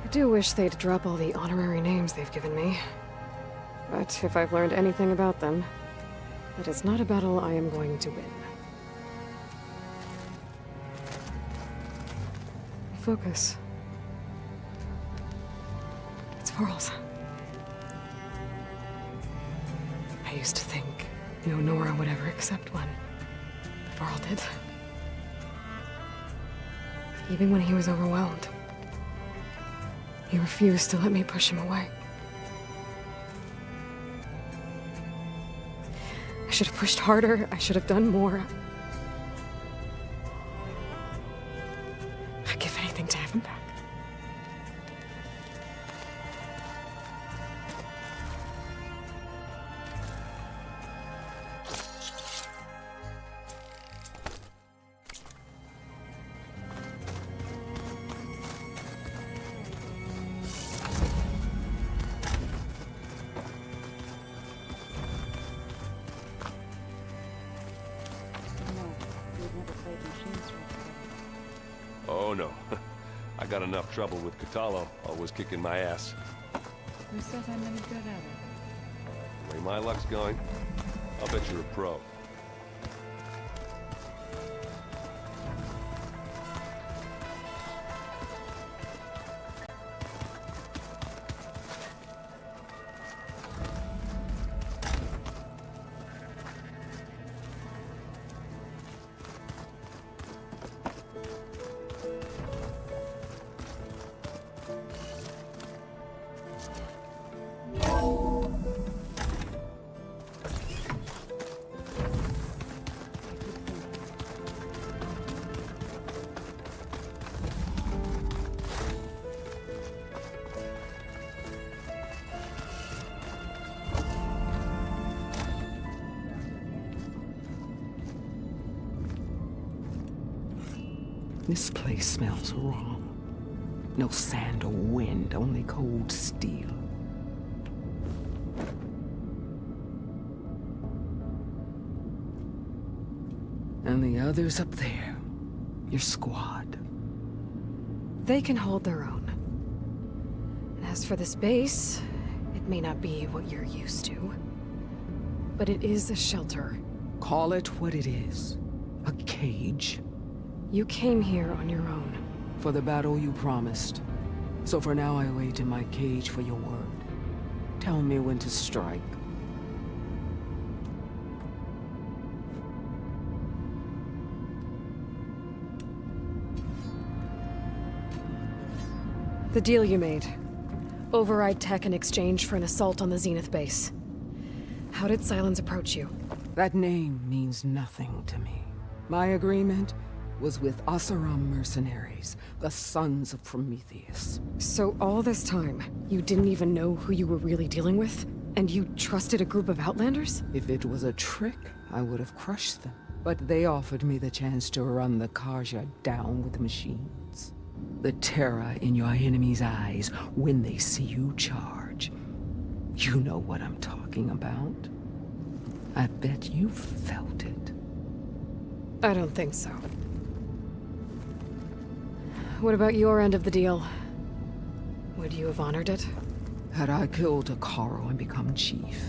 S7: I do wish they'd drop all the honorary names they've given me. But if I've learned anything about them, that it's not a battle I am going to win. Focus. It's Varl's. I used to think no Nora would ever accept one. But Varl did. Even when he was overwhelmed. He refused to let me push him away. I should have pushed harder. I should have done more. I'd give anything to have him back.
S16: Oh no. I got enough trouble with Catalo, always kicking my ass.
S5: Who says I'm any good at it?
S16: The way my luck's going, I'll bet you're a pro.
S18: This place smells wrong. No sand or wind, only cold steel. And the others up there, your squad.
S7: They can hold their own. And as for this base, it may not be what you're used to. But it is a shelter.
S18: Call it what it is. A cage.
S7: You came here on your own.
S18: For the battle you promised. So for now I wait in my cage for your word. Tell me when to strike.
S7: The deal you made. Override tech in exchange for an assault on the Zenith base. How did Silence approach you?
S18: That name means nothing to me. My agreement was with Oseram mercenaries, the sons of Prometheus.
S7: So all this time, you didn't even know who you were really dealing with? And you trusted a group of Outlanders?
S18: If it was a trick, I would have crushed them. But they offered me the chance to run the Karja down with machines. The terror in your enemy's eyes when they see you charge. You know what I'm talking about. I bet you felt it.
S7: I don't think so. What about your end of the deal? Would you have honored it?
S18: Had I killed Hekarro and become chief,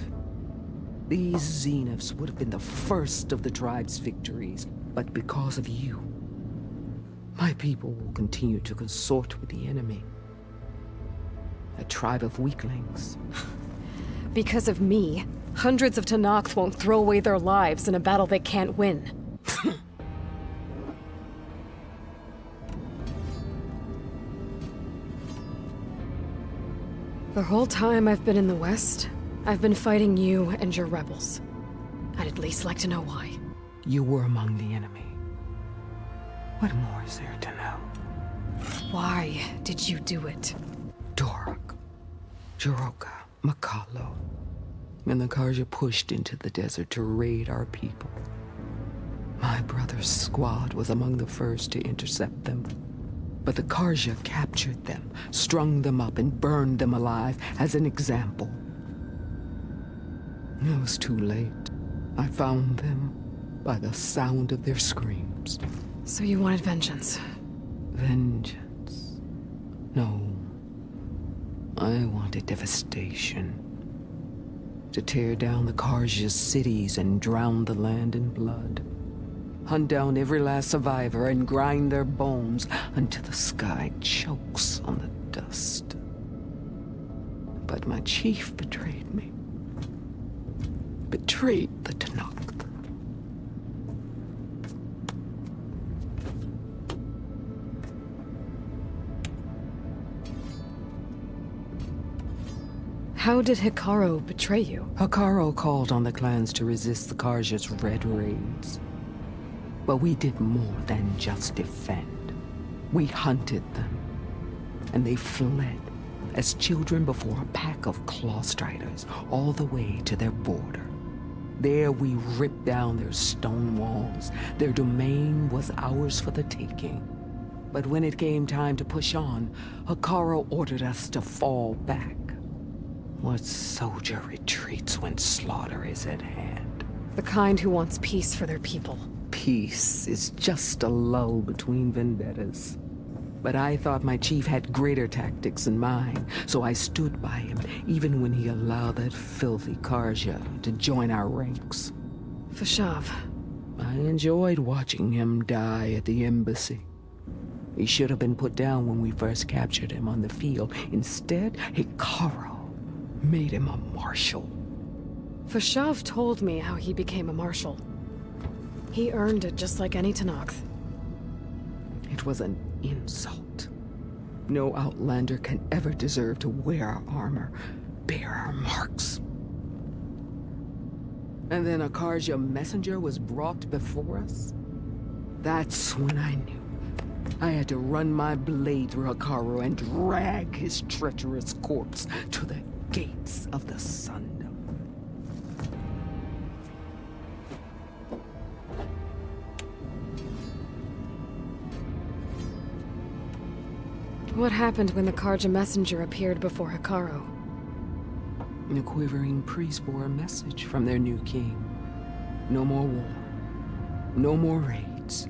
S18: these Zeniths would have been the first of the tribe's victories. But because of you, my people will continue to consort with the enemy. A tribe of weaklings.
S7: Because of me, hundreds of Tenakth won't throw away their lives in a battle they can't win. The whole time I've been in the West, I've been fighting you and your rebels. I'd at least like to know why.
S18: You were among the enemy. What more is there to know?
S7: Why did you do it?
S18: Dorak, Jiroka, Makalo, and the Karja pushed into the desert to raid our people. My brother's squad was among the first to intercept them. But the Karja captured them, strung them up, and burned them alive as an example. It was too late. I found them by the sound of their screams.
S7: So you wanted vengeance?
S18: Vengeance? No. I wanted devastation. To tear down the Karja's cities and drown the land in blood. Hunt down every last survivor and grind their bones until the sky chokes on the dust. But my chief betrayed me. Betrayed the Tenakth.
S7: How did Hekarro betray you?
S18: Hekarro called on the clans to resist the Karja's red raids. But we did more than just defend. We hunted them, and they fled as children before a pack of claw striders all the way to their border. There we ripped down their stone walls. Their domain was ours for the taking. But when it came time to push on, Hekarro ordered us to fall back. What soldier retreats when slaughter is at hand?
S7: The kind who wants peace for their people.
S18: Peace is just a lull between vendettas. But I thought my chief had greater tactics than mine, so I stood by him, even when he allowed that filthy Karja to join our ranks.
S7: Fashav.
S18: I enjoyed watching him die at the embassy. He should have been put down when we first captured him on the field. Instead, Hekarro made him a marshal.
S7: Fashav told me how he became a marshal. He earned it just like any Tenakth.
S18: It was an insult. No Outlander can ever deserve to wear our armor, bear our marks. And then a Karja messenger was brought before us? That's when I knew. I had to run my blade through Hekarro and drag his treacherous corpse to the gates of the Sundom.
S7: What happened when the Karja messenger appeared before Hekarro?
S18: The quivering priests bore a message from their new king. No more war. No more raids.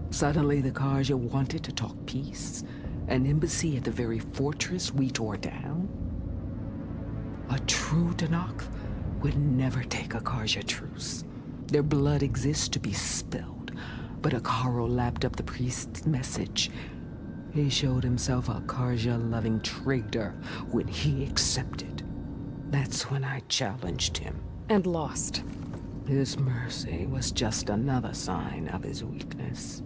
S18: Suddenly the Karja wanted to talk peace. An embassy at the very fortress we tore down? A true Tenakth would never take a Karja truce. Their blood exists to be spilled, but Akaro lapped up the priest's message. He showed himself a Karja-loving traitor when he accepted. That's when I challenged him.
S7: And lost.
S18: His mercy was just another sign of his weakness.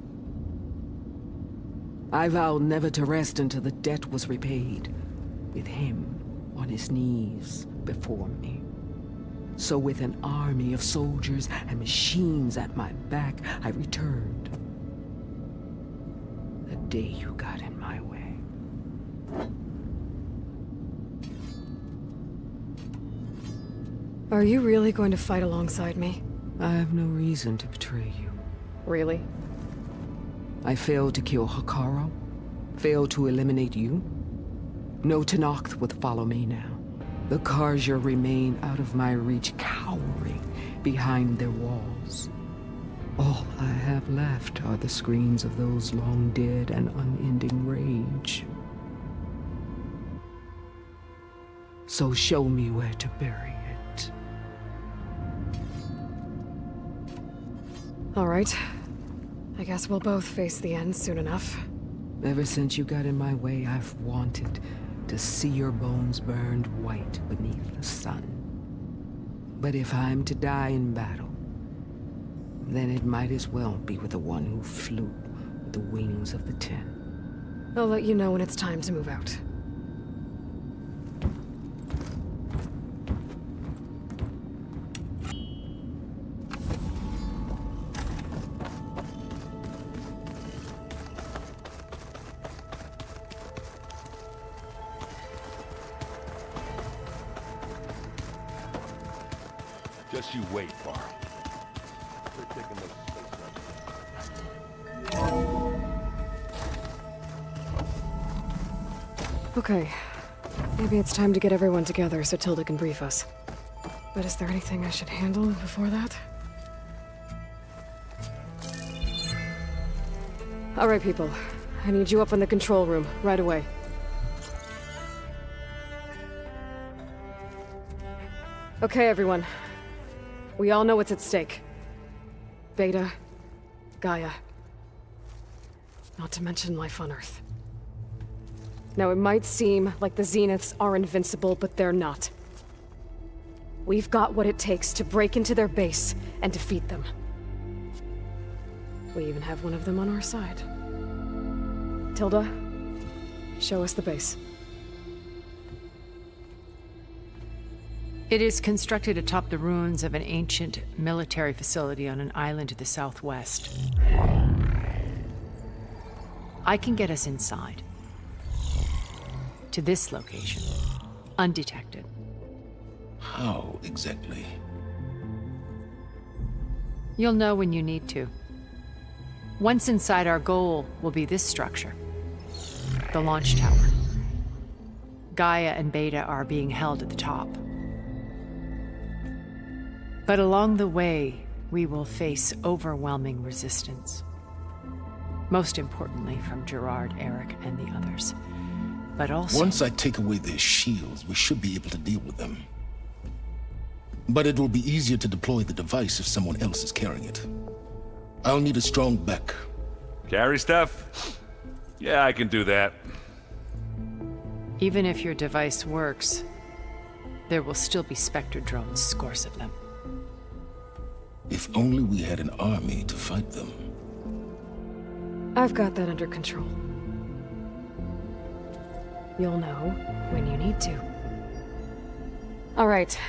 S18: I vowed never to rest until the debt was repaid, with him on his knees before me. So with an army of soldiers and machines at my back, I returned. The day you got in my way.
S7: Are you really going to fight alongside me?
S18: I have no reason to betray you.
S7: Really?
S18: I failed to kill Hekaro, failed to eliminate you. No Tenakth would follow me now. The Karja remain out of my reach, cowering behind their walls. All I have left are the screams of those long dead and unending rage. So show me where to bury it.
S7: All right. I guess we'll both face the end soon enough.
S18: Ever since you got in my way, I've wanted to see your bones burned white beneath the sun. But if I'm to die in battle, then it might as well be with the one who flew with the wings of the Ten.
S7: I'll let you know when it's time to move out.
S16: Just you wait, Barl. They're taking those space runs.
S7: Okay. Maybe it's time to get everyone together so Tilda can brief us. But is there anything I should handle before that? All right, people. I need you up in the control room, right away. Okay, everyone. We all know what's at stake. Beta, Gaia. Not to mention life on Earth. Now, it might seem like the Zeniths are invincible, but they're not. We've got what it takes to break into their base and defeat them. We even have one of them on our side. Tilda, show us the base.
S5: It is constructed atop the ruins of an ancient military facility on an island to the southwest. I can get us inside. To this location, undetected.
S19: How exactly?
S5: You'll know when you need to. Once inside, our goal will be this structure. The launch tower. Gaia and Beta are being held at the top. But along the way, we will face overwhelming resistance. Most importantly from Gerard, Eric, and the others. But also...
S19: Once I take away their shields, we should be able to deal with them. But it will be easier to deploy the device if someone else is carrying it. I'll need a strong back.
S1: Carry stuff? Yeah, I can do that.
S5: Even if your device works, there will still be Spectre drones, scores of them.
S19: If only we had an army to fight them.
S7: I've got that under control. You'll know when you need to. All right.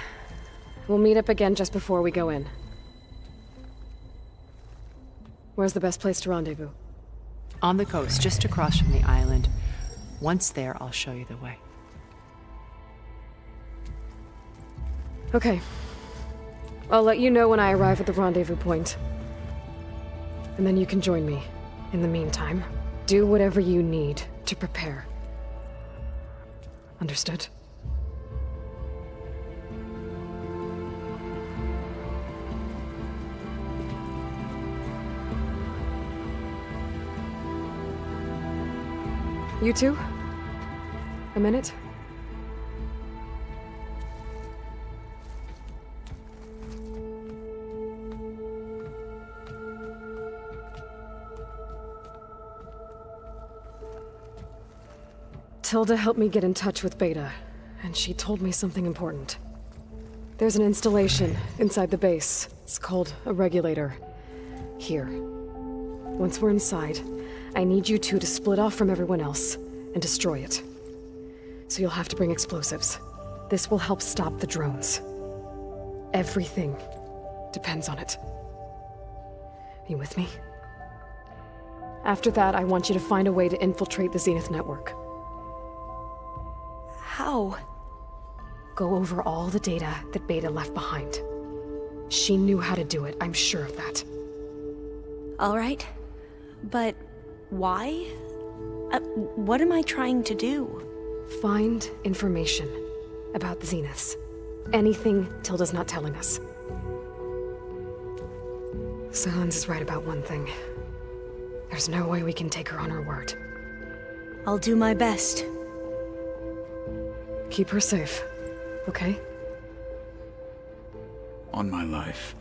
S7: We'll meet up again just before we go in. Where's the best place to rendezvous?
S5: On the coast, just across from the island. Once there, I'll show you the way.
S7: Okay. I'll let you know when I arrive at the rendezvous point. And then you can join me. In the meantime, do whatever you need to prepare. Understood? You two? A minute? Matilda helped me get in touch with Beta, and she told me something important. There's an installation inside the base. It's called a regulator. Here. Once we're inside, I need you two to split off from everyone else and destroy it. So you'll have to bring explosives. This will help stop the drones. Everything depends on it. Are you with me? After that, I want you to find a way to infiltrate the Zenith network.
S2: How?
S7: Go over all the data that Beta left behind. She knew how to do it, I'm sure of that.
S2: All right. But why? What am I trying to do?
S7: Find information about the Zeniths. Anything Tilda's not telling us. So Hans is right about one thing. There's no way we can take her on her word.
S2: I'll do my best.
S7: Keep her safe, okay?
S6: On my life.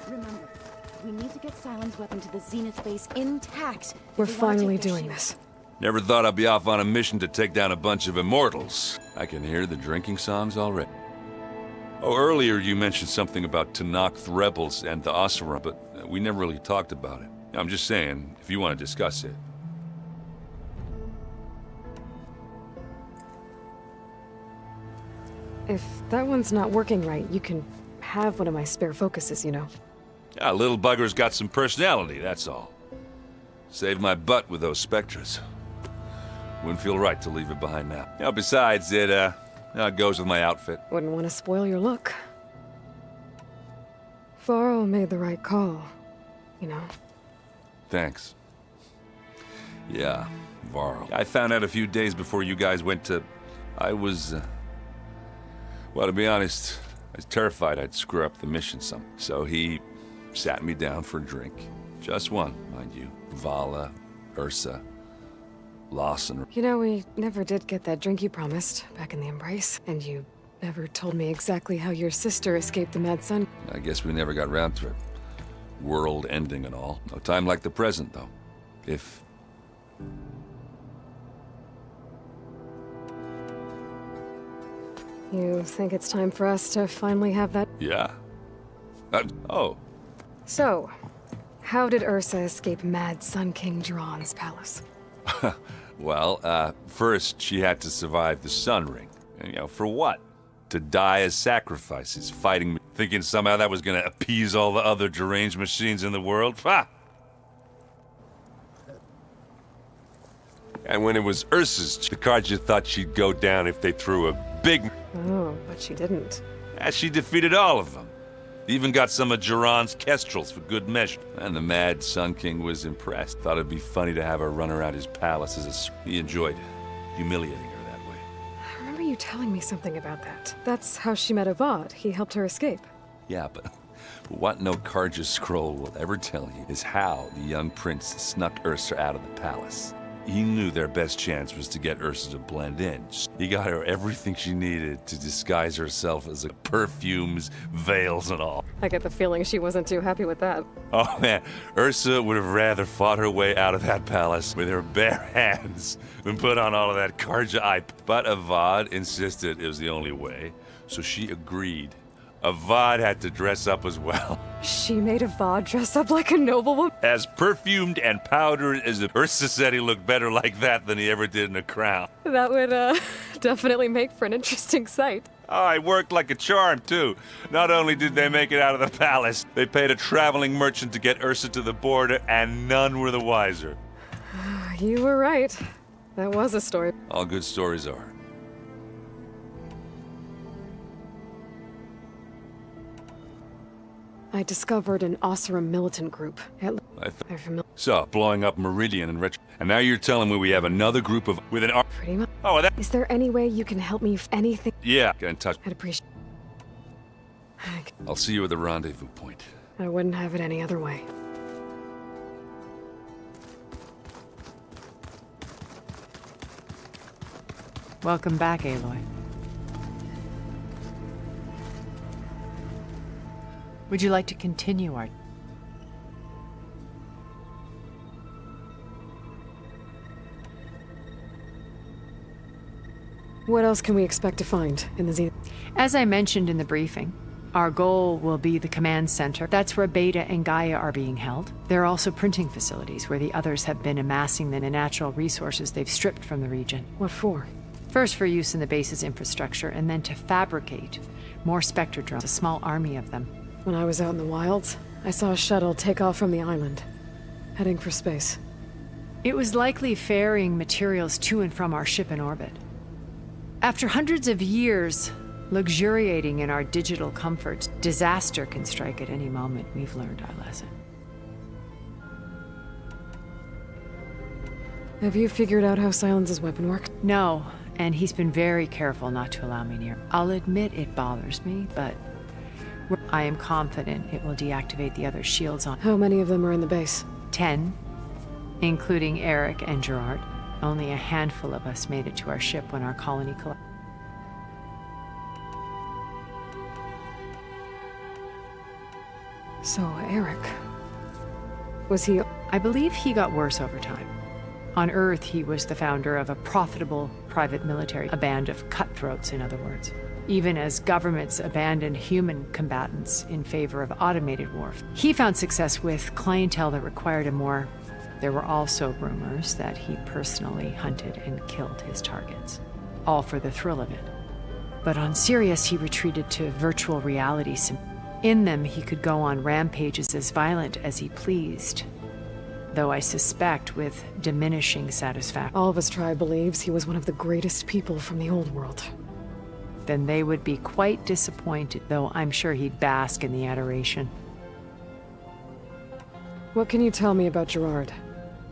S10: Remember, we need to get Silent's weapon to the Zenith base intact.
S7: We're finally doing this.
S1: Never thought I'd be off on a mission to take down a bunch of immortals. I can hear the drinking songs already. Oh, earlier you mentioned something about Tenakth rebels and the Oseram, but we never really talked about it. I'm just saying, if you want to discuss it.
S7: If that one's not working right, you can have one of my spare focuses, you know.
S1: Yeah, little bugger's got some personality, that's all. Saved my butt with those spectras. Wouldn't feel right to leave it behind now. You know, besides, it goes with my outfit.
S7: Wouldn't want to spoil your look. Varro made the right call, you know.
S1: Thanks. Yeah, Varro. I found out a few days before you guys went to... I was... well, to be honest, I was terrified I'd screw up the mission some. So he sat me down for a drink. Just one, mind you. Vala, Ursa, Lawson.
S7: You know, we never did get that drink you promised back in the Embrace. And you never told me exactly how your sister escaped the Mad Sun.
S1: I guess we never got around to it. World ending and all. No time like the present, though. If...
S7: You think it's time for us to finally have that?
S1: Yeah. Oh.
S7: So, how did Ursa escape Mad Sun King Jiran's palace?
S1: Well, first she had to survive the Sun Ring. And, you know, for what? To die as sacrifices, fighting me, thinking somehow that was gonna appease all the other deranged machines in the world? Ha! And when it was Ursa's, the Carja thought she'd go down if they threw a big...
S7: Oh, but she didn't.
S1: As she defeated all of them. Even got some of Jiran's kestrels for good measure. And the Mad Sun King was impressed. Thought it'd be funny to have her run around his palace as a... He enjoyed humiliating her that way.
S7: I remember you telling me something about that. That's how she met Avad. He helped her escape.
S1: Yeah, but what no Carja scroll will ever tell you is how the young prince snuck Ursa out of the palace. He knew their best chance was to get Ursa to blend in. He got her everything she needed to disguise herself as perfumes, veils, and all.
S7: I get the feeling she wasn't too happy with that.
S1: Oh man, Ursa would have rather fought her way out of that palace with her bare hands than put on all of that Carja hype. But Avad insisted it was the only way, so she agreed. Avad had to dress up as well.
S7: She made Avad dress up like a noblewoman?
S1: As perfumed and powdered as if Ursa said he looked better like that than he ever did in a crown.
S7: That would, definitely make for an interesting sight.
S1: Oh, it worked like a charm, too. Not only did they make it out of the palace, they paid a traveling merchant to get Ursa to the border, and none were the wiser.
S7: You were right. That was a story.
S1: All good stories are.
S7: I discovered an Oseram militant group. So,
S1: blowing up Meridian and Retro. And now you're telling me we have another group of... with an...
S7: Pretty much.
S1: Oh, that...
S7: Is there any way you can help me if anything?
S1: Yeah, get in touch.
S7: I'd appreciate.
S1: I'll see you at the rendezvous point.
S7: I wouldn't have it any other way.
S5: Welcome back, Aloy. Would you like to continue our...
S7: What else can we expect to find in the Zenith?
S5: As I mentioned in the briefing, our goal will be the command center. That's where Beta and Gaia are being held. There are also printing facilities where the others have been amassing the natural resources they've stripped from the region.
S7: What for?
S5: First for use in the base's infrastructure, and then to fabricate more Spectre drones, a small army of them.
S7: When I was out in the wilds, I saw a shuttle take off from the island, heading for space.
S5: It was likely ferrying materials to and from our ship in orbit. After hundreds of years luxuriating in our digital comforts, disaster can strike at any moment. We've learned our lesson.
S7: Have you figured out how Silence's weapon works?
S5: No, and he's been very careful not to allow me near. I'll admit it bothers me, but I am confident it will deactivate the other shields on.
S7: How many of them are in the base?
S5: 10, including Eric and Gerard. Only a handful of us made it to our ship when our colony collapsed.
S7: So, Eric... was he...
S5: I believe he got worse over time. On Earth, he was the founder of a profitable private military, a band of cutthroats, in other words. Even as governments abandoned human combatants in favor of automated warfare. He found success with clientele that required him more. There were also rumors that he personally hunted and killed his targets, all for the thrill of it. But on Sirius, he retreated to virtual reality. In them, he could go on rampages as violent as he pleased, though I suspect with diminishing satisfaction.
S7: All of his tribe believes he was one of the greatest people from the old world.
S5: Then they would be quite disappointed, though I'm sure he'd bask in the adoration.
S7: What can you tell me about Gerard?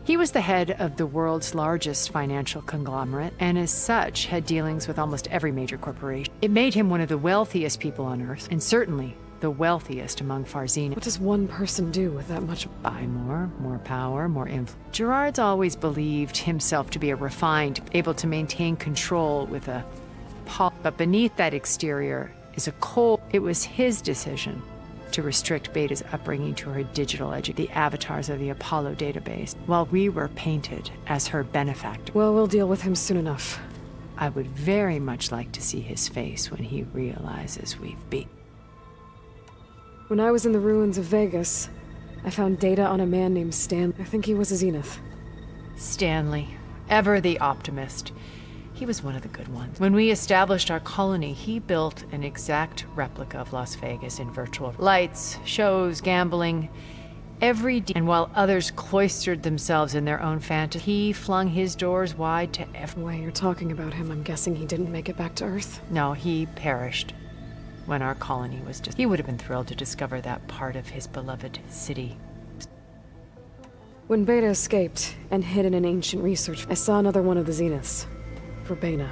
S5: He was the head of the world's largest financial conglomerate, and as such, had dealings with almost every major corporation. It made him one of the wealthiest people on Earth, and certainly the wealthiest among Farzina.
S7: What does one person do with that much?
S5: Buy more power, more influence. Gerard's always believed himself to be a refined, able to maintain control with a but beneath that exterior is a cold. It was his decision to restrict Beta's upbringing to her digital the avatars of the Apollo database, while we were painted as her benefactor.
S7: Well, we'll deal with him soon enough.
S5: I would very much like to see his face when he realizes we've beaten.
S7: When I was in the ruins of Vegas, I found data on a man named Stan. I think he was a Zenith.
S5: Stanley, ever the optimist. He was one of the good ones. When we established our colony, he built an exact replica of Las Vegas in virtual lights, shows, gambling, and while others cloistered themselves in their own fantasy, he flung his doors wide to everyone.
S7: The way you're talking about him, I'm guessing he didn't make it back to Earth?
S5: No, he perished when our colony was just... He would have been thrilled to discover that part of his beloved city.
S7: When Beta escaped and hid in an ancient research, I saw another one of the Zeniths. Verbena.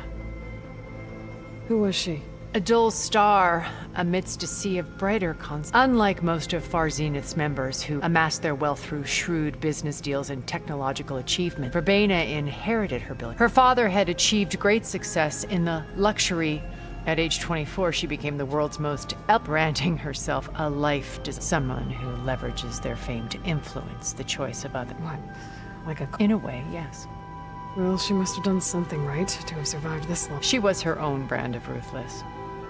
S7: Who was she?
S5: A dull star amidst a sea of brighter concepts. Unlike most of Farzenith's members who amassed their wealth through shrewd business deals and technological achievement, Verbena inherited her ability. Her father had achieved great success in the luxury. At age 24, she became the world's most branding herself a life someone who leverages their fame to influence the choice of others.
S7: What? Like a...
S5: In a way, yes.
S7: Well, she must have done something right to have survived this long.
S5: She was her own brand of ruthless.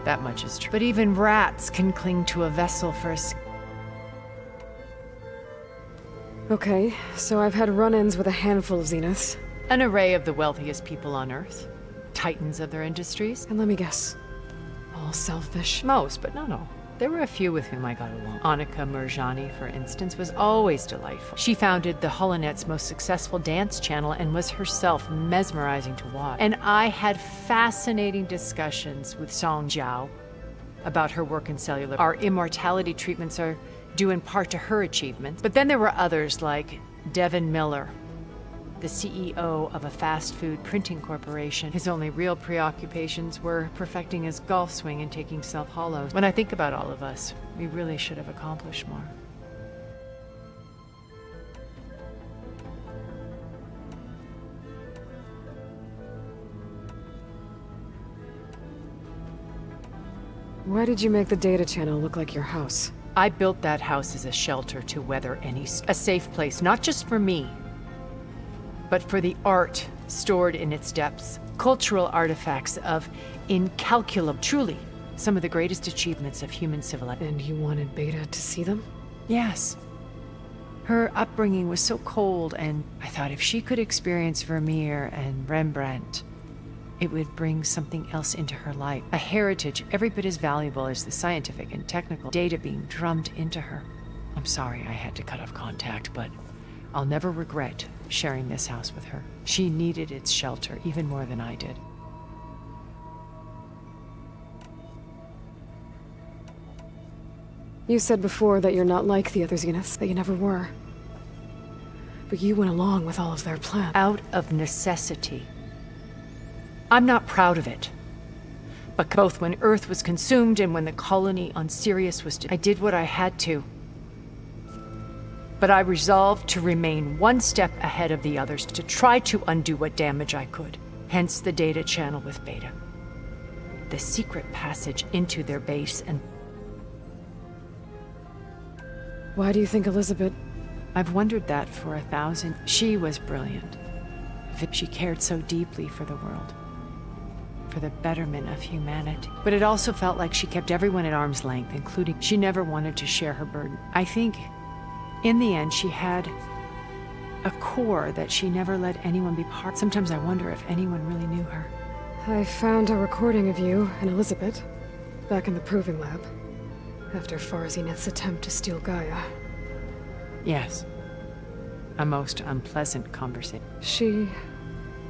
S5: That much is true. But even rats can cling to a vessel for a...
S7: Okay, so I've had run-ins with a handful of Zeniths.
S5: An array of the wealthiest people on Earth. Titans of their industries.
S7: And let me guess. All selfish?
S5: Most, but not all. There were a few with whom I got along. Annika Murjani, for instance, was always delightful. She founded the Holonet's most successful dance channel and was herself mesmerizing to watch. And I had fascinating discussions with Song Jiao about her work in cellular. Our immortality treatments are due in part to her achievements. But then there were others like Devin Miller, the CEO of a fast food printing corporation. His only real preoccupations were perfecting his golf swing and taking self-hollows. When I think about all of us, we really should have accomplished more.
S7: Why did you make the data channel look like your house?
S5: I built that house as a shelter to weather a safe place, not just for me, but for the art stored in its depths. Cultural artifacts of incalculable, truly, some of the greatest achievements of human civilization.
S7: And you wanted Beta to see them?
S5: Yes. Her upbringing was so cold, and I thought if she could experience Vermeer and Rembrandt, it would bring something else into her life. A heritage every bit as valuable as the scientific and technical data being drummed into her. I'm sorry I had to cut off contact, but I'll never regret sharing this house with her. She needed its shelter even more than I did.
S7: You said before that you're not like the other Zeniths, that you never were. But you went along with all of their plans.
S5: Out of necessity. I'm not proud of it. But both when Earth was consumed and when the colony on Sirius was... I did what I had to. But I resolved to remain one step ahead of the others, to try to undo what damage I could. Hence the data channel with Beta. The secret passage into their base and...
S7: Why do you think Elizabeth...
S5: I've wondered that for 1,000... She was brilliant. She cared so deeply for the world. For the betterment of humanity. But it also felt like she kept everyone at arm's length, including... She never wanted to share her burden. I think, in the end, she had a core that she never let anyone be part. Sometimes I wonder if anyone really knew her.
S7: I found a recording of you and Elizabeth back in the proving lab after Far Zenith's attempt to steal Gaia.
S5: Yes. A most unpleasant conversation.
S7: She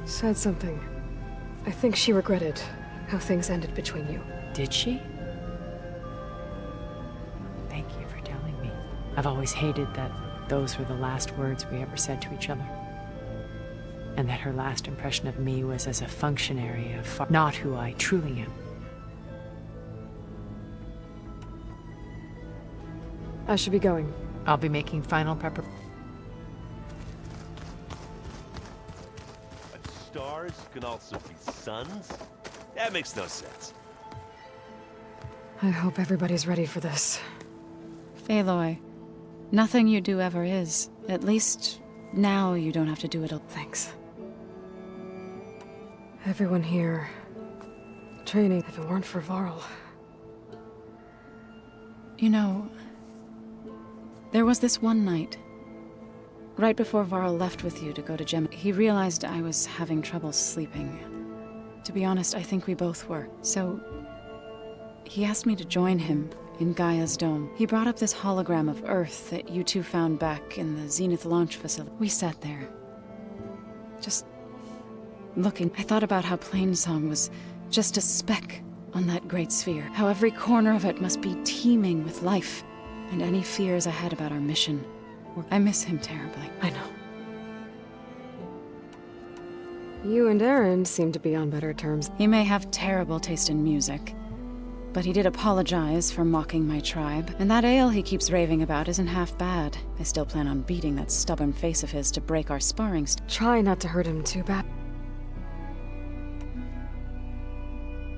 S7: said something. I think she regretted how things ended between you.
S5: Did she? Thank you for telling me. I've always hated that those were the last words we ever said to each other. And that her last impression of me was as a functionary of not who I truly am.
S7: I should be going.
S5: I'll be making final preparations.
S16: Stars can also be suns? That makes no sense.
S7: I hope everybody's ready for this.
S4: Aloy, nothing you do ever is. At least, now you don't have to do it all.
S7: Thanks. Everyone here... training, if it weren't for Varl.
S4: You know, there was this one night, right before Varl left with you to go to Gem. He realized I was having trouble sleeping. To be honest, I think we both were. So, he asked me to join him in Gaia's dome. He brought up this hologram of Earth that you two found back in the Zenith launch facility. We sat there, just looking. I thought about how Plainsong was just a speck on that great sphere. How every corner of it must be teeming with life. And any fears I had about our mission. I miss him terribly.
S7: I know. You and Aaron seem to be on better terms.
S4: He may have terrible taste in music, but he did apologize for mocking my tribe. And that ale he keeps raving about isn't half bad. I still plan on beating that stubborn face of his to break our sparring.
S7: Try not to hurt him too bad.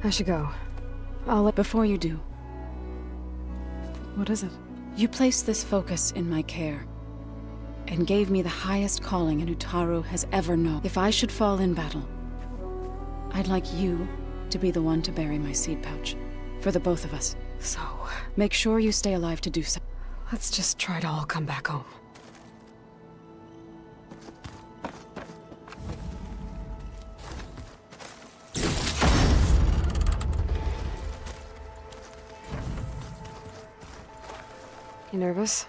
S7: I should go. I'll let...
S4: Before you do.
S7: What is it?
S4: You placed this focus in my care, and gave me the highest calling an Utaru has ever known. If I should fall in battle, I'd like you to be the one to bury my seed pouch. For the both of us.
S7: So...
S4: Make sure you stay alive to do so.
S7: Let's just try to all come back home. You nervous?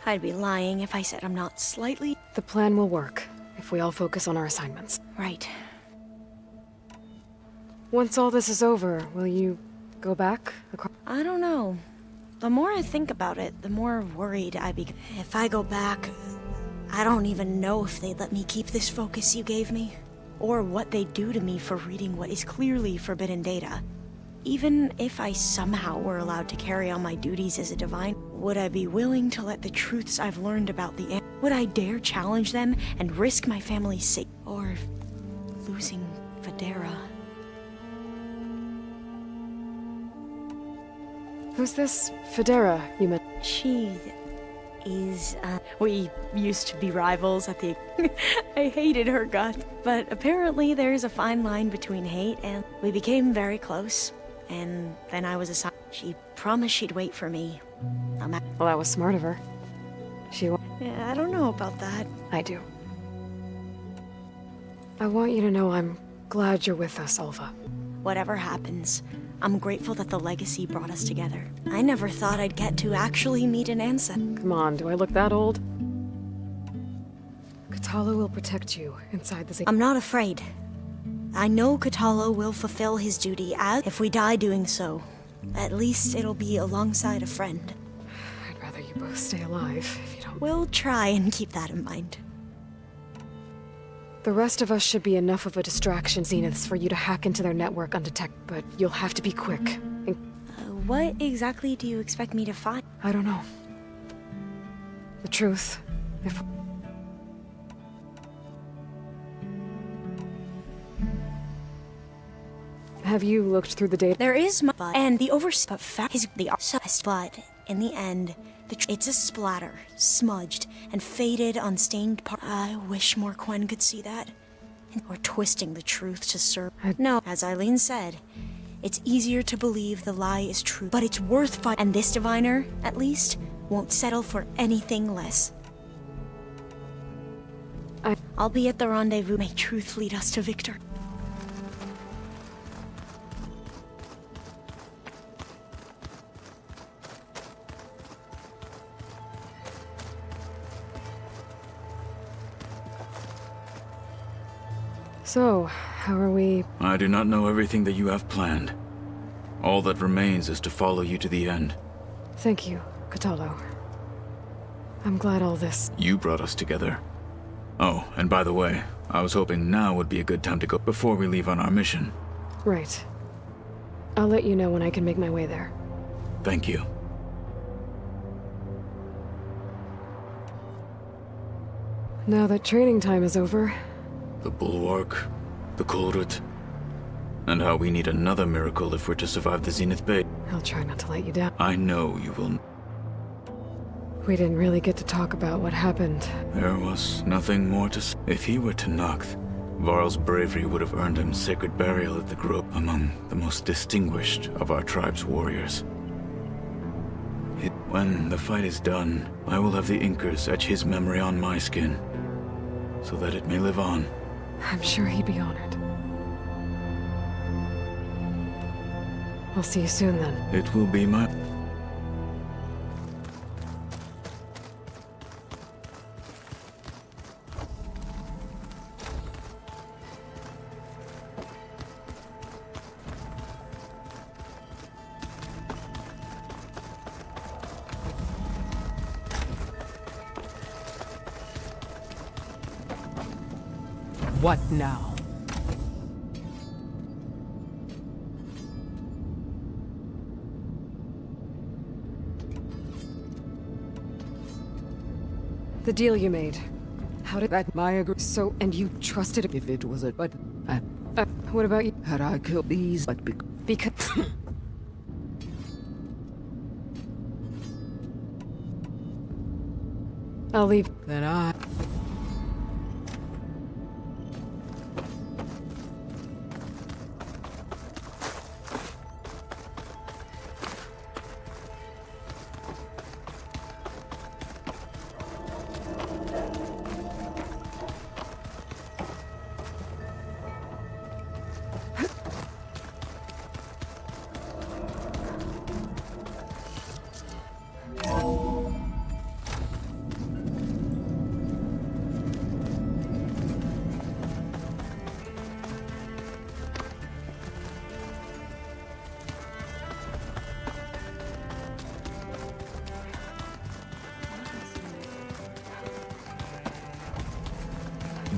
S2: I'd be lying if I said I'm not slightly.
S7: The plan will work, if we all focus on our assignments.
S2: Right.
S7: Once all this is over, will you go back?
S2: I don't know. The more I think about it, the more worried I become. If I go back, I don't even know if they'd let me keep this focus you gave me, or what they'd do to me for reading what is clearly forbidden data. Even if I somehow were allowed to carry on my duties as a divine, would I be willing to let the truths I've learned about the would I dare challenge them and risk my family's sake, or losing Federa?
S7: Who's this Federa you met?
S2: She is, we used to be rivals at the... I hated her guts, but apparently there's a fine line between hate and... We became very close, and then I was assigned... She promised she'd wait for me.
S7: Well, that was smart of her.
S2: Yeah, I don't know about that.
S7: I do. I want you to know I'm glad you're with us, Alva.
S2: Whatever happens, I'm grateful that the legacy brought us together. I never thought I'd get to actually meet an ancestor.
S7: Come on, do I look that old? Katalo will protect you inside the...
S2: I'm not afraid. I know Katalo will fulfill his duty as if we die doing so. At least it'll be alongside a friend.
S7: I'd rather you both stay alive if you don't...
S2: We'll try and keep that in mind.
S7: The rest of us should be enough of a distraction, Zeniths, for you to hack into their network undetected, but you'll have to be quick.
S2: What exactly do you expect me to find?
S7: I don't know. The truth. If... Have you looked through the data?
S2: There is and the but is the but in the end, it's a splatter, smudged and faded, unstained part. I wish more Quen could see that. Or twisting the truth to serve. No, as Eileen said, it's easier to believe the lie is true, but it's worth fighting. And this diviner, at least, won't settle for anything less. I'll be at the rendezvous. May truth lead us to victory.
S7: So, how are we?
S6: I do not know everything that you have planned. All that remains is to follow you to the end.
S7: Thank you, Katalo. I'm glad all this...
S6: You brought us together. Oh, and by the way, I was hoping now would be a good time to go before we leave on our mission.
S7: Right. I'll let you know when I can make my way there.
S6: Thank you.
S7: Now that training time is over...
S6: The Bulwark, the Kulrut, and how we need another miracle if we're to survive the Zenith Bay.
S7: I'll try not to let you down.
S6: I know you will.
S7: We didn't really get to talk about what happened.
S6: There was nothing more to say. If he were to Nacht, Varl's bravery would have earned him sacred burial at the grove among the most distinguished of our tribe's warriors. When the fight is done, I will have the Inkers etch his memory on my skin, so that it may live on.
S7: I'm sure he'd be honored. I'll see you soon, then.
S6: It will be my...
S18: What now?
S7: The deal you made. How did that So, and you trusted it?
S18: If it was a... But...
S7: what about you?
S18: Had I killed these, but
S7: because... I'll leave.
S18: Then I...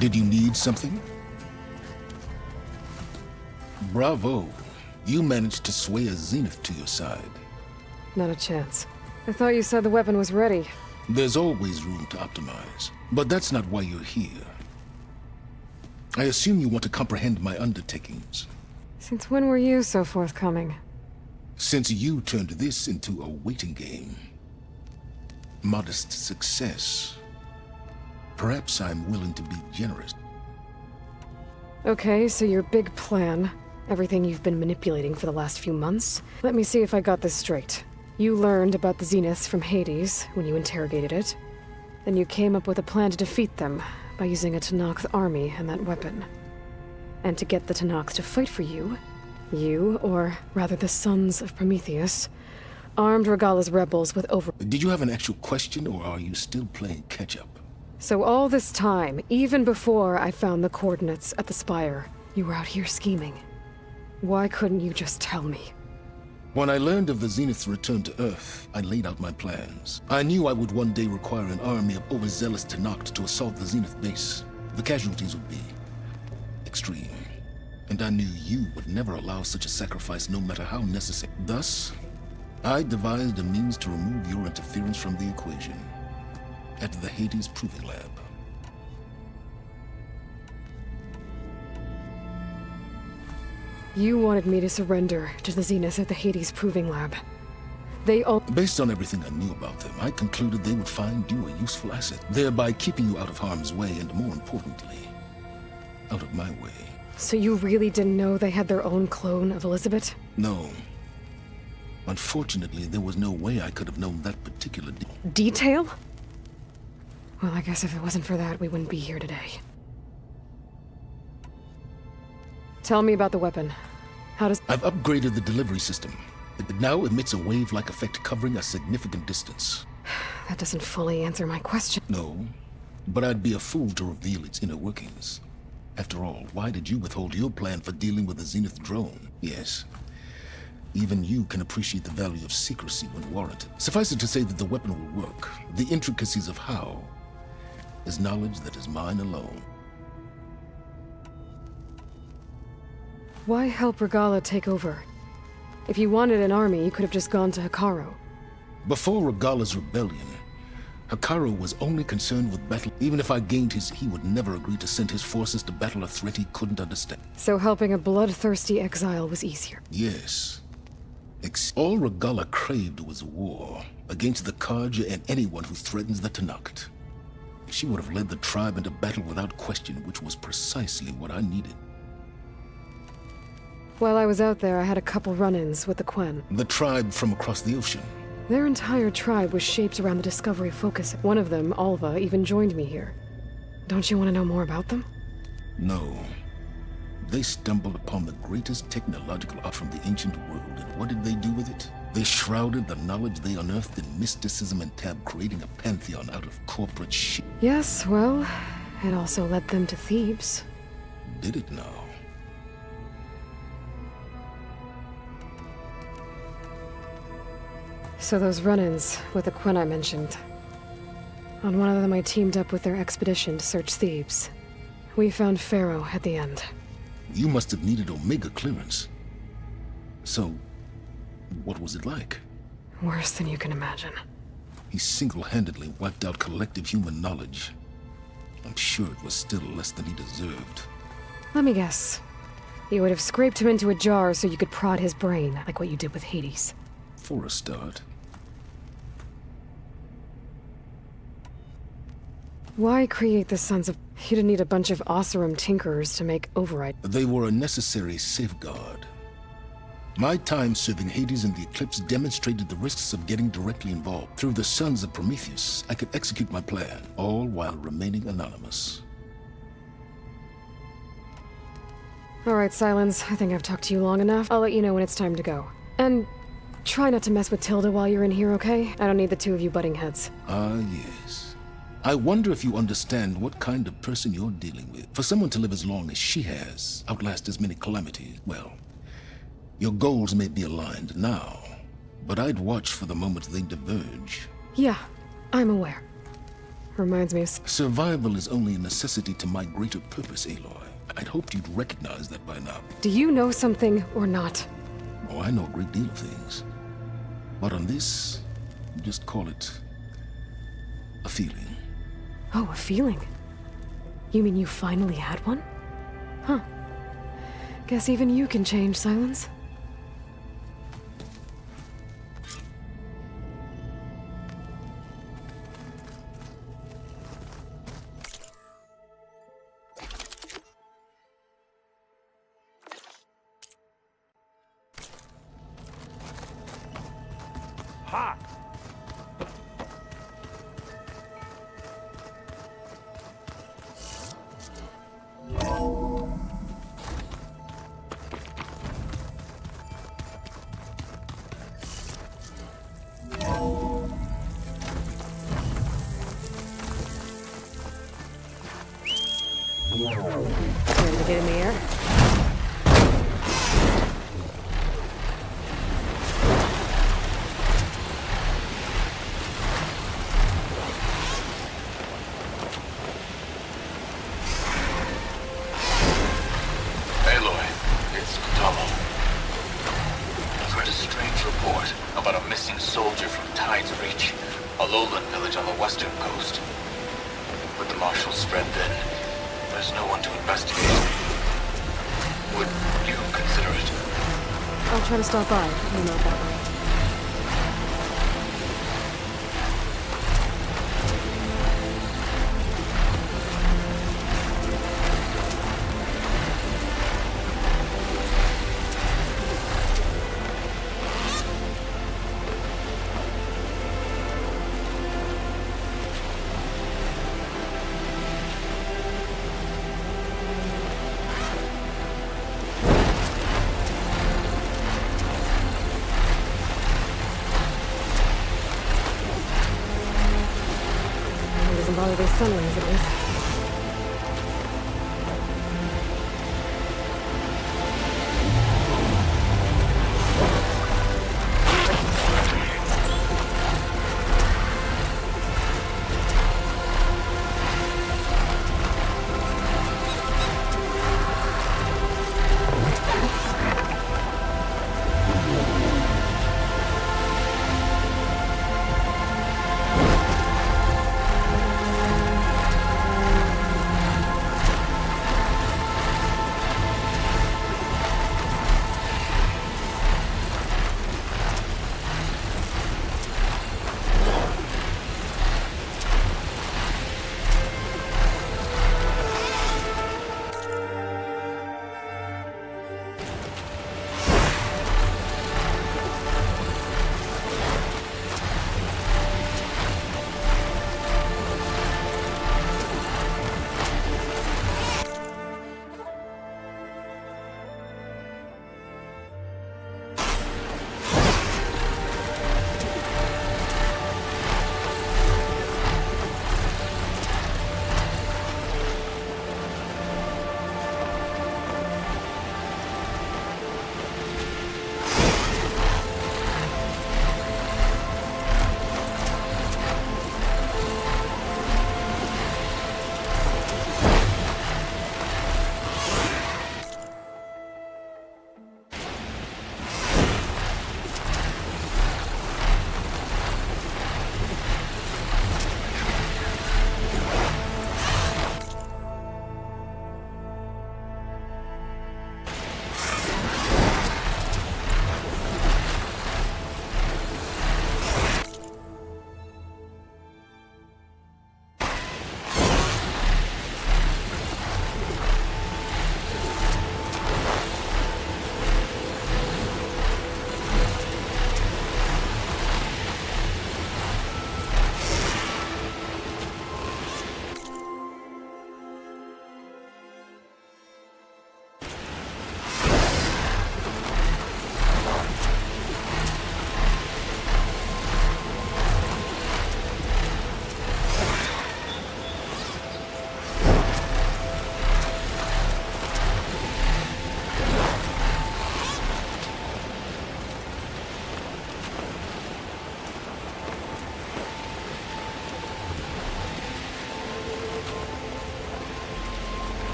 S19: Did you need something? Bravo. You managed to sway a Zenith to your side.
S7: Not a chance. I thought you said the weapon was ready.
S19: There's always room to optimize, but that's not why you're here. I assume you want to comprehend my undertakings.
S7: Since when were you so forthcoming?
S19: Since you turned this into a waiting game. Modest success. Perhaps I'm willing to be generous.
S7: Okay, so your big plan, everything you've been manipulating for the last few months. Let me see if I got this straight. You learned about the Zeniths from Hades when you interrogated it. Then you came up with a plan to defeat them by using a Tenakth army and that weapon. And to get the Tenakth to fight for you, or rather the sons of Prometheus, armed Regalla's rebels with over...
S19: Did you have an actual question, or are you still playing catch-up?
S7: So all this time, even before I found the coordinates at the Spire, you were out here scheming. Why couldn't you just tell me?
S19: When I learned of the Zenith's return to Earth, I laid out my plans. I knew I would one day require an army of overzealous Tenakth to assault the Zenith base. The casualties would be extreme. And I knew you would never allow such a sacrifice, no matter how necessary. Thus, I devised a means to remove your interference from the equation at the Hades Proving Lab.
S7: You wanted me to surrender to the Zeniths at the Hades Proving Lab. They all...
S19: Based on everything I knew about them, I concluded they would find you a useful asset, thereby keeping you out of harm's way and, more importantly, out of my way.
S7: So you really didn't know they had their own clone of Elizabeth?
S19: No. Unfortunately, there was no way I could have known that particular
S7: detail? Well, I guess if it wasn't for that, we wouldn't be here today. Tell me about the weapon. How does...
S19: I've upgraded the delivery system. It now emits a wave-like effect covering a significant distance.
S7: That doesn't fully answer my question.
S19: No, but I'd be a fool to reveal its inner workings. After all, why did you withhold your plan for dealing with the Zenith drone? Yes. Even you can appreciate the value of secrecy when warranted. Suffice it to say that the weapon will work. The intricacies of how is knowledge that is mine alone.
S7: Why help Regalla take over? If you wanted an army, you could have just gone to Hekarro.
S19: Before Regalla's rebellion, Hekarro was only concerned with battle. Even if I gained he would never agree to send his forces to battle a threat he couldn't understand.
S7: So helping a bloodthirsty exile was easier.
S19: Yes. All Regalla craved was war against the Karja and anyone who threatens the Tenakth. She would have led the tribe into battle without question, which was precisely what I needed.
S7: While I was out there, I had a couple run-ins with the Quen.
S19: The tribe from across the ocean.
S7: Their entire tribe was shaped around the Discovery focus. One of them, Alva, even joined me here. Don't you want to know more about them?
S19: No. They stumbled upon the greatest technological art from the ancient world, and what did they do with it? They shrouded the knowledge they unearthed in mysticism and tab, creating a pantheon out of corporate shit.
S7: Yes, well, it also led them to Thebes.
S19: Did it now?
S7: So those run-ins with the Quen I mentioned. On one of them I teamed up with their expedition to search Thebes. We found Pharaoh at the end.
S19: You must have needed Omega clearance. So, what was it like?
S7: Worse than you can imagine.
S19: He single-handedly wiped out collective human knowledge. I'm sure it was still less than he deserved.
S7: Let me guess. You would have scraped him into a jar so you could prod his brain, like what you did with Hades.
S19: For a start.
S7: Why create the Sons of... You didn't need a bunch of Oseram tinkerers to make override.
S19: They were a necessary safeguard. My time serving Hades in the Eclipse demonstrated the risks of getting directly involved. Through the Sons of Prometheus, I could execute my plan, all while remaining anonymous.
S7: Alright, Silence. I think I've talked to you long enough. I'll let you know when it's time to go. And try not to mess with Tilda while you're in here, okay? I don't need the two of you butting heads.
S19: Ah, yes. I wonder if you understand what kind of person you're dealing with. For someone to live as long as she has, outlast as many calamities, well, your goals may be aligned now, but I'd watch for the moment they diverge.
S7: Yeah, I'm aware. Reminds me of...
S19: Survival is only a necessity to my greater purpose, Aloy. I'd hoped you'd recognize that by now.
S7: Do you know something or not?
S19: Oh, I know a great deal of things. But on this, just call it a feeling.
S7: Oh, a feeling? You mean you finally had one? Huh. Guess even you can change, Silence.
S16: Ha!
S7: Ready to get in the air?
S6: Aloy, it's Gustavo. I've heard a strange report about a missing soldier from Tide's Reach, a lowland village on the western coast. With the marshals spread thin, there's no one to investigate. Would you consider it?
S7: I'll try to stop by. You know that way. Doesn't bother those sunlings at least.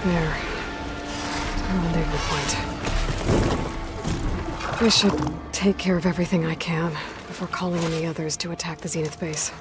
S7: There. Oh, leave the point. I should take care of everything I can before calling in the others to attack the Zenith base.